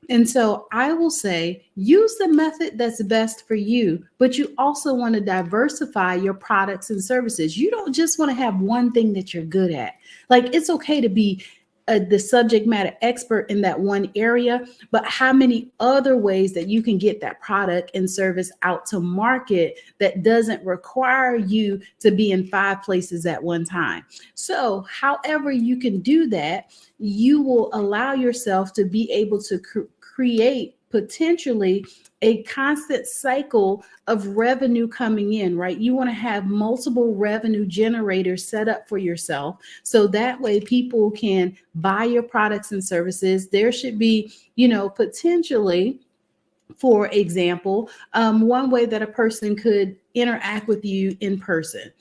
And so I will say, use the method that's best for you, but you also want to diversify your products and services. You don't just want to have one thing that you're good at. Like, it's okay to be the subject matter expert in that one area, but how many other ways that you can get that product and service out to market that doesn't require you to be in 5 places at one time. So however you can do that, you will allow yourself to be able to create potentially a constant cycle of revenue coming in, right? You want to have multiple revenue generators set up for yourself. So that way people can buy your products and services. There should be, potentially, for example, one way that a person could interact with you in person.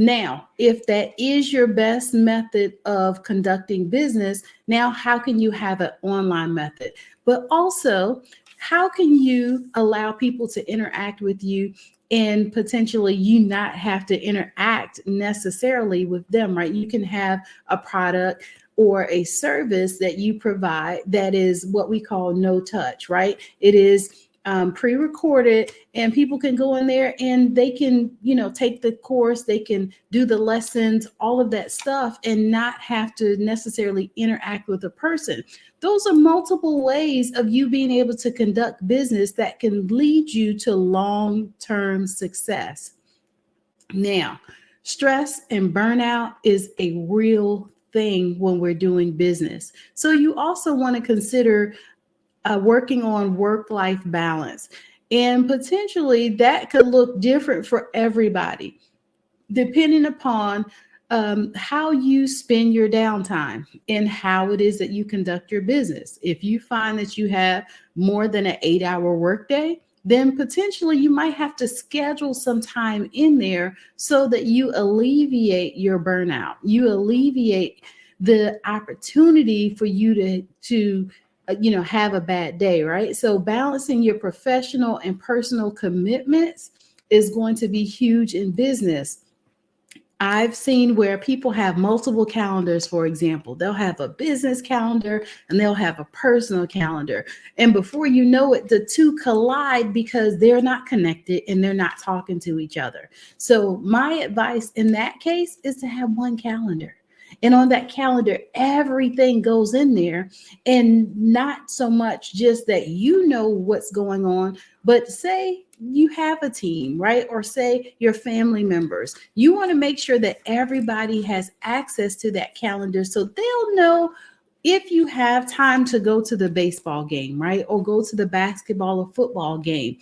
Now, if that is your best method of conducting business, now how can you have an online method? But also, how can you allow people to interact with you and potentially you not have to interact necessarily with them, right? You can have a product or a service that you provide that is what we call no touch, right? It is pre-recorded, and people can go in there and they can, take the course, they can do the lessons, all of that stuff, and not have to necessarily interact with a person. Those are multiple ways of you being able to conduct business that can lead you to long-term success. Now, stress and burnout is a real thing when we're doing business. So you also want to consider working on work-life balance. And potentially that could look different for everybody, depending upon how you spend your downtime and how it is that you conduct your business. If you find that you have more than an 8-hour workday, then potentially you might have to schedule some time in there so that you alleviate your burnout. You alleviate the opportunity for you to have a bad day, right? So balancing your professional and personal commitments is going to be huge in business. I've seen where people have multiple calendars, for example. They'll have a business calendar and they'll have a personal calendar. And before you know it, the two collide because they're not connected and they're not talking to each other. So my advice in that case is to have one calendar. And on that calendar, everything goes in there, and not so much just that you know what's going on, but say you have a team, right? Or say your family members. You want to make sure that everybody has access to that calendar so they'll know if you have time to go to the baseball game, right? Or go to the basketball or football game.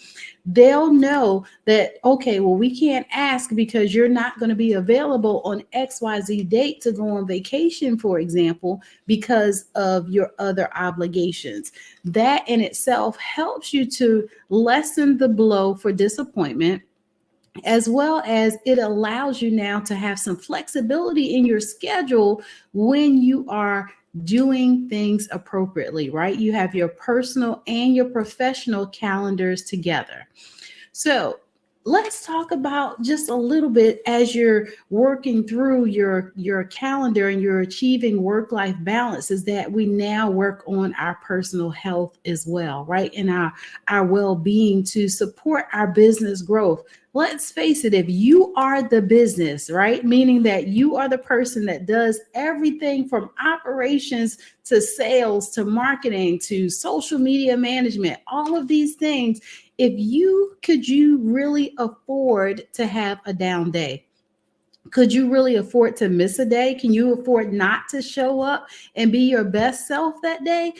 They'll know that, okay, well, we can't ask because you're not going to be available on XYZ date to go on vacation, for example, because of your other obligations. That in itself helps you to lessen the blow for disappointment, as well as it allows you now to have some flexibility in your schedule when you are doing things appropriately, right? You have your personal and your professional calendars together. So let's talk about just a little bit as you're working through your calendar and you're achieving work-life balance, is that we now work on our personal health as well, right? And our well-being to support our business growth. Let's face it, if you are the business, right? Meaning that you are the person that does everything from operations to sales to marketing to social media management, all of these things. Could you really afford to have a down day? Could you really afford to miss a day? Can you afford not to show up and be your best self that day?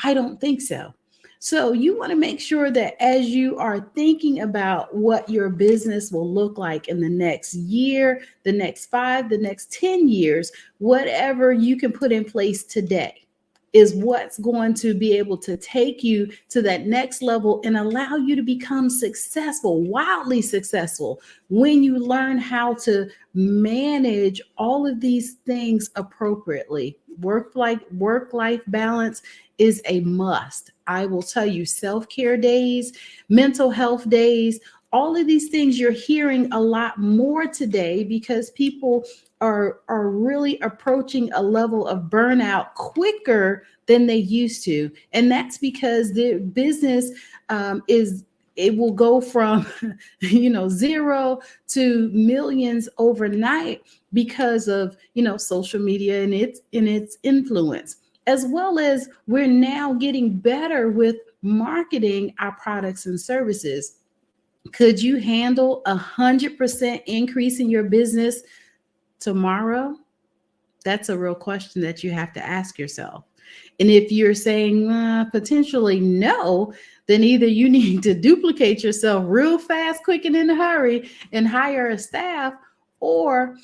I don't think so. So you want to make sure that as you are thinking about what your business will look like in the next year, the next 5, the next 10 years, whatever you can put in place today is what's going to be able to take you to that next level and allow you to become successful, wildly successful, when you learn how to manage all of these things appropriately. Work-life balance is a must. I will tell you, self-care days, mental health days, all of these things you're hearing a lot more today because people are really approaching a level of burnout quicker than they used to. And that's because the business it will go from, 0 to millions overnight because of, social media and its influence, as well as we're now getting better with marketing our products and services. Could you handle 100% increase in your business tomorrow? That's a real question that you have to ask yourself. And if you're saying potentially no, then either you need to duplicate yourself real fast, quick, and in a hurry and hire a staff, or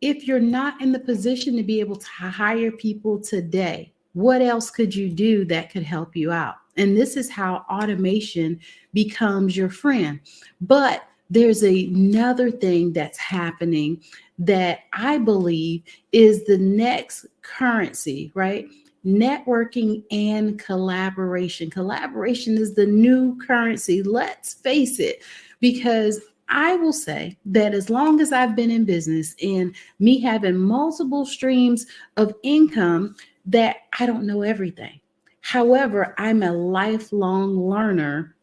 if you're not in the position to be able to hire people today, what else could you do that could help you out? And this is how automation becomes your friend. But there's another thing that's happening that I believe is the next currency, right? Networking and collaboration. Collaboration is the new currency. Let's face it, because I will say that as long as I've been in business and me having multiple streams of income, that I don't know everything. However, I'm a lifelong learner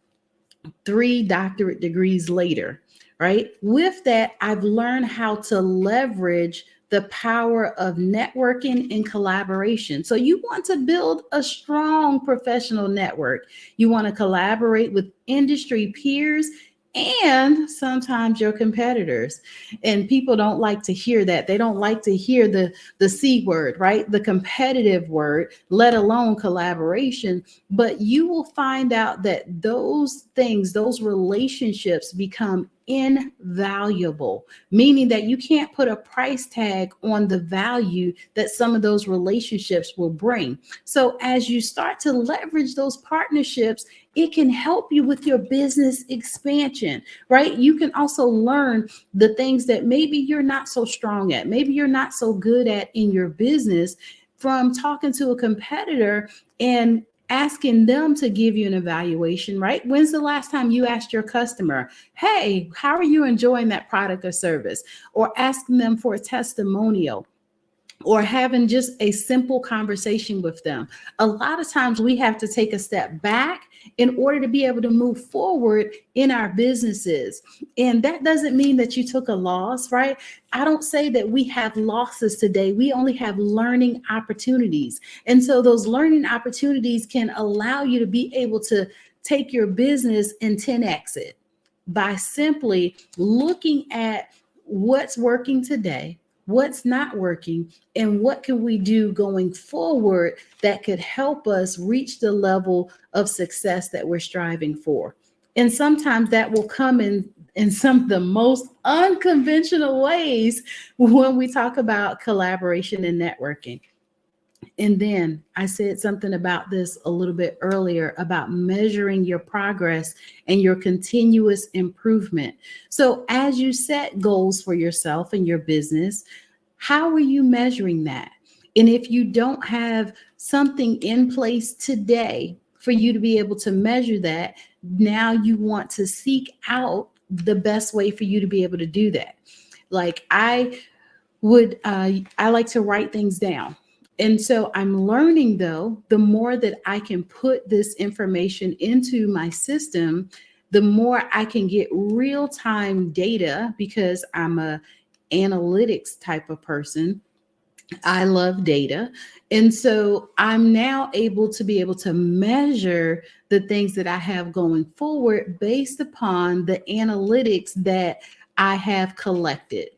3 doctorate degrees later, right? With that, I've learned how to leverage the power of networking and collaboration. So you want to build a strong professional network. You want to collaborate with industry peers and sometimes your competitors. And people don't like to hear that. They don't like to hear the C word, right? The competitive word, let alone collaboration. But you will find out that those things, those relationships become invaluable, meaning that you can't put a price tag on the value that some of those relationships will bring. So as you start to leverage those partnerships, it can help you with your business expansion, right? You can also learn the things that maybe you're not so strong at, maybe you're not so good at in your business from talking to a competitor and asking them to give you an evaluation, right? When's the last time you asked your customer, hey, how are you enjoying that product or service? Or asking them for a testimonial, or having just a simple conversation with them. A lot of times we have to take a step back in order to be able to move forward in our businesses. And that doesn't mean that you took a loss, right? I don't say that we have losses today. We only have learning opportunities. And so those learning opportunities can allow you to be able to take your business and 10x it by simply looking at what's working today, what's not working, and what can we do going forward that could help us reach the level of success that we're striving for. And sometimes that will come in some of the most unconventional ways when we talk about collaboration and networking. And then I said something about this a little bit earlier about measuring your progress and your continuous improvement. So as you set goals for yourself and your business, how are you measuring that? And if you don't have something in place today for you to be able to measure that, now you want to seek out the best way for you to be able to do that. Like I like to write things down. And so I'm learning, though, the more that I can put this information into my system, the more I can get real-time data, because I'm a analytics type of person. I love data. And so I'm now able to measure the things that I have going forward based upon the analytics that I have collected.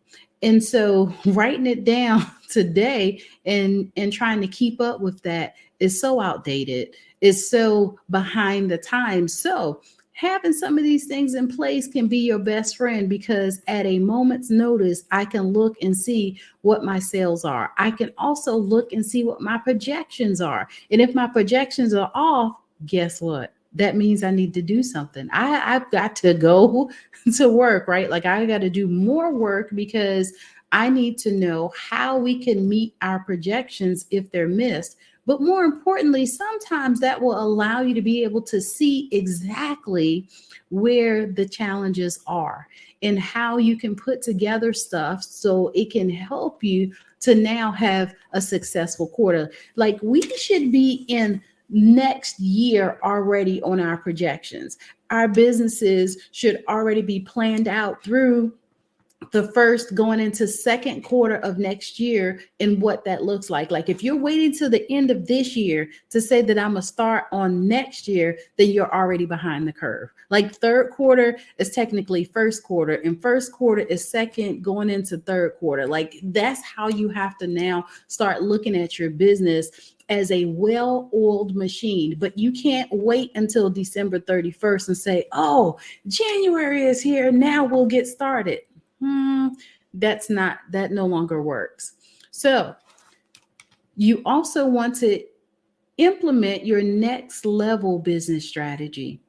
And so writing it down today and trying to keep up with that is so outdated. It's so behind the times. So having some of these things in place can be your best friend, because at a moment's notice, I can look and see what my sales are. I can also look and see what my projections are. And if my projections are off, guess what? That means I need to do something. I've got to go to work, right? Like I got to do more work, because I need to know how we can meet our projections if they're missed. But more importantly, sometimes that will allow you to be able to see exactly where the challenges are and how you can put together stuff so it can help you to now have a successful quarter. Like we should be in next year already on our projections. Our businesses should already be planned out through the first going into second quarter of next year and what that looks like. Like if you're waiting till the end of this year to say that I'm gonna start on next year, then you're already behind the curve. Like third quarter is technically first quarter, and first quarter is second going into third quarter. Like that's how you have to now start looking at your business as a well-oiled machine. But you can't wait until December 31st and say, oh, January is here, now we'll get started. That no longer works. So you also want to implement your next level business strategy.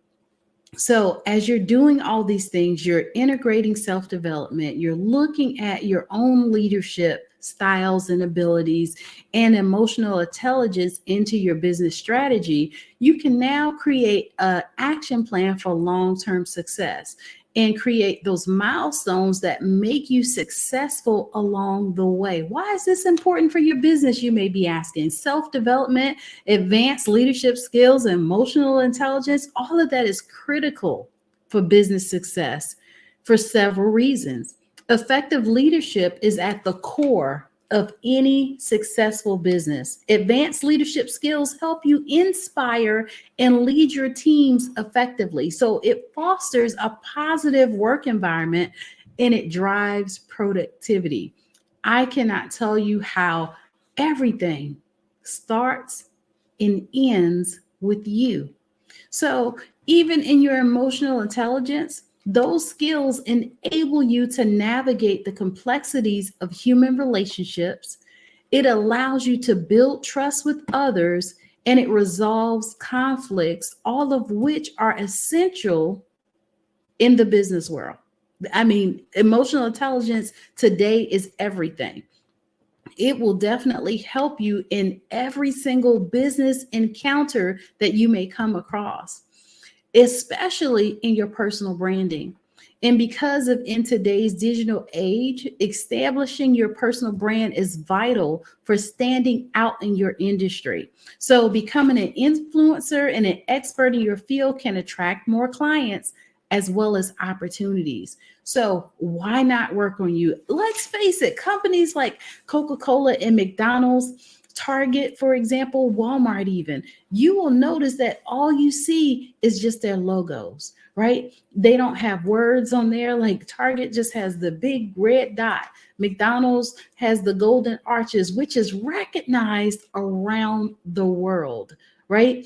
So as you're doing all these things, you're integrating self-development, you're looking at your own leadership styles and abilities and emotional intelligence into your business strategy, you can now create an action plan for long-term success and create those milestones that make you successful along the way. Why is this important for your business? You may be asking. Self-development, advanced leadership skills, emotional intelligence, all of that is critical for business success for several reasons. Effective leadership is at the core of any successful business. Advanced leadership skills help you inspire and lead your teams effectively. So it fosters a positive work environment and it drives productivity. I cannot tell you how everything starts and ends with you. So even in your emotional intelligence, those skills enable you to navigate the complexities of human relationships. It allows you to build trust with others and it resolves conflicts, all of which are essential in the business world. I mean, emotional intelligence today is everything. It will definitely help you in every single business encounter that you may come across, especially in your personal branding. And because of in today's digital age, establishing your personal brand is vital for standing out in your industry. So becoming an influencer and an expert in your field can attract more clients as well as opportunities. So why not work on you? Let's face it, companies like Coca-Cola and McDonald's, Target, for example, Walmart even, you will notice that all you see is just their logos, right? They don't have words on there. Like Target just has the big red dot. McDonald's has the golden arches, which is recognized around the world, right?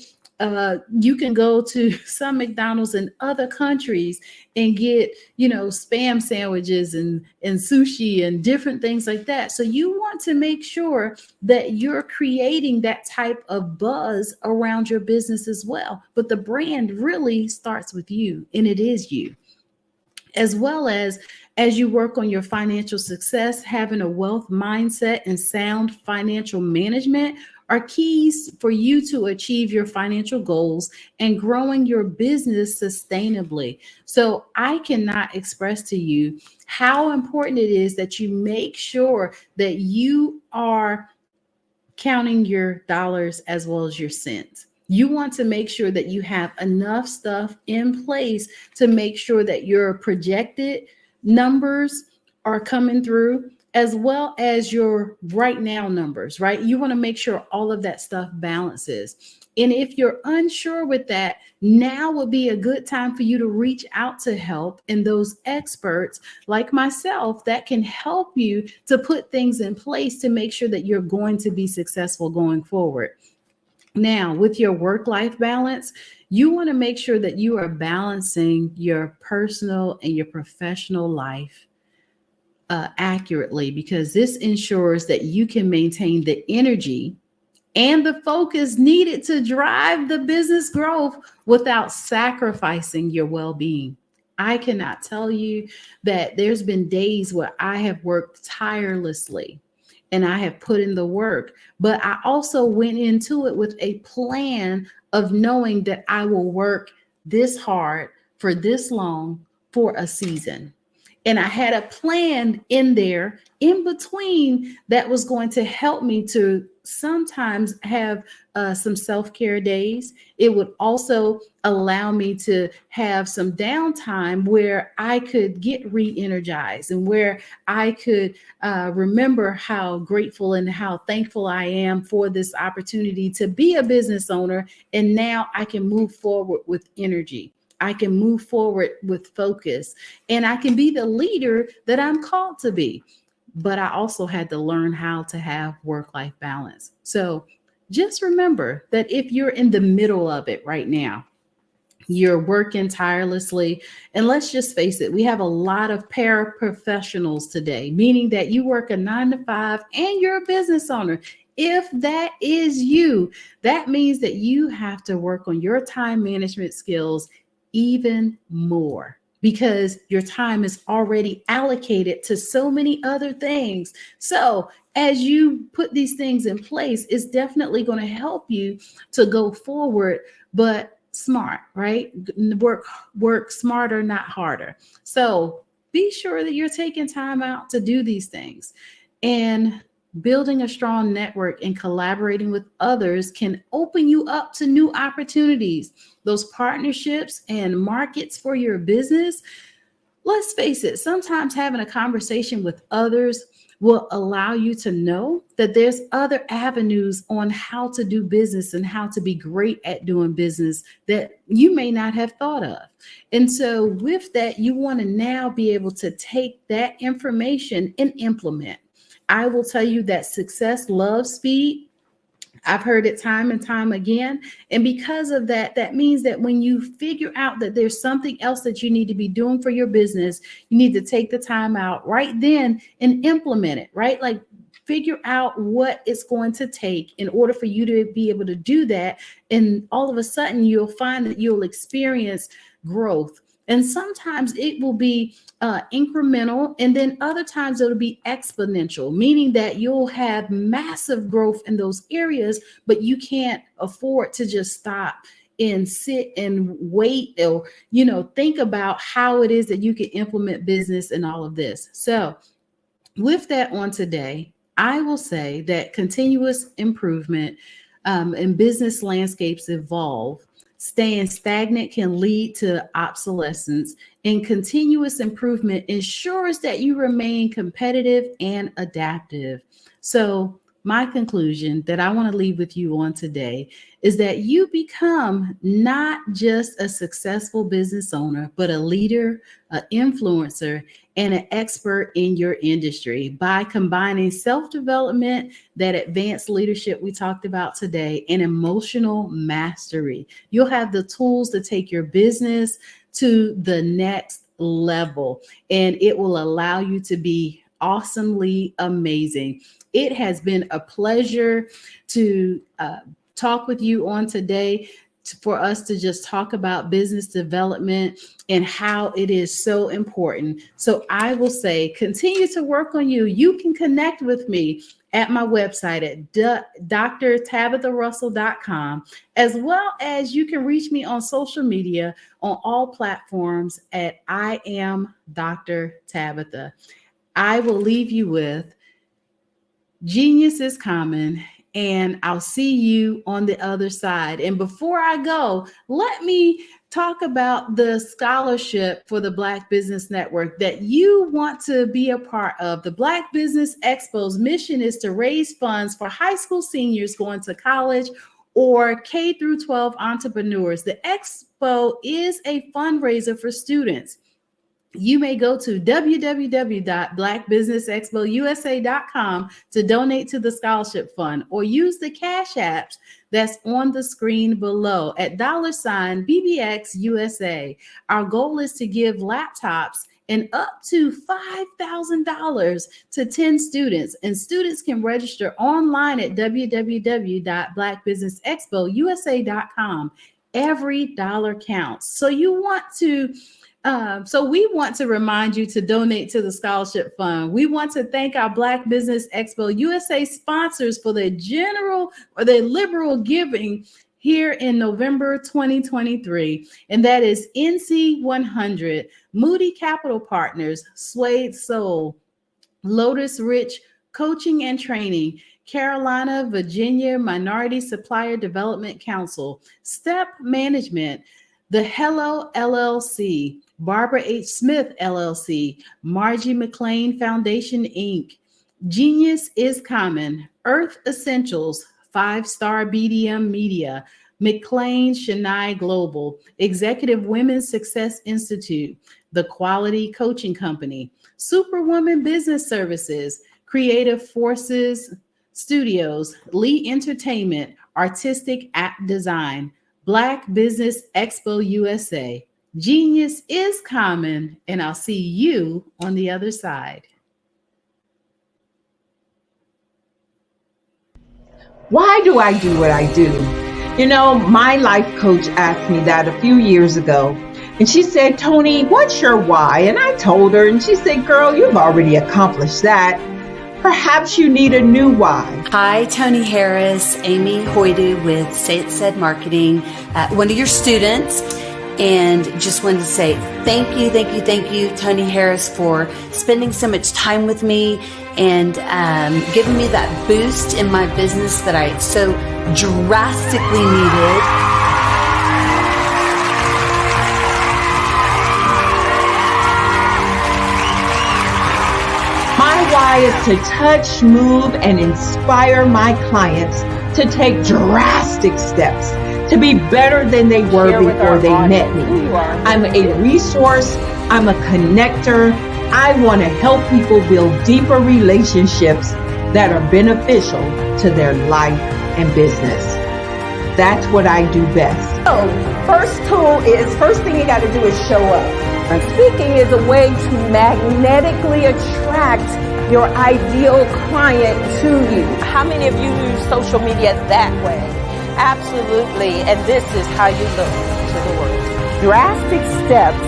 You can go to some McDonald's in other countries and get, spam sandwiches and sushi and different things like that. So you want to make sure that you're creating that type of buzz around your business as well. But the brand really starts with you, and it is you. As well as you work on your financial success, having a wealth mindset and sound financial management are keys for you to achieve your financial goals and growing your business sustainably. So I cannot express to you how important it is that you make sure that you are counting your dollars as well as your cents. You want to make sure that you have enough stuff in place to make sure that your projected numbers are coming through, as well as your right now numbers, right? You want to make sure all of that stuff balances. And if you're unsure with that, now would be a good time for you to reach out to help and those experts like myself that can help you to put things in place to make sure that you're going to be successful going forward. Now, with your work-life balance, you want to make sure that you are balancing your personal and your professional life accurately, because this ensures that you can maintain the energy and the focus needed to drive the business growth without sacrificing your well-being. I cannot tell you that there's been days where I have worked tirelessly and I have put in the work, but I also went into it with a plan of knowing that I will work this hard for this long for a season. And I had a plan in there in between that was going to help me to sometimes have some self-care days. It would also allow me to have some downtime where I could get re-energized and where I could remember how grateful and how thankful I am for this opportunity to be a business owner. And now I can move forward with energy. I can move forward with focus, and I can be the leader that I'm called to be. But I also had to learn how to have work-life balance. So just remember that if you're in the middle of it right now, you're working tirelessly, and let's just face it, we have a lot of paraprofessionals today, meaning that you work a 9-to-5 and you're a business owner. If that is you, that means that you have to work on your time management skills even more, because your time is already allocated to so many other things. So as you put these things in place, it's definitely going to help you to go forward, but smart, right? Work smarter, not harder. So be sure that you're taking time out to do these things. And building a strong network and collaborating with others can open you up to new opportunities, those partnerships and markets for your business. Let's face it, sometimes having a conversation with others will allow you to know that there's other avenues on how to do business and how to be great at doing business that you may not have thought of. And so with that, you want to now be able to take that information and implement. I will tell you that success loves speed. I've heard it time and time again. And because of that, that means that when you figure out that there's something else that you need to be doing for your business, you need to take the time out right then and implement it, right? Like figure out what it's going to take in order for you to be able to do that. And all of a sudden, you'll find that you'll experience growth. And sometimes it will be incremental, and then other times it'll be exponential, meaning that you'll have massive growth in those areas, but you can't afford to just stop and sit and wait or, think about how it is that you can implement business and all of this. So with that on today, I will say that continuous improvement and business landscapes evolve. Staying stagnant can lead to obsolescence, and continuous improvement ensures that you remain competitive and adaptive. So my conclusion that I want to leave with you on today is that you become not just a successful business owner, but a leader, an influencer, and an expert in your industry by combining self-development, that advanced leadership we talked about today, and emotional mastery. You'll have the tools to take your business to the next level, and it will allow you to be awesomely amazing. It has been a pleasure to talk with you on today, for us to just talk about business development and how it is so important. So I will say, continue to work on you. You can connect with me at my website at drtabitharussell.com, as well as you can reach me on social media on all platforms at I am Dr. Tabitha. I will leave you with genius is common, and I'll see you on the other side. And before I go, let me talk about the scholarship for the Black Business Network that you want to be a part of. The Black Business Expo's mission is to raise funds for high school seniors going to college or K through 12 entrepreneurs. The expo is a fundraiser for students. You may go to www.blackbusinessexpousa.com to donate to the scholarship fund, or use the cash apps that's on the screen below at $BBXUSA. Our goal is to give laptops and up to $5,000 to 10 students, and students can register online at www.blackbusinessexpousa.com. Every dollar counts. So we want to remind you to donate to the scholarship fund. We want to thank our Black Business Expo USA sponsors for their liberal giving here in November 2023. And that is NC 100, Moody Capital Partners, Suede Soul, Lotus Rich Coaching and Training, Carolina, Virginia Minority Supplier Development Council, Step Management, The Hello LLC, Barbara H. Smith LLC, Margie McLean Foundation Inc., Genius is Common, Earth Essentials, 5-Star BDM Media, McLean Shania Global, Executive Women's Success Institute, The Quality Coaching Company, Superwoman Business Services, Creative Forces Studios, Lee Entertainment, Artistic App Design, Black Business Expo USA. Genius is common, and I'll see you on the other side. Why do I do what I do? My life coach asked me that a few years ago, And she said, Tony, what's your why? And I told her, and she said, girl, you've already accomplished that. Perhaps you need a new why. Hi, Tony Harris, Amy Hoydu with Say It Said Marketing, one of your students. And just wanted to say thank you, Tony Harris, for spending so much time with me and giving me that boost in my business that I so drastically needed. My why is to touch, move, and inspire my clients to take drastic steps to be better than they were before they met me. I'm a resource. I'm a connector. I want to help people build deeper relationships that are beneficial to their life and business. That's what I do best. So, first thing you got to do is show up. And speaking is a way to magnetically attract your ideal client to you. How many of you use social media that way? Absolutely, and this is how you look to the world. Drastic steps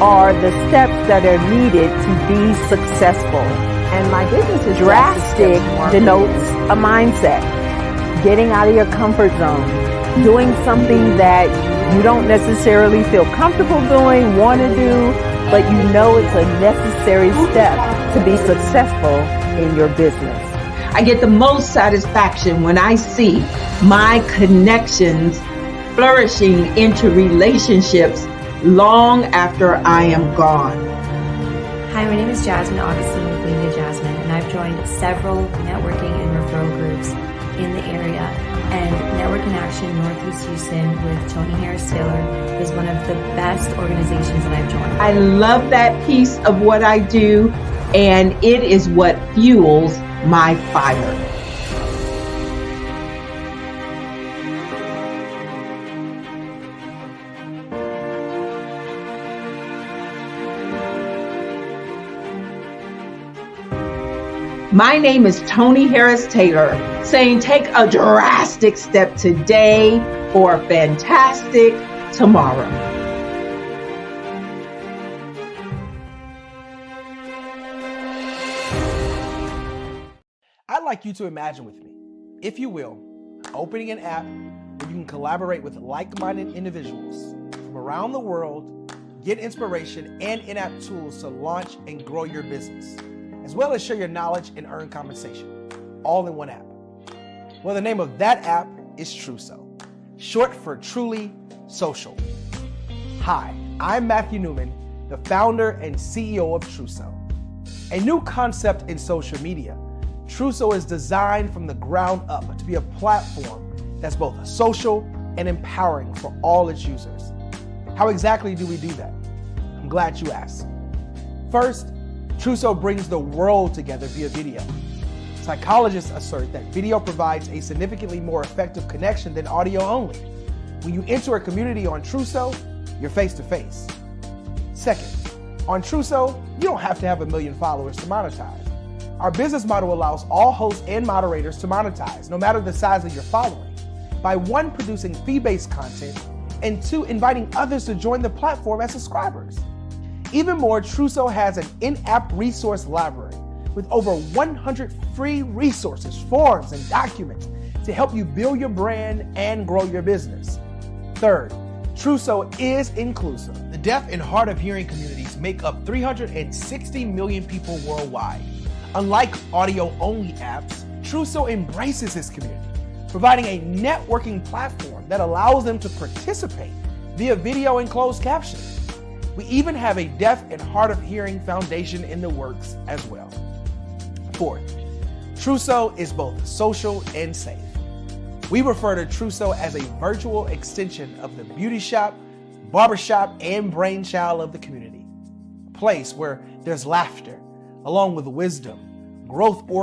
are the steps that are needed to be successful. And my business is drastic denotes a mindset. Getting out of your comfort zone. Doing something that you don't necessarily feel comfortable doing, want to do, but you know it's a necessary step to be successful in your business. I get the most satisfaction when I see my connections flourishing into relationships long after I am gone. Hi, my name is Jasmine Augustine with Media Jasmine, and I've joined several networking and referral groups in the area. And Network in Action Northeast Houston with Tony Harris Taylor is one of the best organizations that I've joined. I love that piece of what I do, and it is what fuels my fire. My name is Tony Harris Taylor, saying take a drastic step today for a fantastic tomorrow. I'd like you to imagine with me, if you will, opening an app where you can collaborate with like-minded individuals from around the world, get inspiration and in-app tools to launch and grow your business, as well as share your knowledge and earn compensation, all in one app. Well, the name of that app is Truso, short for Truly Social. Hi, I'm Matthew Newman, the founder and CEO of Truso. A new concept in social media, Truso is designed from the ground up to be a platform that's both social and empowering for all its users. How exactly do we do that? I'm glad you asked. First, Truso brings the world together via video. Psychologists assert that video provides a significantly more effective connection than audio only. When you enter a community on Truso, you're face to face. Second, on Truso, you don't have to have 1 million followers to monetize. Our business model allows all hosts and moderators to monetize, no matter the size of your following, by 1, producing fee-based content, and 2, inviting others to join the platform as subscribers. Even more, Truso has an in-app resource library with over 100 free resources, forms, and documents to help you build your brand and grow your business. Third, Truso is inclusive. The deaf and hard of hearing communities make up 360 million people worldwide. Unlike audio-only apps, Truso embraces this community, providing a networking platform that allows them to participate via video and closed captioning. We even have a deaf and hard of hearing foundation in the works as well. Fourth, Truso is both social and safe. We refer to Truso as a virtual extension of the beauty shop, barbershop, and brainchild of the community. A place where there's laughter, along with wisdom, growth, or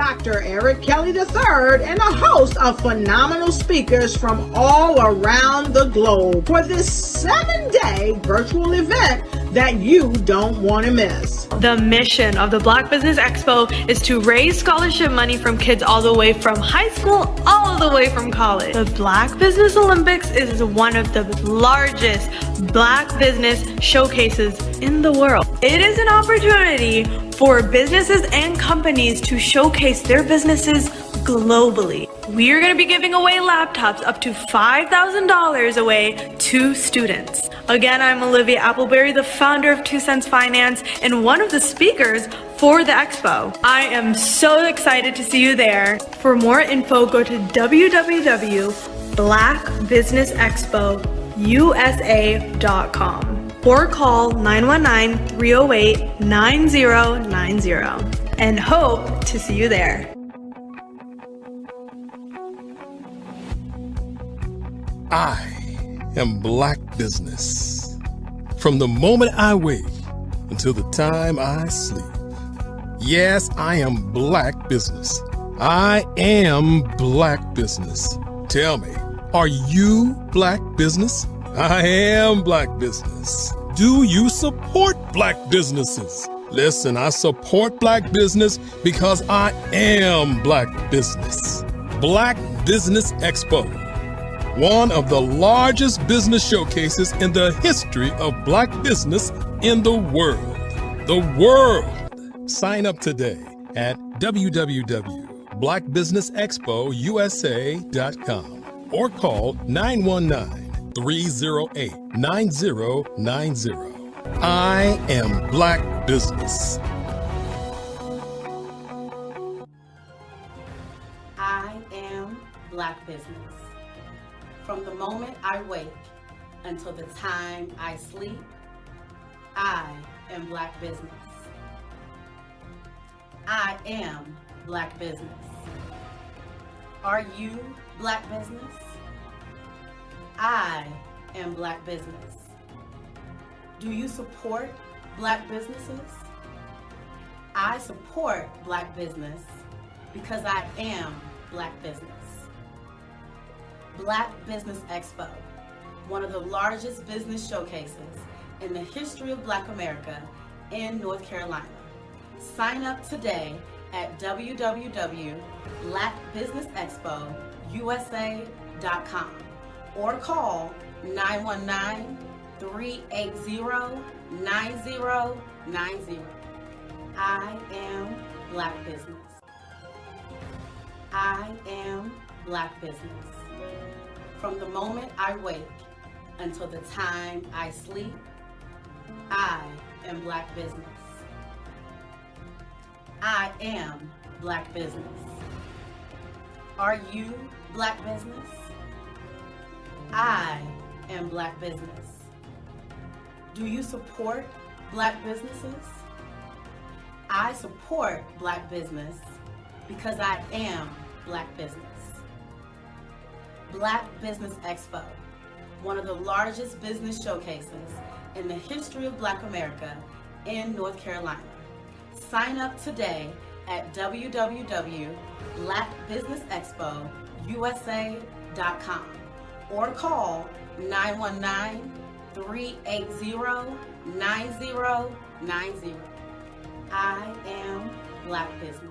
Dr. Eric Kelly III, and a host of phenomenal speakers from all around the globe for this 7-day virtual event that you don't want to miss. The mission of the Black Business Expo is to raise scholarship money from kids all the way from high school all the way from college. The Black Business Olympics is one of the largest Black business showcases in the world. It is an opportunity for businesses and companies to showcase their businesses globally. We are going to be giving away laptops up to $5,000 away to students. Again, I'm Olivia Appleberry, the founder of 2 Cents Finance and one of the speakers for the expo. I am so excited to see you there. For more info, go to www.blackbusinessexpousa.com or call 919-308-9090 and hope to see you there. I am Black Business. From the moment I wake until the time I sleep. Yes, I am Black Business. I am Black Business. Tell me, are you Black Business? I am Black Business. Do you support Black businesses? Listen, I support Black business because I am Black Business. Black Business Expo, one of the largest business showcases in the history of Black business in the world. The world! Sign up today at www.blackbusinessexpousa.com or call 919-308-9090. I am Black Business. I am Black Business. From the moment I wake until the time I sleep, I am Black Business. I am Black Business. Are you Black Business? I am Black Business. Do you support Black businesses? I support Black business because I am Black business. Black Business Expo, one of the largest business showcases in the history of Black America in North Carolina. Sign up today at www.blackbusinessexpousa.com or call 919-380-9090. I am Black Business. I am Black Business. From the moment I wake until the time I sleep, I am Black Business. I am Black Business. Are you Black Business? I am Black Business. Do you support Black businesses? I support Black business because I am Black business. Black Business Expo, one of the largest business showcases in the history of Black America in North Carolina. Sign up today at www.blackbusinessexpousa.com or call 919-380-9090. I am Black Business.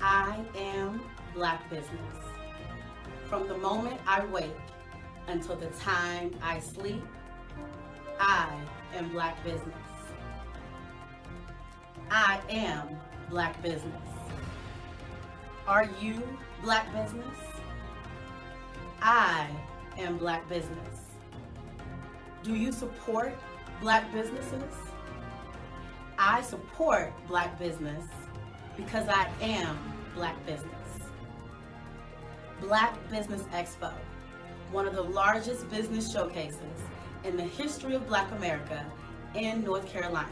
I am Black Business. From the moment I wake until the time I sleep, I am Black Business. I am Black Business. Are you Black Business? I am Black Business. Do you support Black businesses? I support Black business because I am Black business. Black Business Expo, one of the largest business showcases in the history of Black America in North Carolina.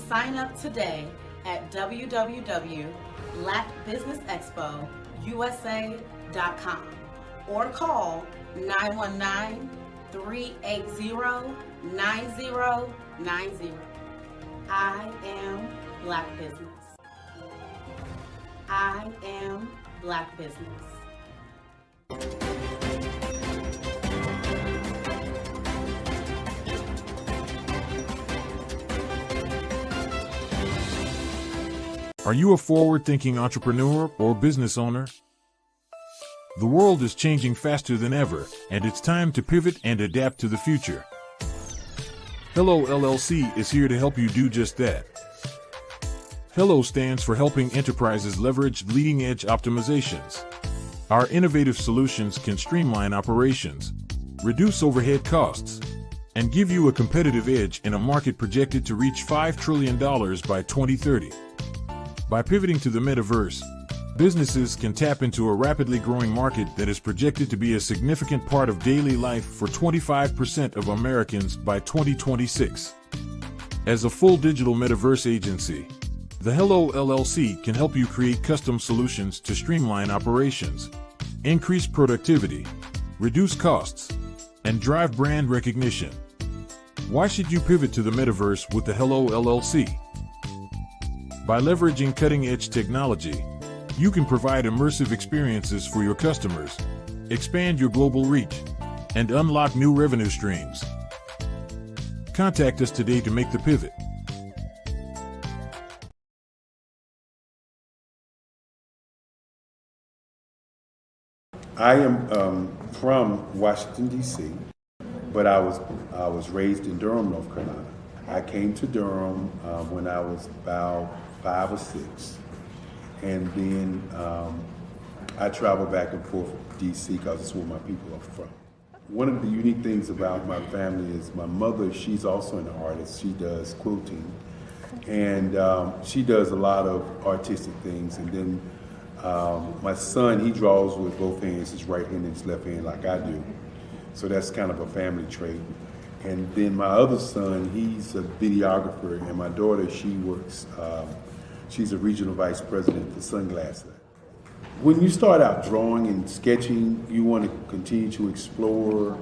Sign up today at www.blackbusinessexpousa.com or call 919-380-9090. I am Black Business. I am Black Business. Are you a forward-thinking entrepreneur or business owner? The world is changing faster than ever, and it's time to pivot and adapt to the future. Hello LLC is here to help you do just that. Hello stands for helping enterprises leverage leading-edge optimizations. Our innovative solutions can streamline operations, reduce overhead costs, and give you a competitive edge in a market projected to reach $5 trillion by 2030. By pivoting to the metaverse, businesses can tap into a rapidly growing market that is projected to be a significant part of daily life for 25% of Americans by 2026. As a full digital metaverse agency, the Hello LLC can help you create custom solutions to streamline operations, increase productivity, reduce costs, and drive brand recognition. Why should you pivot to the metaverse with the Hello LLC? By leveraging cutting-edge technology, you can provide immersive experiences for your customers, expand your global reach, and unlock new revenue streams. Contact us today to make the pivot. I am from Washington, D.C., but I was raised in Durham, North Carolina. I came to Durham when I was about 5 or 6. And then I travel back and forth to D.C. because it's where my people are from. One of the unique things about my family is my mother, she's also an artist. She does quilting. And she does a lot of artistic things. And then my son, he draws with both hands, his right hand and his left hand like I do. So that's kind of a family trait. And then my other son, he's a videographer, and my daughter, she works, she's a regional vice president for Sunglass Lab. When you start out drawing and sketching, you want to continue to explore,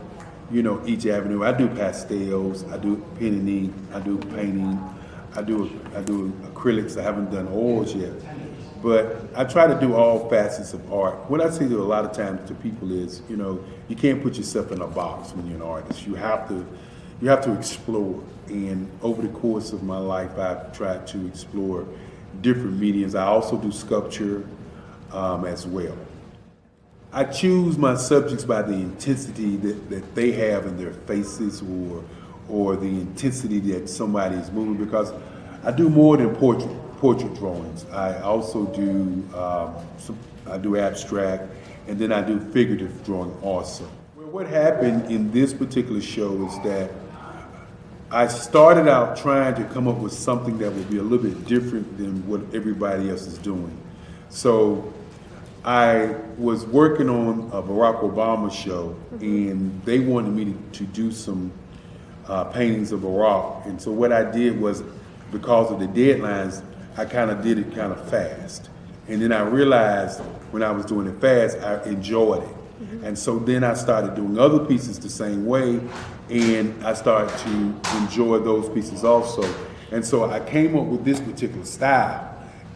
each avenue. I do pastels, I do pen and ink, I do painting, I do acrylics. I haven't done oils yet. But I try to do all facets of art. What I say to a lot of times to people is, you can't put yourself in a box when you're an artist. You have to explore. And over the course of my life, I've tried to explore different mediums. I also do sculpture as well. I choose my subjects by the intensity that they have in their faces or the intensity that somebody is moving, because I do more than portrait drawings. I also do I do abstract, and then I do figurative drawing also. Well, what happened in this particular show is that I started out trying to come up with something that would be a little bit different than what everybody else is doing. So I was working on a Barack Obama show, and they wanted me to do some paintings of Barack. And so what I did was, because of the deadlines, I kind of did it kind of fast. And then I realized when I was doing it fast, I enjoyed it. And so then I started doing other pieces the same way, and I started to enjoy those pieces also. And so I came up with this particular style.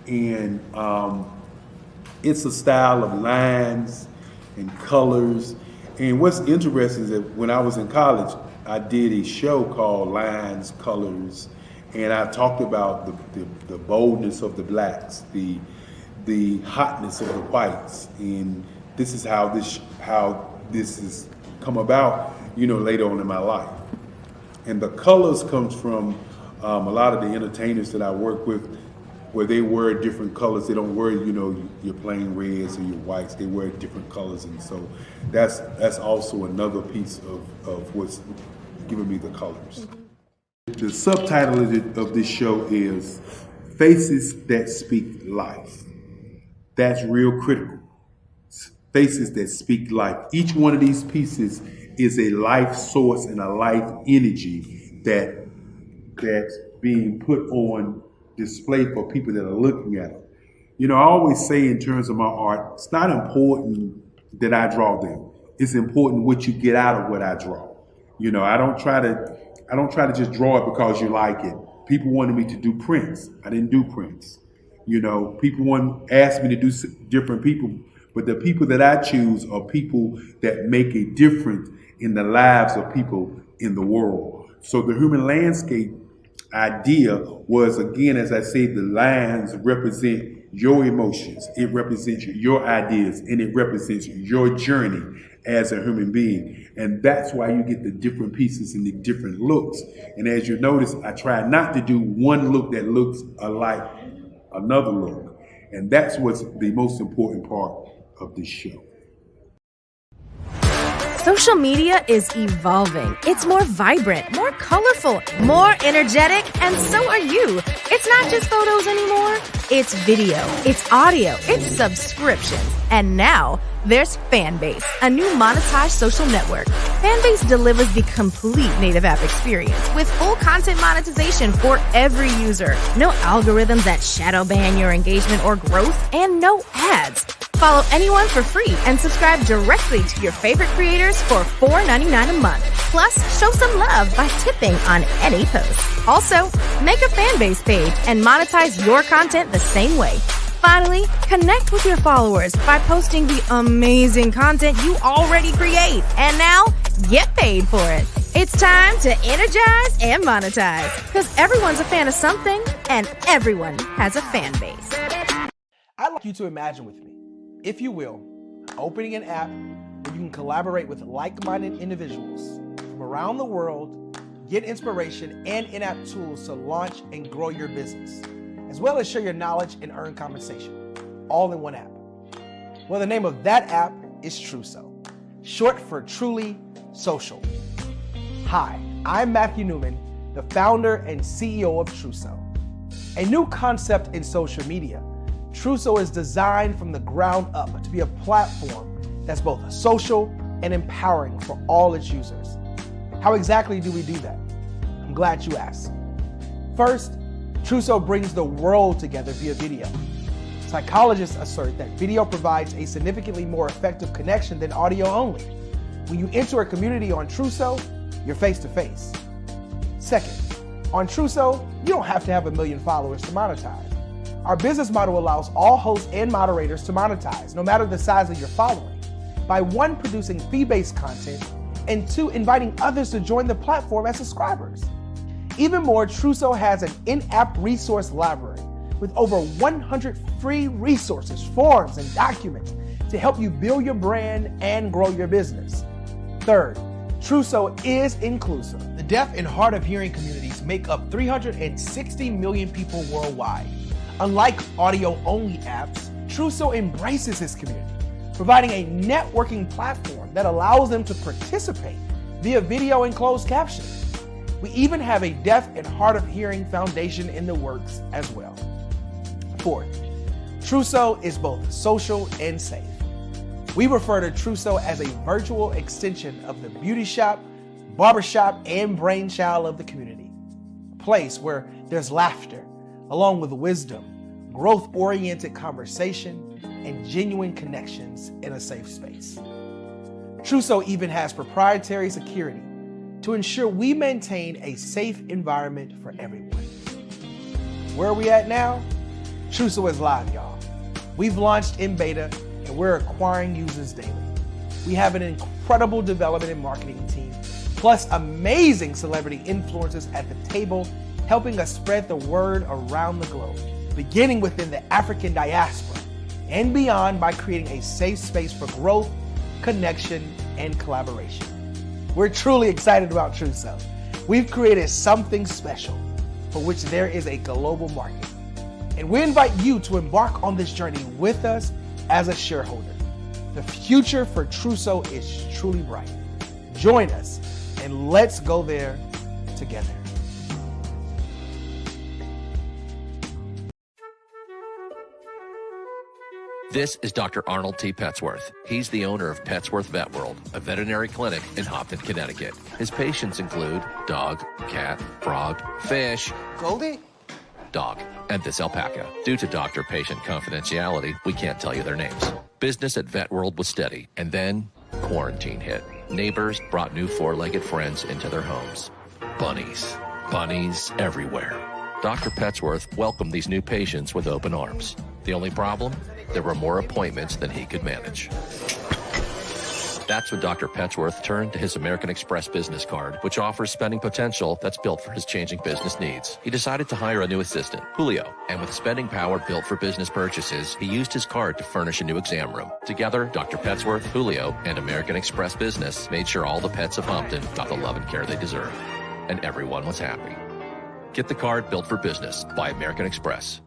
And it's a style of lines and colors. And what's interesting is that when I was in college, I did a show called Lines, Colors, and I talked about the boldness of the blacks, the hotness of the whites, and this is how this has come about, later on in my life. And the colors comes from a lot of the entertainers that I work with, where they wear different colors. They don't wear, your plain reds or your whites. They wear different colors, and so that's also another piece of what's giving me the colors. The subtitle of this show is Faces That Speak Life. That's real critical. Faces that speak life. Each one of these pieces is a life source and a life energy that's being put on display for people that are looking at it. I always say in terms of my art, it's not important that I draw them. It's important what you get out of what I draw. I don't try to just draw it because you like it. People wanted me to do prints. I didn't do prints. You know, people want ask me to do different people, but the people that I choose are people that make a difference in the lives of people in the world. So the human landscape idea was, again, as I say, the lines represent your emotions, it represents your ideas, and it represents your journey as a human being. And that's why you get the different pieces and the different looks. And as you notice, I try not to do one look that looks alike another look. And that's what's the most important part of this show. Social media is evolving. It's more vibrant, more colorful, more energetic, and so are you. It's not just photos anymore. It's video, it's audio, it's subscriptions. And now there's Fanbase, a new monetized social network. Fanbase delivers the complete native app experience with full content monetization for every user. No algorithms that shadow ban your engagement or growth, and no ads. Follow anyone for free and subscribe directly to your favorite creators for $4.99 a month. Plus, show some love by tipping on any post. Also, make a Fanbase page and monetize your content the same way. Finally, connect with your followers by posting the amazing content you already create. And now, get paid for it. It's time to energize and monetize, because everyone's a fan of something and everyone has a fan base. I'd like you to imagine with me, if you will, opening an app where you can collaborate with like-minded individuals from around the world, get inspiration and in-app tools to launch and grow your business, as well as share your knowledge and earn compensation, all in one app. Well, the name of that app is Truso, short for Truly Social. Hi, I'm Matthew Newman, the founder and CEO of Truso, a new concept in social media. Truso is designed from the ground up to be a platform that's both social and empowering for all its users. How exactly do we do that? I'm glad you asked. First, Truso brings the world together via video. Psychologists assert that video provides a significantly more effective connection than audio only. When you enter a community on Truso, you're face to face. Second, on Truso, you don't have to have 1 million followers to monetize. Our business model allows all hosts and moderators to monetize, no matter the size of your following, by 1, producing fee-based content, and 2, inviting others to join the platform as subscribers. Even more, Truso has an in-app resource library with over 100 free resources, forms, and documents to help you build your brand and grow your business. Third, Truso is inclusive. The deaf and hard of hearing communities make up 360 million people worldwide. Unlike audio-only apps, Truso embraces this community, providing a networking platform that allows them to participate via video and closed captioning. We even have a deaf and hard of hearing foundation in the works as well. Fourth, Truso is both social and safe. We refer to Truso as a virtual extension of the beauty shop, barbershop, and brainchild of the community. A place where there's laughter, along with wisdom, growth-oriented conversation, and genuine connections in a safe space. Truso even has proprietary security to ensure we maintain a safe environment for everyone. Where are we at now? Truso is live, y'all. We've launched in beta, and we're acquiring users daily. We have an incredible development and marketing team, plus amazing celebrity influencers at the table, helping us spread the word around the globe, beginning within the African diaspora and beyond by creating a safe space for growth, connection, and collaboration. We're truly excited about Truso. We've created something special for which there is a global market. And we invite you to embark on this journey with us as a shareholder. The future for Truso is truly bright. Join us and let's go there together. This is Dr. Arnold T. Petsworth. He's the owner of Petsworth Vet World, a veterinary clinic in Hopton, Connecticut. His patients include dog, cat, frog, fish, Goldie, dog, and this alpaca. Due to doctor-patient confidentiality, we can't tell you their names. Business at Vet World was steady, and then quarantine hit. Neighbors brought new four-legged friends into their homes. Bunnies. Bunnies everywhere. Dr. Petsworth welcomed these new patients with open arms. The only problem? There were more appointments than he could manage. That's when Dr. Petsworth turned to his American Express business card, which offers spending potential that's built for his changing business needs. He decided to hire a new assistant, Julio, and with spending power built for business purchases, he used his card to furnish a new exam room. Together, Dr. Petsworth, Julio, and American Express Business made sure all the pets of Humpton got the love and care they deserve. And everyone was happy. Get the card built for business by American Express.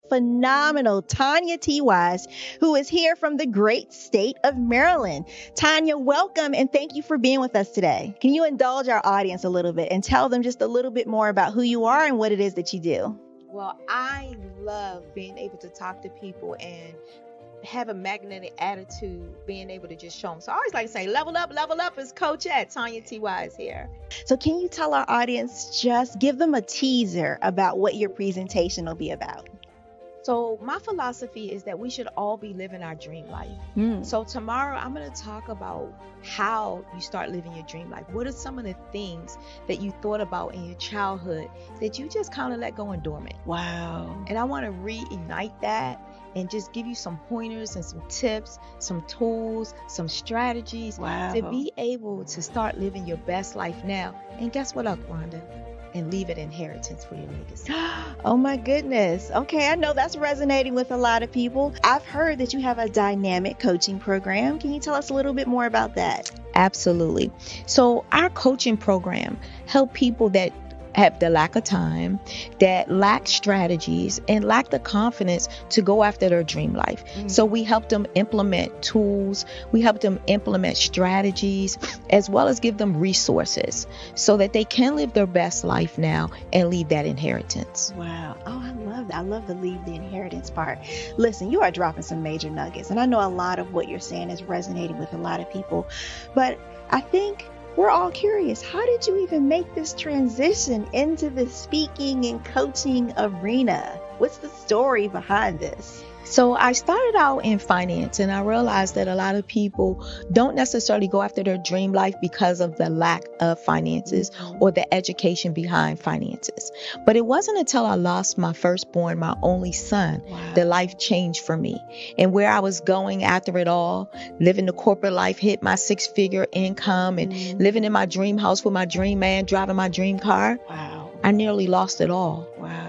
Phenomenal Tanya T. Wise, who is here from the great state of Maryland. Tanya, welcome and thank you for being with us today. Can you indulge our audience a little bit and tell them just a little bit more about who you are and what it is that you do? Well, I love being able to talk to people and have a magnetic attitude, being able to just show them. So I always like to say, level up is Coach at Tanya T. Wise here. So can you tell our audience, just give them a teaser about what your presentation will be about? So my philosophy is that we should all be living our dream life. So tomorrow I'm going to talk about how you start living your dream life. What are some of the things that you thought about in your childhood that you just kind of let go and dormant? Wow. And I want to reignite that and just give you some pointers and some tips, some tools, some strategies to be able to start living your best life now. And guess what, Wanda? And leave an inheritance for your legacy. Oh my goodness. Okay, I know that's resonating with a lot of people. I've heard that you have a dynamic coaching program. Can you tell us a little bit more about that? Absolutely. So our coaching program help people that have the lack of time, that lack strategies, and lack the confidence to go after their dream life. So we help them implement tools, we help them implement strategies, as well as give them resources so that they can live their best life now and leave that inheritance. Wow. Oh, I love that. I love the leave the inheritance part. Listen, you are dropping some major nuggets, and I know a lot of what you're saying is resonating with a lot of people, but I think we're all curious. How did you even make this transition into the speaking and coaching arena? What's the story behind this? So I started out in finance, and I realized that a lot of people don't necessarily go after their dream life because of the lack of finances or the education behind finances. But it wasn't until I lost my firstborn, my only son, that life changed for me. And where I was going after it all, living the corporate life, hit my 6-figure income and living in my dream house with my dream man, driving my dream car. I nearly lost it all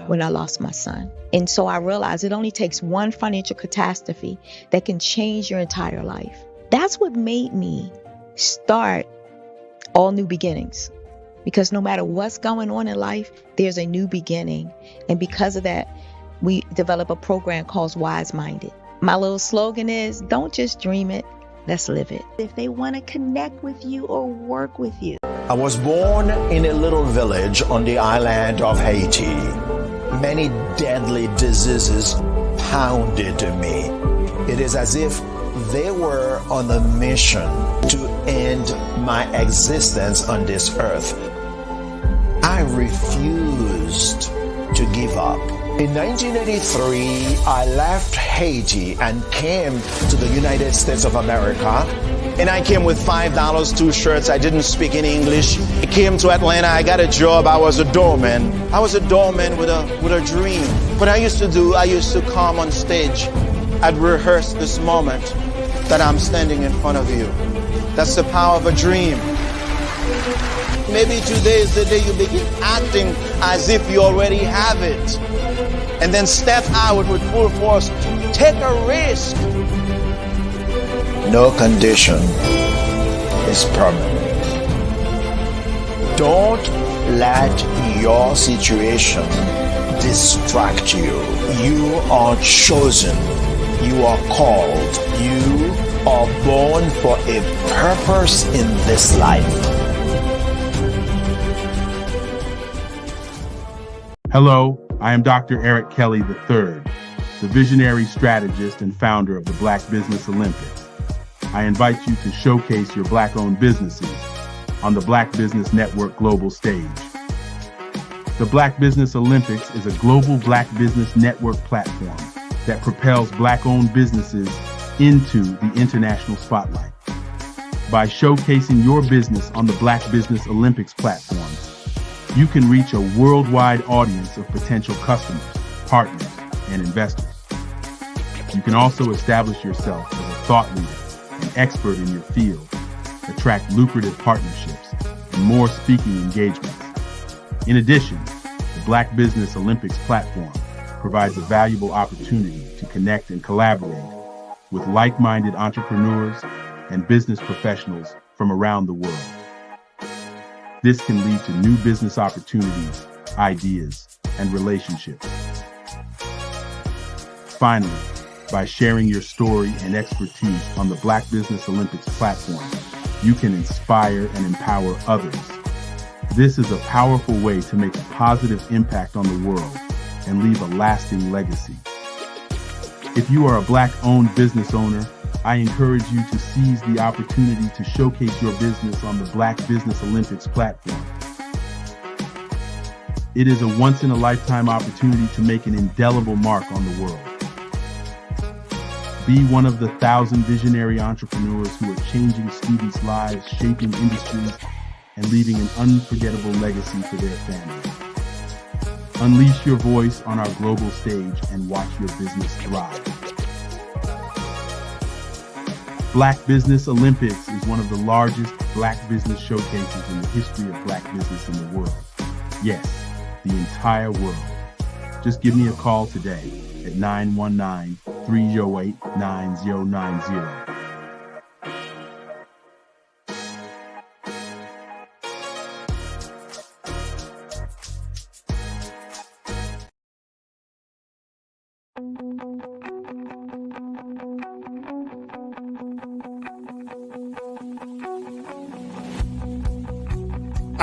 when I lost my son. And so I realized it only takes one financial catastrophe that can change your entire life. That's what made me start All New Beginnings. Because no matter what's going on in life, there's a new beginning. And because of that, we develop a program called Wise Minded. My little slogan is, don't just dream it, let's live it. If they want to connect with you or work with you. I was born in a little village on the island of Haiti. Many deadly diseases pounded me. It is as if they were on a mission to end my existence on this earth. I refused to give up. In 1983, I left Haiti and came to the United States of America. And I came with $5, 2 shirts. I didn't speak any English. I came to Atlanta. I got a job. I was a doorman. I was a doorman with a dream. What I used to come on stage. I'd rehearse this moment that I'm standing in front of you. That's the power of a dream. Maybe today is the day you begin acting as if you already have it. And then step out with full force. Take a risk. No condition is permanent. Don't let your situation distract you. You are chosen. You are called. You are born for a purpose in this life. Hello, I am Dr. Eric Kelly III, the visionary strategist and founder of the Black Business Olympics. I invite you to showcase your Black-owned businesses on the Black Business Network global stage. The Black Business Olympics is a global Black Business Network platform that propels Black-owned businesses into the international spotlight. By showcasing your business on the Black Business Olympics platform, you can reach a worldwide audience of potential customers, partners, and investors. You can also establish yourself as a thought leader and expert in your field, attract lucrative partnerships, and more speaking engagements. In addition, the Black Business Olympics platform provides a valuable opportunity to connect and collaborate with like-minded entrepreneurs and business professionals from around the world. This can lead to new business opportunities, ideas, and relationships. Finally, by sharing your story and expertise on the Black Business Olympics platform, you can inspire and empower others. This is a powerful way to make a positive impact on the world and leave a lasting legacy. If you are a Black-owned business owner, I encourage you to seize the opportunity to showcase your business on the Black Business Olympics platform. It is a once-in-a-lifetime opportunity to make an indelible mark on the world. Be one of the 1,000 visionary entrepreneurs who are changing students' lives, shaping industries, and leaving an unforgettable legacy for their families. Unleash your voice on our global stage and watch your business thrive. Black Business Olympics is one of the largest Black business showcases in the history of Black business in the world. Yes, the entire world. Just give me a call today at 919-308-9090.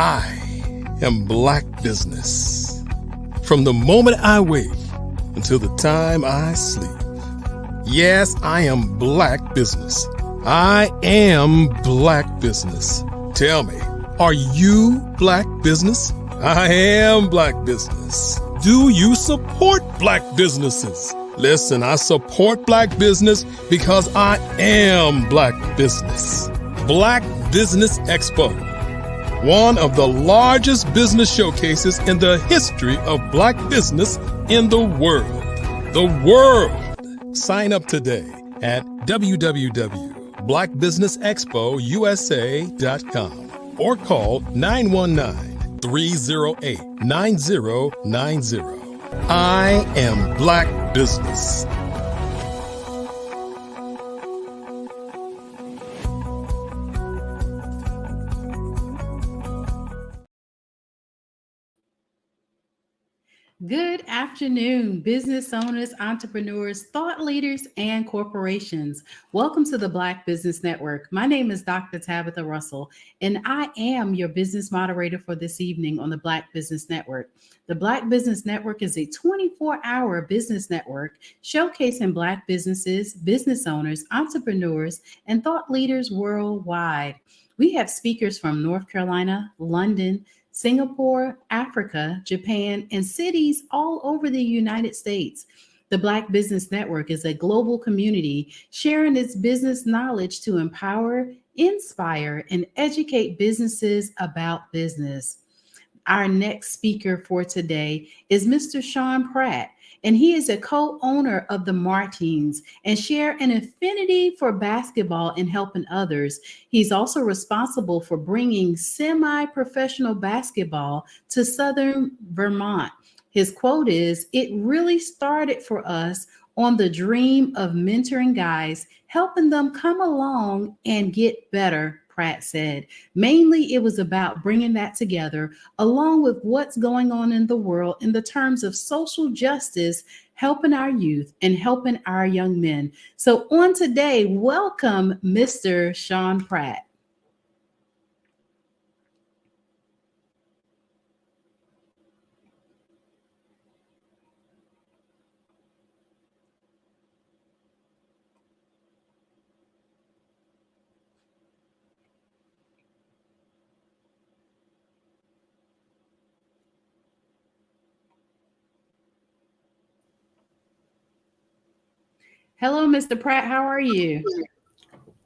I am Black Business. From the moment I wake until the time I sleep. Yes, I am Black Business. I am Black Business. Tell me, are you Black Business? I am Black Business. Do you support Black businesses? Listen, I support Black business because I am Black Business. Black Business Expo. One of the largest business showcases in the history of Black business in the world. The world! Sign up today at www.blackbusinessexpousa.com or call 919-308-9090. I am Black Business. Good afternoon, business owners, entrepreneurs, thought leaders, and corporations. Welcome to the Black Business Network. My name is Dr. Tabitha Russell, and I am your business moderator for this evening on the Black Business Network. The Black Business Network is a 24-hour business network showcasing Black businesses, business owners, entrepreneurs, and thought leaders worldwide. We have speakers from North Carolina, London, Singapore, Africa, Japan, and cities all over the United States. The Black Business Network is a global community sharing its business knowledge to empower, inspire, and educate businesses about business. Our next speaker for today is Mr. Sean Pratt, and he is a co-owner of the Martins and share an affinity for basketball and helping others. He's also responsible for bringing semi-professional basketball to Southern Vermont. His quote is, "It really started for us on the dream of mentoring guys, helping them come along and get better," Pratt said. Mainly, it was about bringing that together, along with what's going on in the world in the terms of social justice, helping our youth and helping our young men. So on today, welcome, Mr. Sean Pratt. Hello, Mr. Pratt. How are you?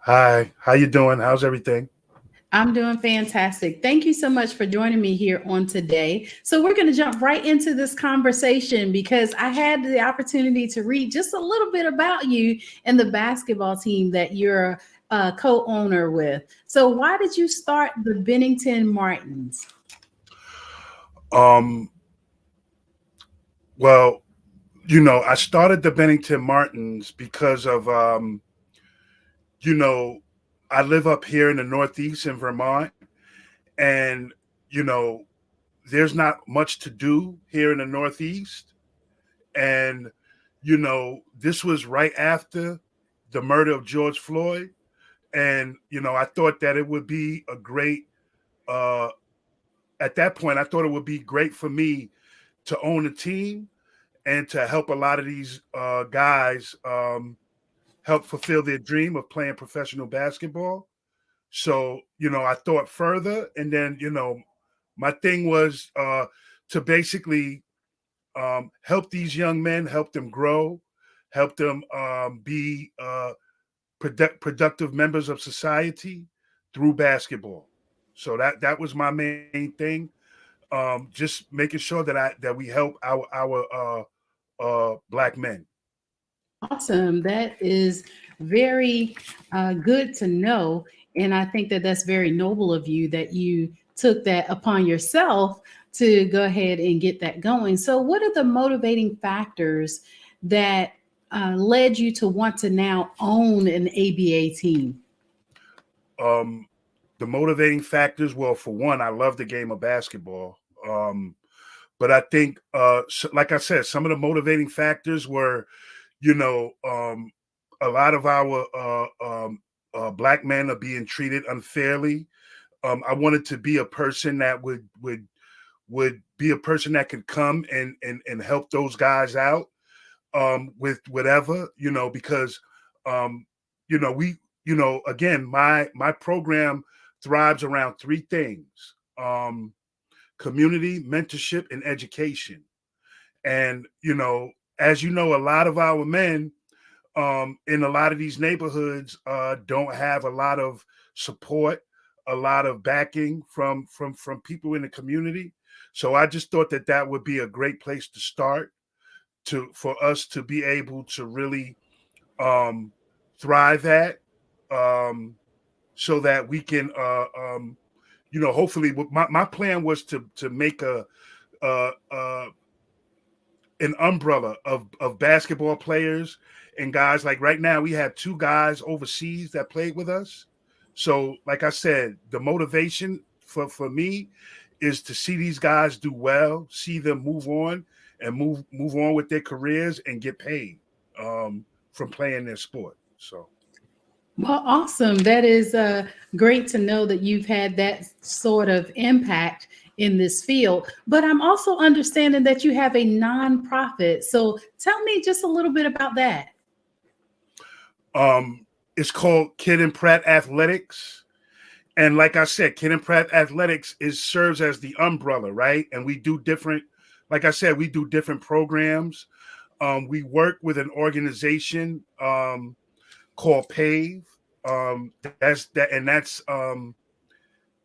Hi, how you doing? How's everything? I'm doing fantastic. Thank you so much for joining me here on today. So we're going to jump right into this conversation because I had the opportunity to read just a little bit about you and the basketball team that you're a co-owner with. So why did you start the Bennington Martins? Well, I started the Bennington Martins because of, I live up here in the Northeast in Vermont, and, you know, there's not much to do here in the Northeast. And, this was right after the murder of George Floyd. And, I thought that it would be a great, at that point, I thought it would be great for me to own a team and to help a lot of these guys help fulfill their dream of playing professional basketball. So, I thought further, and then, my thing was to basically help these young men, help them grow, help them be productive members of society through basketball. So that was my main thing. Just making sure that we help our Black men. Awesome. That is very good to know. And I think that that's very noble of you that you took that upon yourself to go ahead and get that going. So, what are the motivating factors that led you to want to now own an ABA team? The motivating factors, well, for one, I love the game of basketball. But I think, like I said, some of the motivating factors were, a lot of our Black men are being treated unfairly. I wanted to be a person that would be a person that could come and help those guys out with whatever, because we, again, my program thrives around three things: community, mentorship, and education. And as you know, a lot of our men in a lot of these neighborhoods don't have a lot of support, a lot of backing from people in the community. So I just thought that would be a great place to start for us to be able to really thrive at, so that we can hopefully my plan was to make an umbrella of basketball players and guys. Like right now, we have two guys overseas that played with us. So, like I said, the motivation for me is to see these guys do well, see them move on and move on with their careers and get paid from playing their sport. So. Well, awesome. That is great to know that you've had that sort of impact in this field. But I'm also understanding that you have a nonprofit. So tell me just a little bit about that. It's called Kid and Pratt Athletics. And like I said, Kid and Pratt Athletics serves as the umbrella, right? And we do different, like I said, we do different programs. We work with an organization called PAVE. That's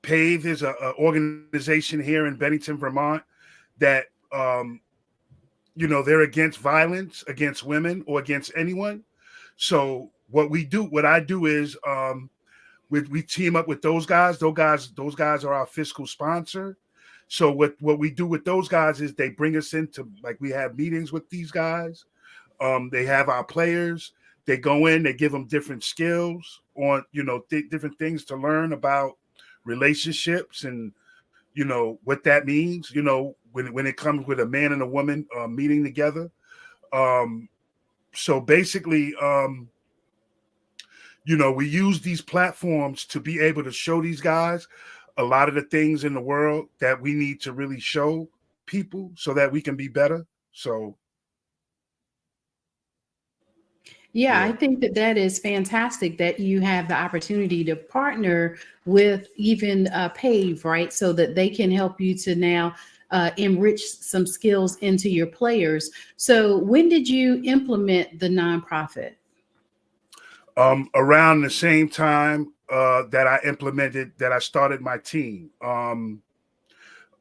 PAVE is an organization here in Bennington, Vermont that they're against violence against women or against anyone. So what I do is we team up with those guys. Those guys are our fiscal sponsor. So what we do with those guys is they bring us into, like, we have meetings with these guys. They have our players. They go in, they give them different skills on, different things to learn about relationships and, what that means, when it comes with a man and a woman meeting together. So basically, we use these platforms to be able to show these guys a lot of the things in the world that we need to really show people so that we can be better. So. Yeah, I think that is fantastic that you have the opportunity to partner with even PAVE, right? So that they can help you to now enrich some skills into your players. So when did you implement the nonprofit? Around the same time that I started my team.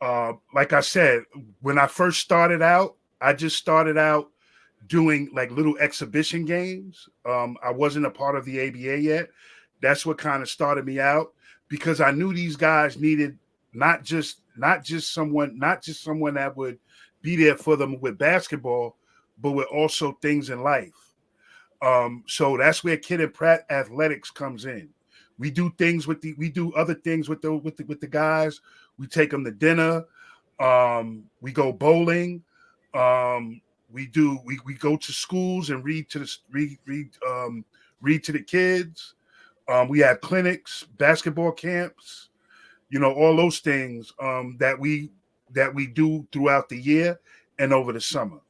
Like I said, when I first started out, I just started out doing like little exhibition games. I wasn't a part of the ABA yet. That's what kind of started me out, because I knew these guys needed not just someone that would be there for them with basketball, but with also things in life. So that's where Kid and Pratt Athletics comes in. We do other things with the guys. We take them to dinner. We go bowling. We go to schools and read to the kids. We have clinics, basketball camps, all those things that we do throughout the year and over the summer.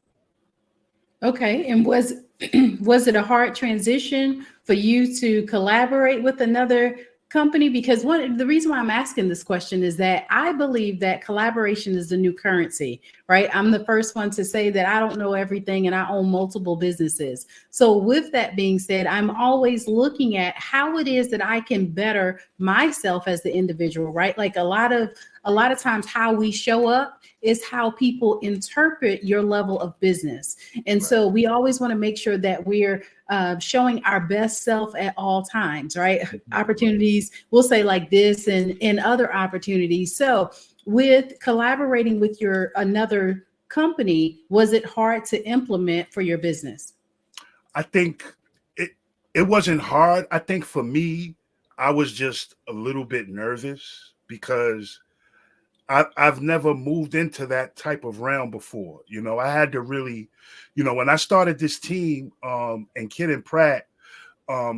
Okay. And was it a hard transition for you to collaborate with another company? Because the reason why I'm asking this question is that I believe that collaboration is the new currency, right? I'm the first one to say that I don't know everything and I own multiple businesses. So with that being said, I'm always looking at how it is that I can better myself as the individual, right? Like a lot of times how we show up is how people interpret your level of business. And so we always want to make sure that we're showing our best self at all times, right? Opportunities, we'll say like this and other opportunities. So with collaborating with another company, was it hard to implement for your business? I think it wasn't hard. I think for me, I was just a little bit nervous because I've never moved into that type of realm before. I had to really, when I started this team and Kid and Pratt, I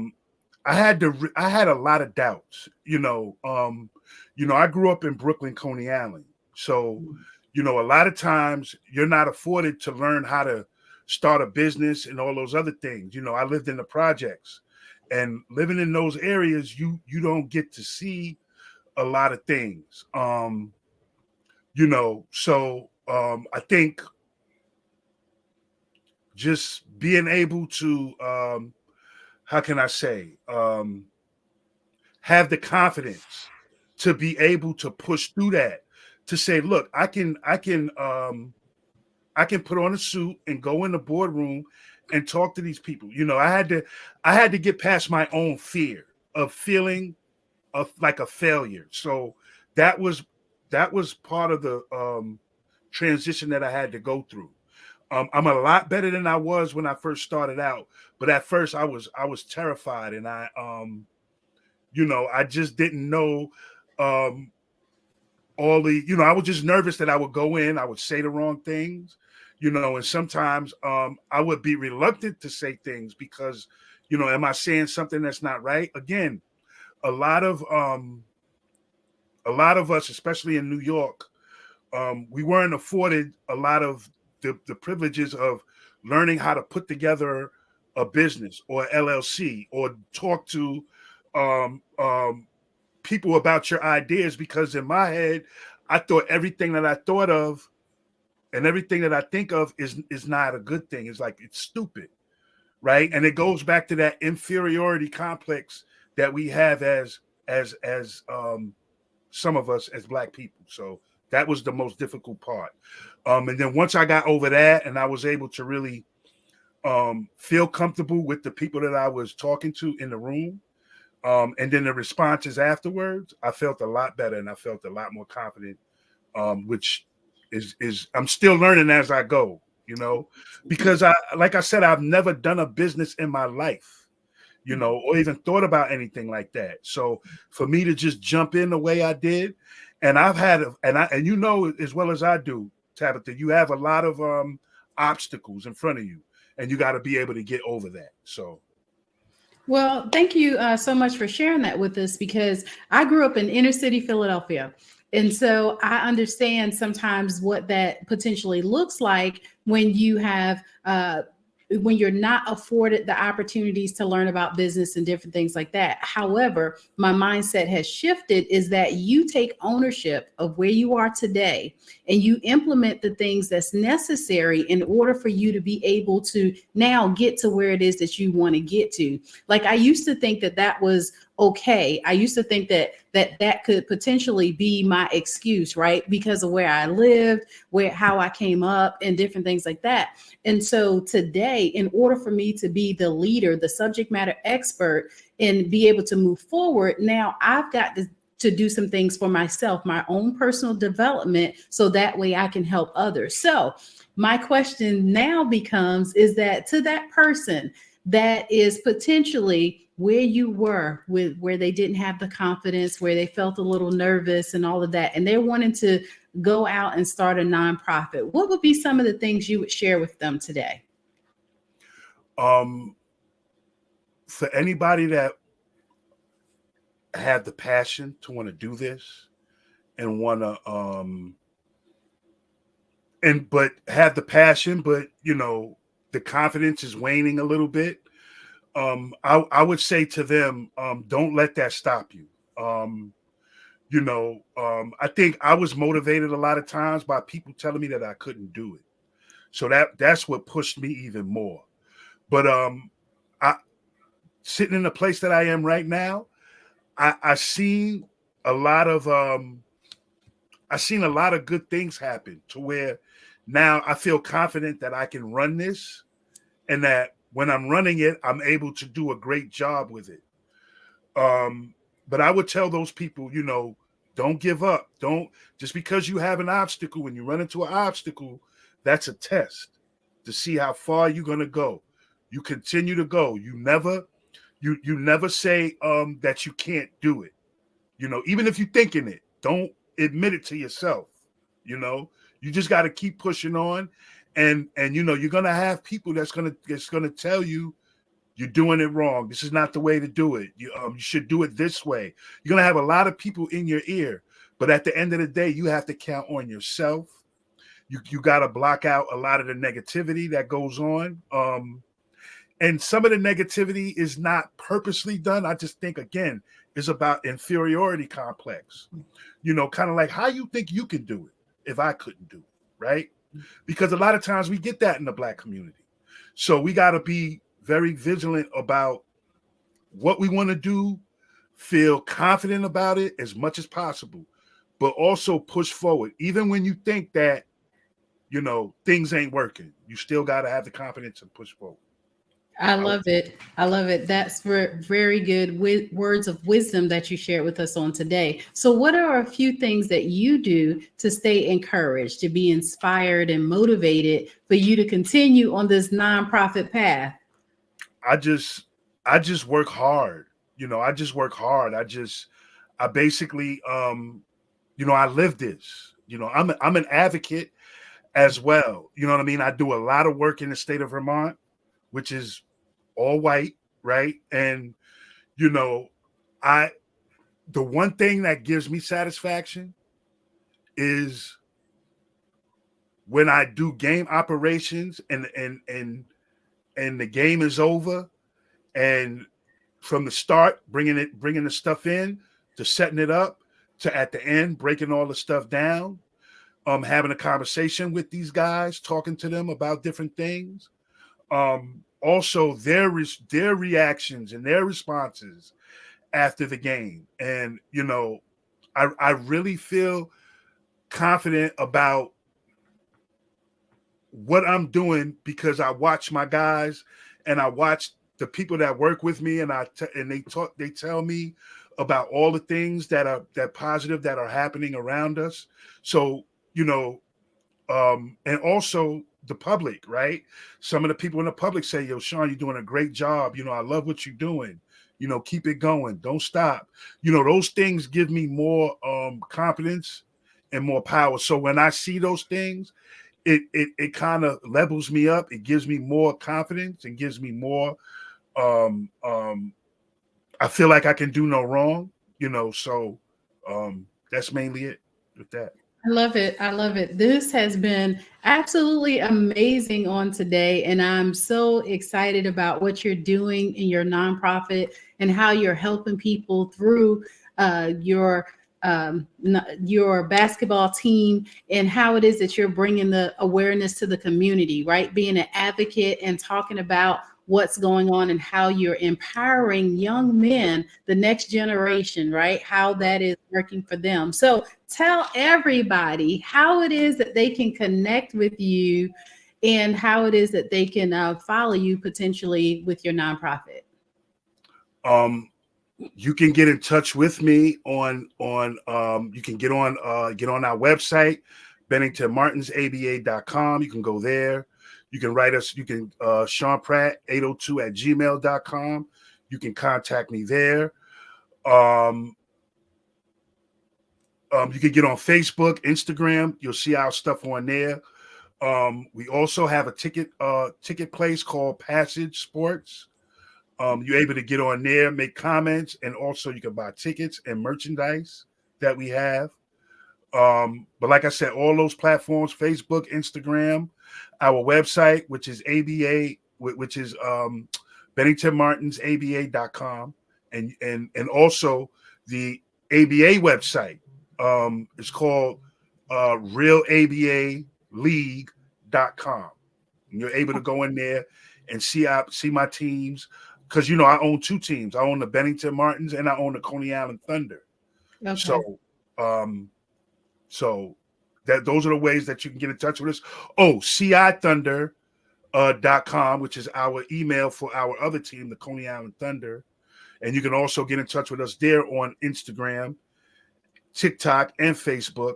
had a lot of doubts. I grew up in Brooklyn, Coney Island. So, a lot of times you're not afforded to learn how to start a business and all those other things. I lived in the projects, and living in those areas, you don't get to see a lot of things. So I think just being able to, how can I say, have the confidence to be able to push through that, to say, look, I can put on a suit and go in the boardroom and talk to these people. I had to get past my own fear of feeling like a failure. So that was part of the transition that I had to go through. I'm a lot better than I was when I first started out, but at first I was terrified, and I just didn't know all the, I was just nervous that I would go in, I would say the wrong things, and sometimes I would be reluctant to say things because, am I saying something that's not right? Again, a lot of us, especially in New York, we weren't afforded a lot of the privileges of learning how to put together a business or LLC or talk to people about your ideas, because in my head, I thought everything that I thought of and everything that I think of is not a good thing. It's like, it's stupid, right? And it goes back to that inferiority complex that we have as some of us as Black people. So that was the most difficult part. And then once I got over that and I was able to really feel comfortable with the people that I was talking to in the room, and then the responses afterwards, I felt a lot better and I felt a lot more confident, which is I'm still learning as I go, because like I said, I've never done a business in my life, or even thought about anything like that. So for me to just jump in the way I did, and I've had, and as well as I do, Tabitha, you have a lot of obstacles in front of you, and you got to be able to get over that. So. Well, thank you so much for sharing that with us, because I grew up in inner city Philadelphia. And so I understand sometimes what that potentially looks like when you have when you're not afforded the opportunities to learn about business and different things like that. However, my mindset has shifted is that you take ownership of where you are today and you implement the things that's necessary in order for you to be able to now get to where it is that you want to get to. Like, I used to think that that was okay. I used to think that that could potentially be my excuse, right? Because of where I lived, how I came up and different things like that. And so today, in order for me to be the leader, the subject matter expert, and be able to move forward, now I've got to do some things for myself, my own personal development, so that way I can help others. So my question now becomes, is that to that person that is potentially where you were, with where they didn't have the confidence, where they felt a little nervous and all of that, and they're wanting to go out and start a nonprofit, what would be some of the things you would share with them today? For anybody that had the passion to want to do this and want to but have the passion, but the confidence is waning a little bit, I would say to them, don't let that stop you. I think I was motivated a lot of times by people telling me that I couldn't do it. So that's what pushed me even more. But I sitting in the place that I am right now, I seen a lot of good things happen to where now I feel confident that I can run this, and that when I'm running it, I'm able to do a great job with it. But I would tell those people, don't give up. Don't, just because you have an obstacle, when you run into an obstacle, that's a test to see how far you're going to go. You continue to go. You never say that you can't do it. Even if you're thinking it, don't admit it to yourself. You just got to keep pushing on, and you're going to have people that's going to tell you you're doing it wrong. This is not the way to do it. You should do it this way. You're going to have a lot of people in your ear, but at the end of the day, you have to count on yourself. You got to block out a lot of the negativity that goes on. And some of the negativity is not purposely done. I just think, again, it's about inferiority complex. Kind of like, how you think you can do it if I couldn't do it, right? Because a lot of times we get that in the Black community. So we got to be very vigilant about what we want to do, feel confident about it as much as possible, but also push forward. Even when you think that, things ain't working, you still got to have the confidence to push forward. I love it. I love it. That's very good words of wisdom that you shared with us on today. So what are a few things that you do to stay encouraged, to be inspired and motivated for you to continue on this nonprofit path? I just work hard. I just work hard. I basically, I live this. I'm an advocate as well. You know what I mean? I do a lot of work in the state of Vermont, which is all white, right? And the one thing that gives me satisfaction is when I do game operations and the game is over, and from the start bringing the stuff in to setting it up to at the end breaking all the stuff down, having a conversation with these guys, talking to them about different things. Also their reactions and their responses after the game. And, I really feel confident about what I'm doing because I watch my guys and I watch the people that work with me, and they tell me about all the things that positive that are happening around us. So, and also the public, right? Some of the people in the public say, yo, Sean, you're doing a great job. I love what you're doing. Keep it going. Don't stop. Those things give me more confidence and more power. So when I see those things, it kind of levels me up. It gives me more confidence and gives me more, I feel like I can do no wrong, so that's mainly it with that. love it. I love it. This has been absolutely amazing on today. And I'm so excited about what you're doing in your nonprofit and how you're helping people through your basketball team, and how it is that you're bringing the awareness to the community, right? Being an advocate and talking about what's going on and how you're empowering young men, the next generation, right? How that is working for them. So tell everybody how it is that they can connect with you and how it is that they can follow you potentially with your nonprofit. You can get in touch with me on you can get on our website, BenningtonMartinsABA.com. You can go there. You can write us. You can Sean Pratt 802@gmail.com. You can contact me there. You can get on Facebook, Instagram. You'll see our stuff on there. We also have a ticket place called Passage Sports. You're able to get on there, make comments, and also you can buy tickets and merchandise that we have. But like I said, all those platforms, Facebook, Instagram, our website, which is ABA, which is BenningtonMartinsABA.com, and also the ABA website is called RealABALeague.com. And you're able to go in there and see my teams, because I own two teams. I own the Bennington Martins and I own the Coney Island Thunder. Okay. So those are the ways that you can get in touch with us. CIThunder.com, which is our email for our other team, the Coney Island Thunder. And you can also get in touch with us there on Instagram, TikTok, and Facebook.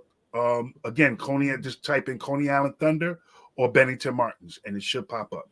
Again, just type in Coney Island Thunder or Bennington Martins, and it should pop up.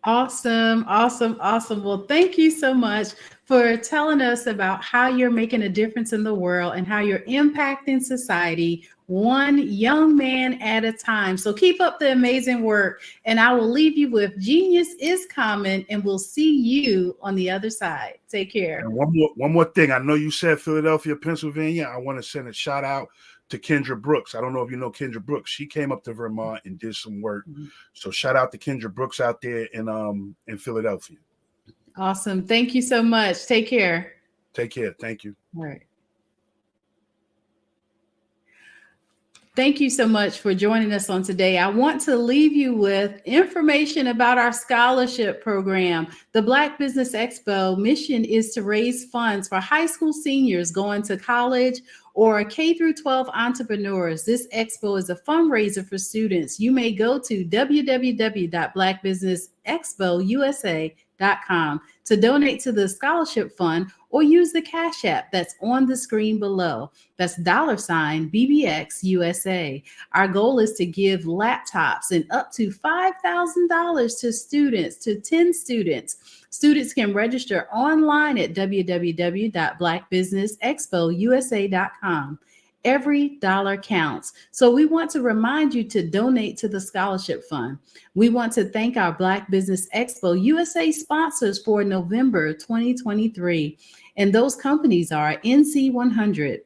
Awesome. Well, thank you so much for telling us about how you're making a difference in the world and how you're impacting society one young man at a time. So keep up the amazing work, and I will leave you with Genius is Common, and we'll see you on the other side. Take care. And one more thing. I know you said Philadelphia, Pennsylvania. I want to send a shout out to Kendra Brooks. I don't know if you know Kendra Brooks. She came up to Vermont and did some work. Mm-hmm. So shout out to Kendra Brooks out there in Philadelphia. Awesome. Thank you so much. Take care. Take care. Thank you. All right. Thank you so much for joining us on today. I want to leave you with information about our scholarship program. The Black Business Expo mission is to raise funds for high school seniors going to college or K-12 entrepreneurs. This expo is a fundraiser for students. You may go to www.blackbusinessexpousa.com to donate to the scholarship fund, or use the Cash App that's on the screen below. That's $BBX USA. Our goal is to give laptops and up to $5,000 to students, to 10 students. Students can register online at www.blackbusinessexpousa.com. Every dollar counts. So we want to remind you to donate to the scholarship fund. We want to thank our Black Business Expo USA sponsors for November 2023. And those companies are NC100,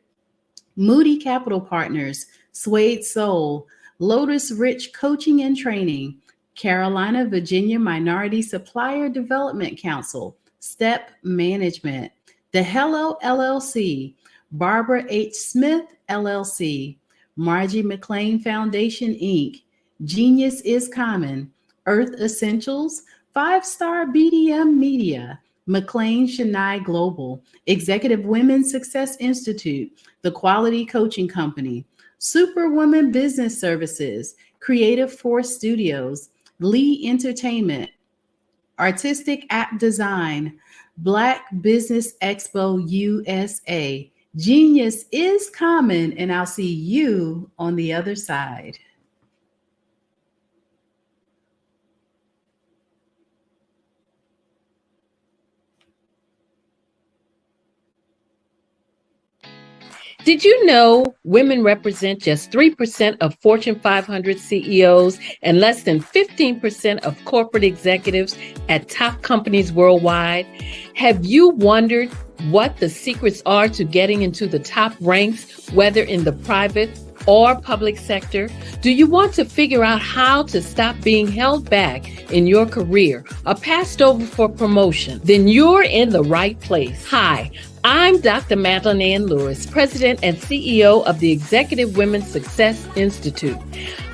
Moody Capital Partners, Suede Soul, Lotus Rich Coaching and Training, Carolina, Virginia Minority Supplier Development Council, Step Management, The Hello LLC, Barbara H. Smith LLC, Margie McLean Foundation Inc., Genius is Common, Earth Essentials, 5-Star BDM Media, McLean Chennai Global, Executive Women's Success Institute, The Quality Coaching Company, Superwoman Business Services, Creative Force Studios, Lee Entertainment, Artistic App Design, Black Business Expo USA. Genius is Common, and I'll see you on the other side. Did you know women represent just 3% of Fortune 500 CEOs and less than 15% of corporate executives at top companies worldwide? Have you wondered what the secrets are to getting into the top ranks, whether in the private or public sector? Do you want to figure out how to stop being held back in your career or passed over for promotion? Then you're in the right place. Hi, I'm Dr. Madeline Ann Lewis, President and CEO of the Executive Women's Success Institute.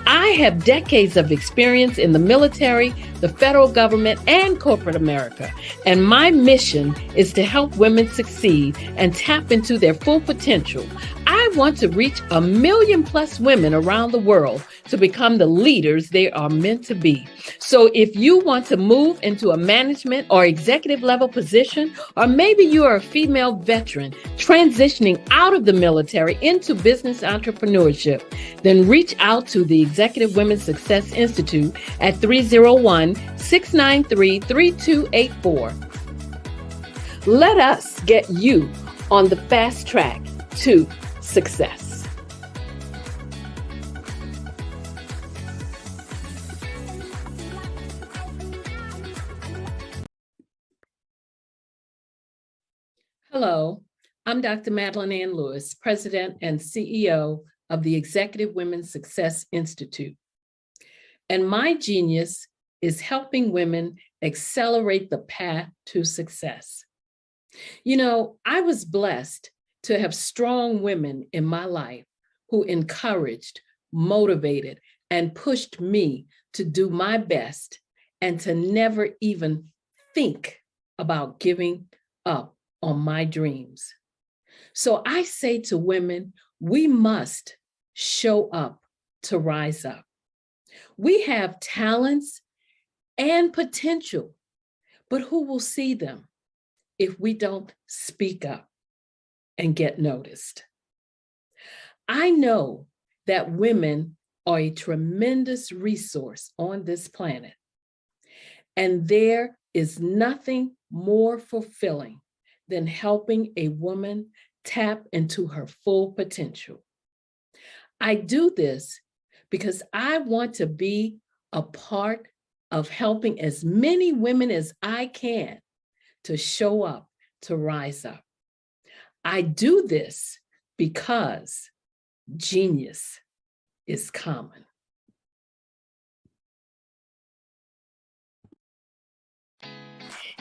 I have decades of experience in the military, the federal government, and corporate America, and my mission is to help women succeed and tap into their full potential. I want to reach 1 million plus women around the world to become the leaders they are meant to be. So if you want to move into a management or executive level position, or maybe you are a female veteran transitioning out of the military into business entrepreneurship, then reach out to the Executive Women's Success Institute at 301-693-3284. Let us get you on the fast track to success. Hello, I'm Dr. Madeline Ann Lewis, President and CEO of the Executive Women's Success Institute. And my genius is helping women accelerate the path to success. You know, I was blessed to have strong women in my life who encouraged, motivated, and pushed me to do my best and to never even think about giving up on my dreams. So I say to women, we must show up to rise up. We have talents and potential, but who will see them if we don't speak up and get noticed? I know that women are a tremendous resource on this planet, and there is nothing more fulfilling than helping a woman tap into her full potential. I do this because I want to be a part of helping as many women as I can to show up, to rise up. I do this because genius is common.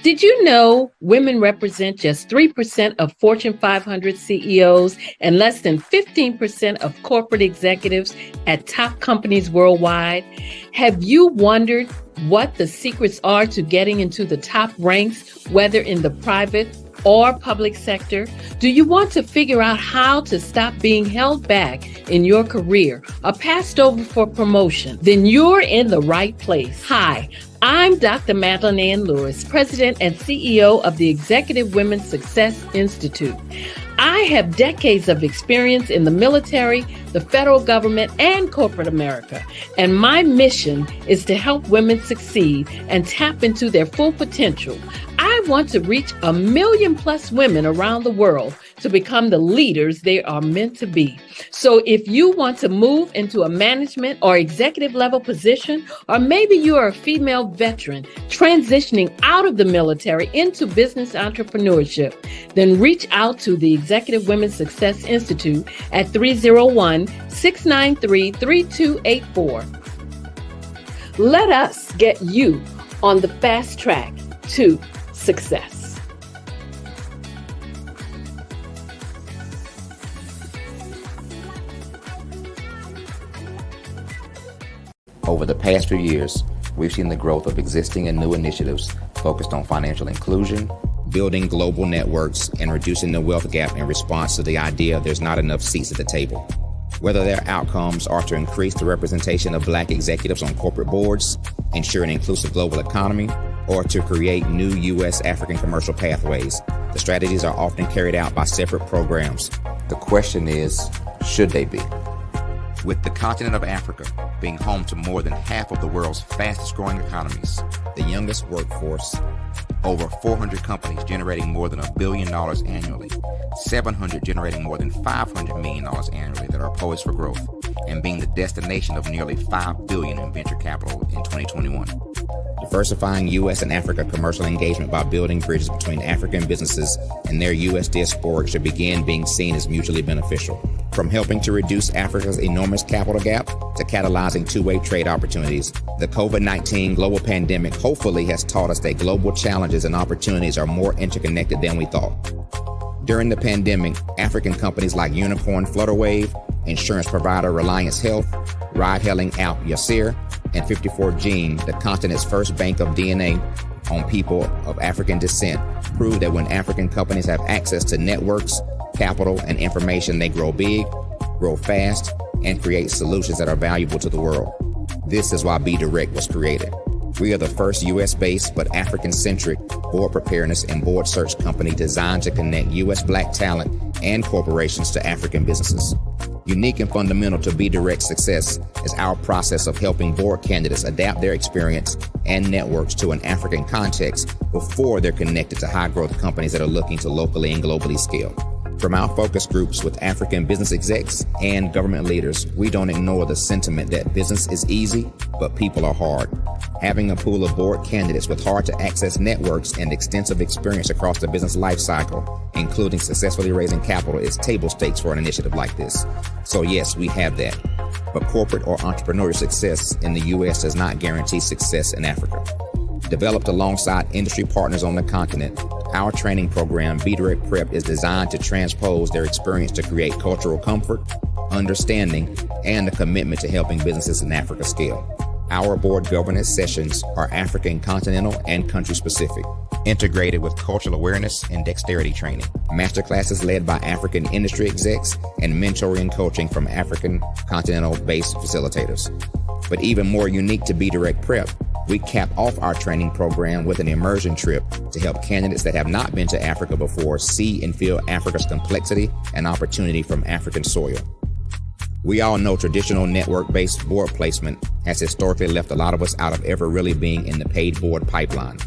Did you know women represent just 3% of Fortune 500 CEOs and less than 15% of corporate executives at top companies worldwide? Have you wondered what the secrets are to getting into the top ranks, whether in the private or public sector? Do you want to figure out how to stop being held back in your career or passed over for promotion? Then you're in the right place. Hi, I'm Dr. Madeline Ann Lewis, President and CEO of the Executive Women's Success Institute. I have decades of experience in the military, the federal government, and corporate America, and my mission is to help women succeed and tap into their full potential. I want to reach 1 million plus women around the world to become the leaders they are meant to be. So if you want to move into a management or executive level position, or maybe you are a female veteran transitioning out of the military into business entrepreneurship, then reach out to the Executive Women's Success Institute at 301-693-3284. Let us get you on the fast track to success. Over the past few years, we've seen the growth of existing and new initiatives focused on financial inclusion, building global networks, and reducing the wealth gap in response to the idea there's not enough seats at the table. Whether their outcomes are to increase the representation of Black executives on corporate boards, ensure an inclusive global economy, or to create new U.S. African commercial pathways, the strategies are often carried out by separate programs. The question is, should they be? With the continent of Africa being home to more than half of the world's fastest growing economies, the youngest workforce, over 400 companies generating more than $1 billion annually, 700 generating more than $500 million annually that are poised for growth, and being the destination of nearly $5 billion in venture capital in 2021. Diversifying U.S. and Africa commercial engagement by building bridges between African businesses and their U.S. diaspora should begin being seen as mutually beneficial. From helping to reduce Africa's enormous capital gap to catalyzing two-way trade opportunities, the COVID-19 global pandemic hopefully has taught us that global challenges and opportunities are more interconnected than we thought. During the pandemic, African companies like Unicorn Flutterwave, insurance provider Reliance Health, ride-hailing app Yasir, and 54Gene, the continent's first bank of DNA on people of African descent, prove that when African companies have access to networks, capital, and information, they grow big, grow fast, and create solutions that are valuable to the world. This is why BDirect was created. We are the first U.S.-based but African-centric board preparedness and board search company designed to connect U.S. Black talent and corporations to African businesses. Unique and fundamental to BDirect's success is our process of helping board candidates adapt their experience and networks to an African context before they're connected to high-growth companies that are looking to locally and globally scale. From our focus groups with African business execs and government leaders, we don't ignore the sentiment that business is easy, but people are hard. Having a pool of board candidates with hard-to-access networks and extensive experience across the business lifecycle, including successfully raising capital, is table stakes for an initiative like this. So yes, we have that. But corporate or entrepreneurial success in the U.S. does not guarantee success in Africa. Developed alongside industry partners on the continent, our training program, BDirect Prep, is designed to transpose their experience to create cultural comfort, understanding, and a commitment to helping businesses in Africa scale. Our board governance sessions are African, continental, and country-specific, integrated with cultural awareness and dexterity training, masterclasses led by African industry execs, and mentoring coaching from African continental-based facilitators. But even more unique to BDirect Prep, we cap off our training program with an immersion trip to help candidates that have not been to Africa before see and feel Africa's complexity and opportunity from African soil. We all know traditional network-based board placement has historically left a lot of us out of ever really being in the paid board pipeline.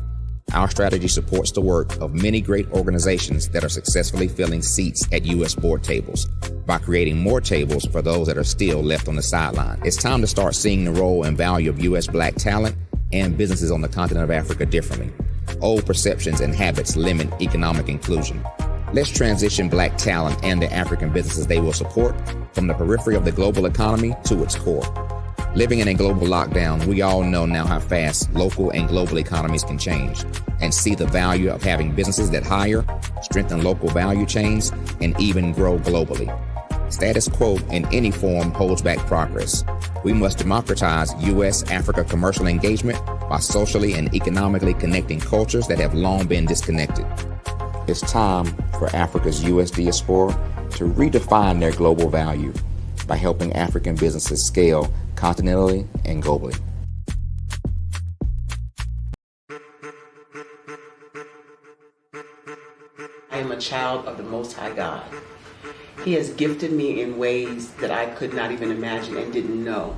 Our strategy supports the work of many great organizations that are successfully filling seats at U.S. board tables by creating more tables for those that are still left on the sideline. It's time to start seeing the role and value of U.S. Black talent and businesses on the continent of Africa differently. Old perceptions and habits limit economic inclusion. Let's transition Black talent and the African businesses they will support from the periphery of the global economy to its core. Living in a global lockdown, we all know now how fast local and global economies can change, and see the value of having businesses that hire, strengthen local value chains, and even grow globally. Status quo in any form holds back progress. We must democratize U.S.-Africa commercial engagement by socially and economically connecting cultures that have long been disconnected. It's time for Africa's U.S. diaspora to redefine their global value by helping African businesses scale continentally and globally. I am a child of the Most High God. He has gifted me in ways that I could not even imagine and didn't know.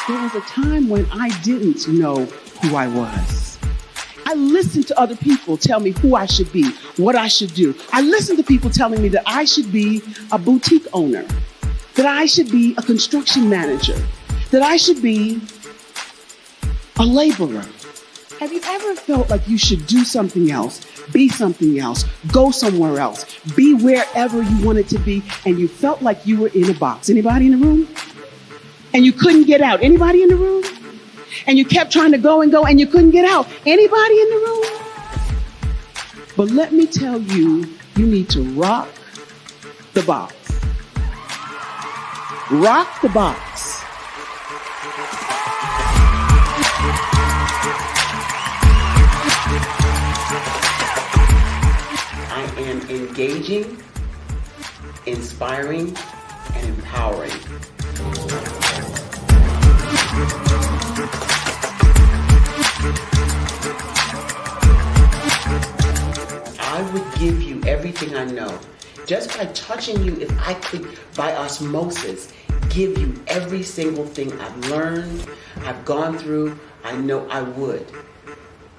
There was a time when I didn't know who I was. I listened to other people tell me who I should be, what I should do. I listened to people telling me that I should be a boutique owner, that I should be a construction manager, that I should be a laborer. Have you ever felt like you should do something else, be something else, go somewhere else, be wherever you wanted to be, and you felt like you were in a box? Anybody in the room? And you couldn't get out? Anybody in the room? And you kept trying to go and you couldn't get out? Anybody in the room? But let me tell you, you need to rock the box. Rock the box. I am engaging, inspiring, and empowering. I would give you everything I know. Just by touching you, if I could, by osmosis, give you every single thing I've learned, I've gone through, I know I would.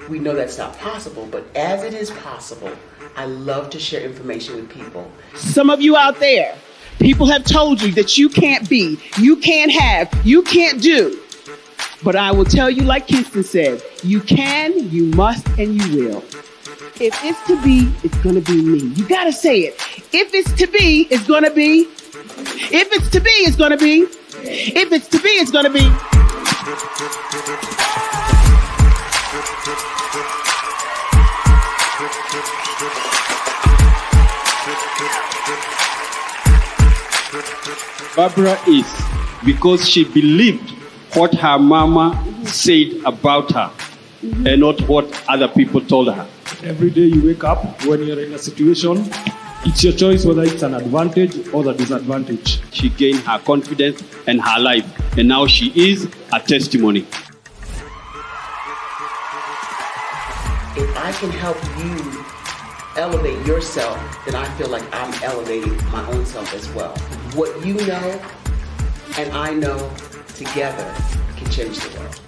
We know that's not possible, but as it is possible, I love to share information with people. Some of you out there, people have told you that you can't be, you can't have, you can't do. But I will tell you, like Kinston said, you can, you must, and you will. If it's to be, it's going to be me. You got to say it. If it's to be, it's going to be. If it's to be, it's going to be. If it's to be, it's going to be. Barbara is because she believed what her mama said about her and not what other people told her. Every day you wake up, when you're in a situation, it's your choice whether it's an advantage or the disadvantage. She gained her confidence and her life, and now she is a testimony. If I can help you elevate yourself, then I feel like I'm elevating my own self as well. What you know and I know together can change the world.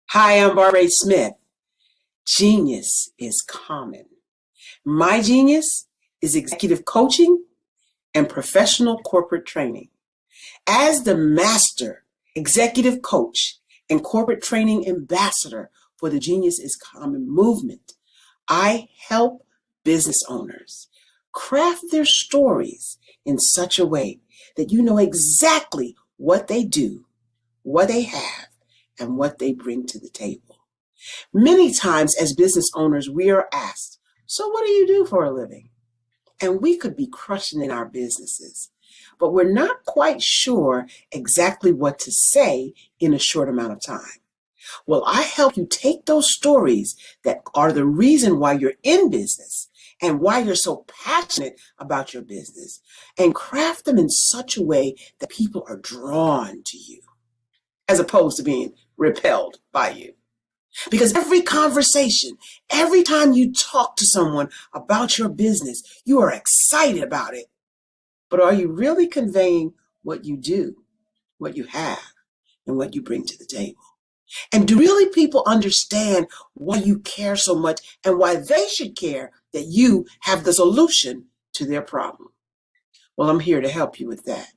Hi, I'm Barbara Smith. Genius is common. My genius is executive coaching and professional corporate training. As the master executive coach and corporate training ambassador for the Genius is Common movement, I help business owners craft their stories in such a way that you know exactly what they do, what they have, and what they bring to the table. Many times as business owners, we are asked, so what do you do for a living? And we could be crushing in our businesses, but we're not quite sure exactly what to say in a short amount of time. Well, I help you take those stories that are the reason why you're in business and why you're so passionate about your business and craft them in such a way that people are drawn to you, as opposed to being repelled by you. Because every conversation, every time you talk to someone about your business, you are excited about it. But are you really conveying what you do, what you have, and what you bring to the table? And do really people understand why you care so much and why they should care that you have the solution to their problem? Well, I'm here to help you with that.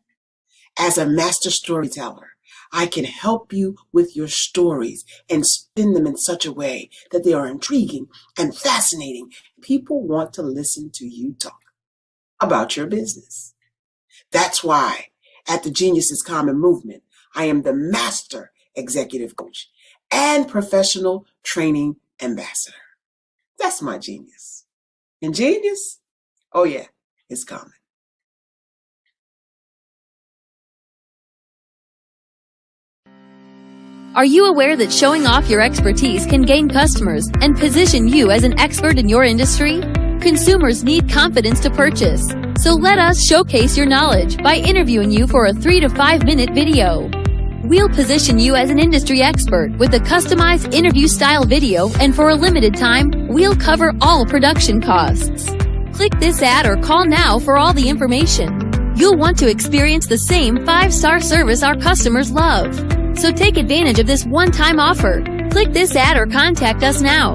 As a master storyteller, I can help you with your stories and spin them in such a way that they are intriguing and fascinating. People want to listen to you talk about your business. That's why at the Genius is Common movement, I am the master executive coach and professional training ambassador. That's my genius. And genius? Oh yeah, it's common. Are you aware that showing off your expertise can gain customers and position you as an expert in your industry? Consumers need confidence to purchase, so let us showcase your knowledge by interviewing you for a 3 to 5 minute video. We'll position you as an industry expert with a customized interview-style video, and for a limited time, we'll cover all production costs. Click this ad or call now for all the information. You'll want to experience the same 5-star service our customers love. So take advantage of this one-time offer. Click this ad or contact us now.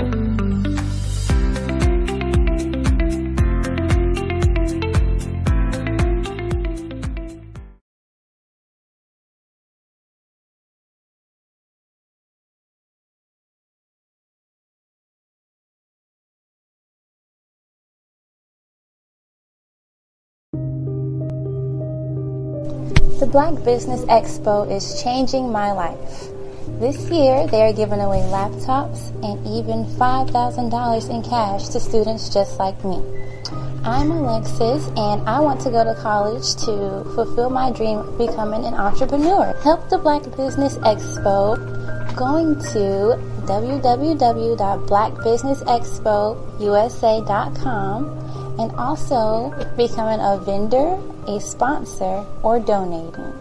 The Black Business Expo is changing my life. This year, they are giving away laptops and even $5,000 in cash to students just like me. I'm Alexis, and I want to go to college to fulfill my dream of becoming an entrepreneur. Help the Black Business Expo going to www.blackbusinessexpousa.com and also becoming a vendor, a sponsor, or donating.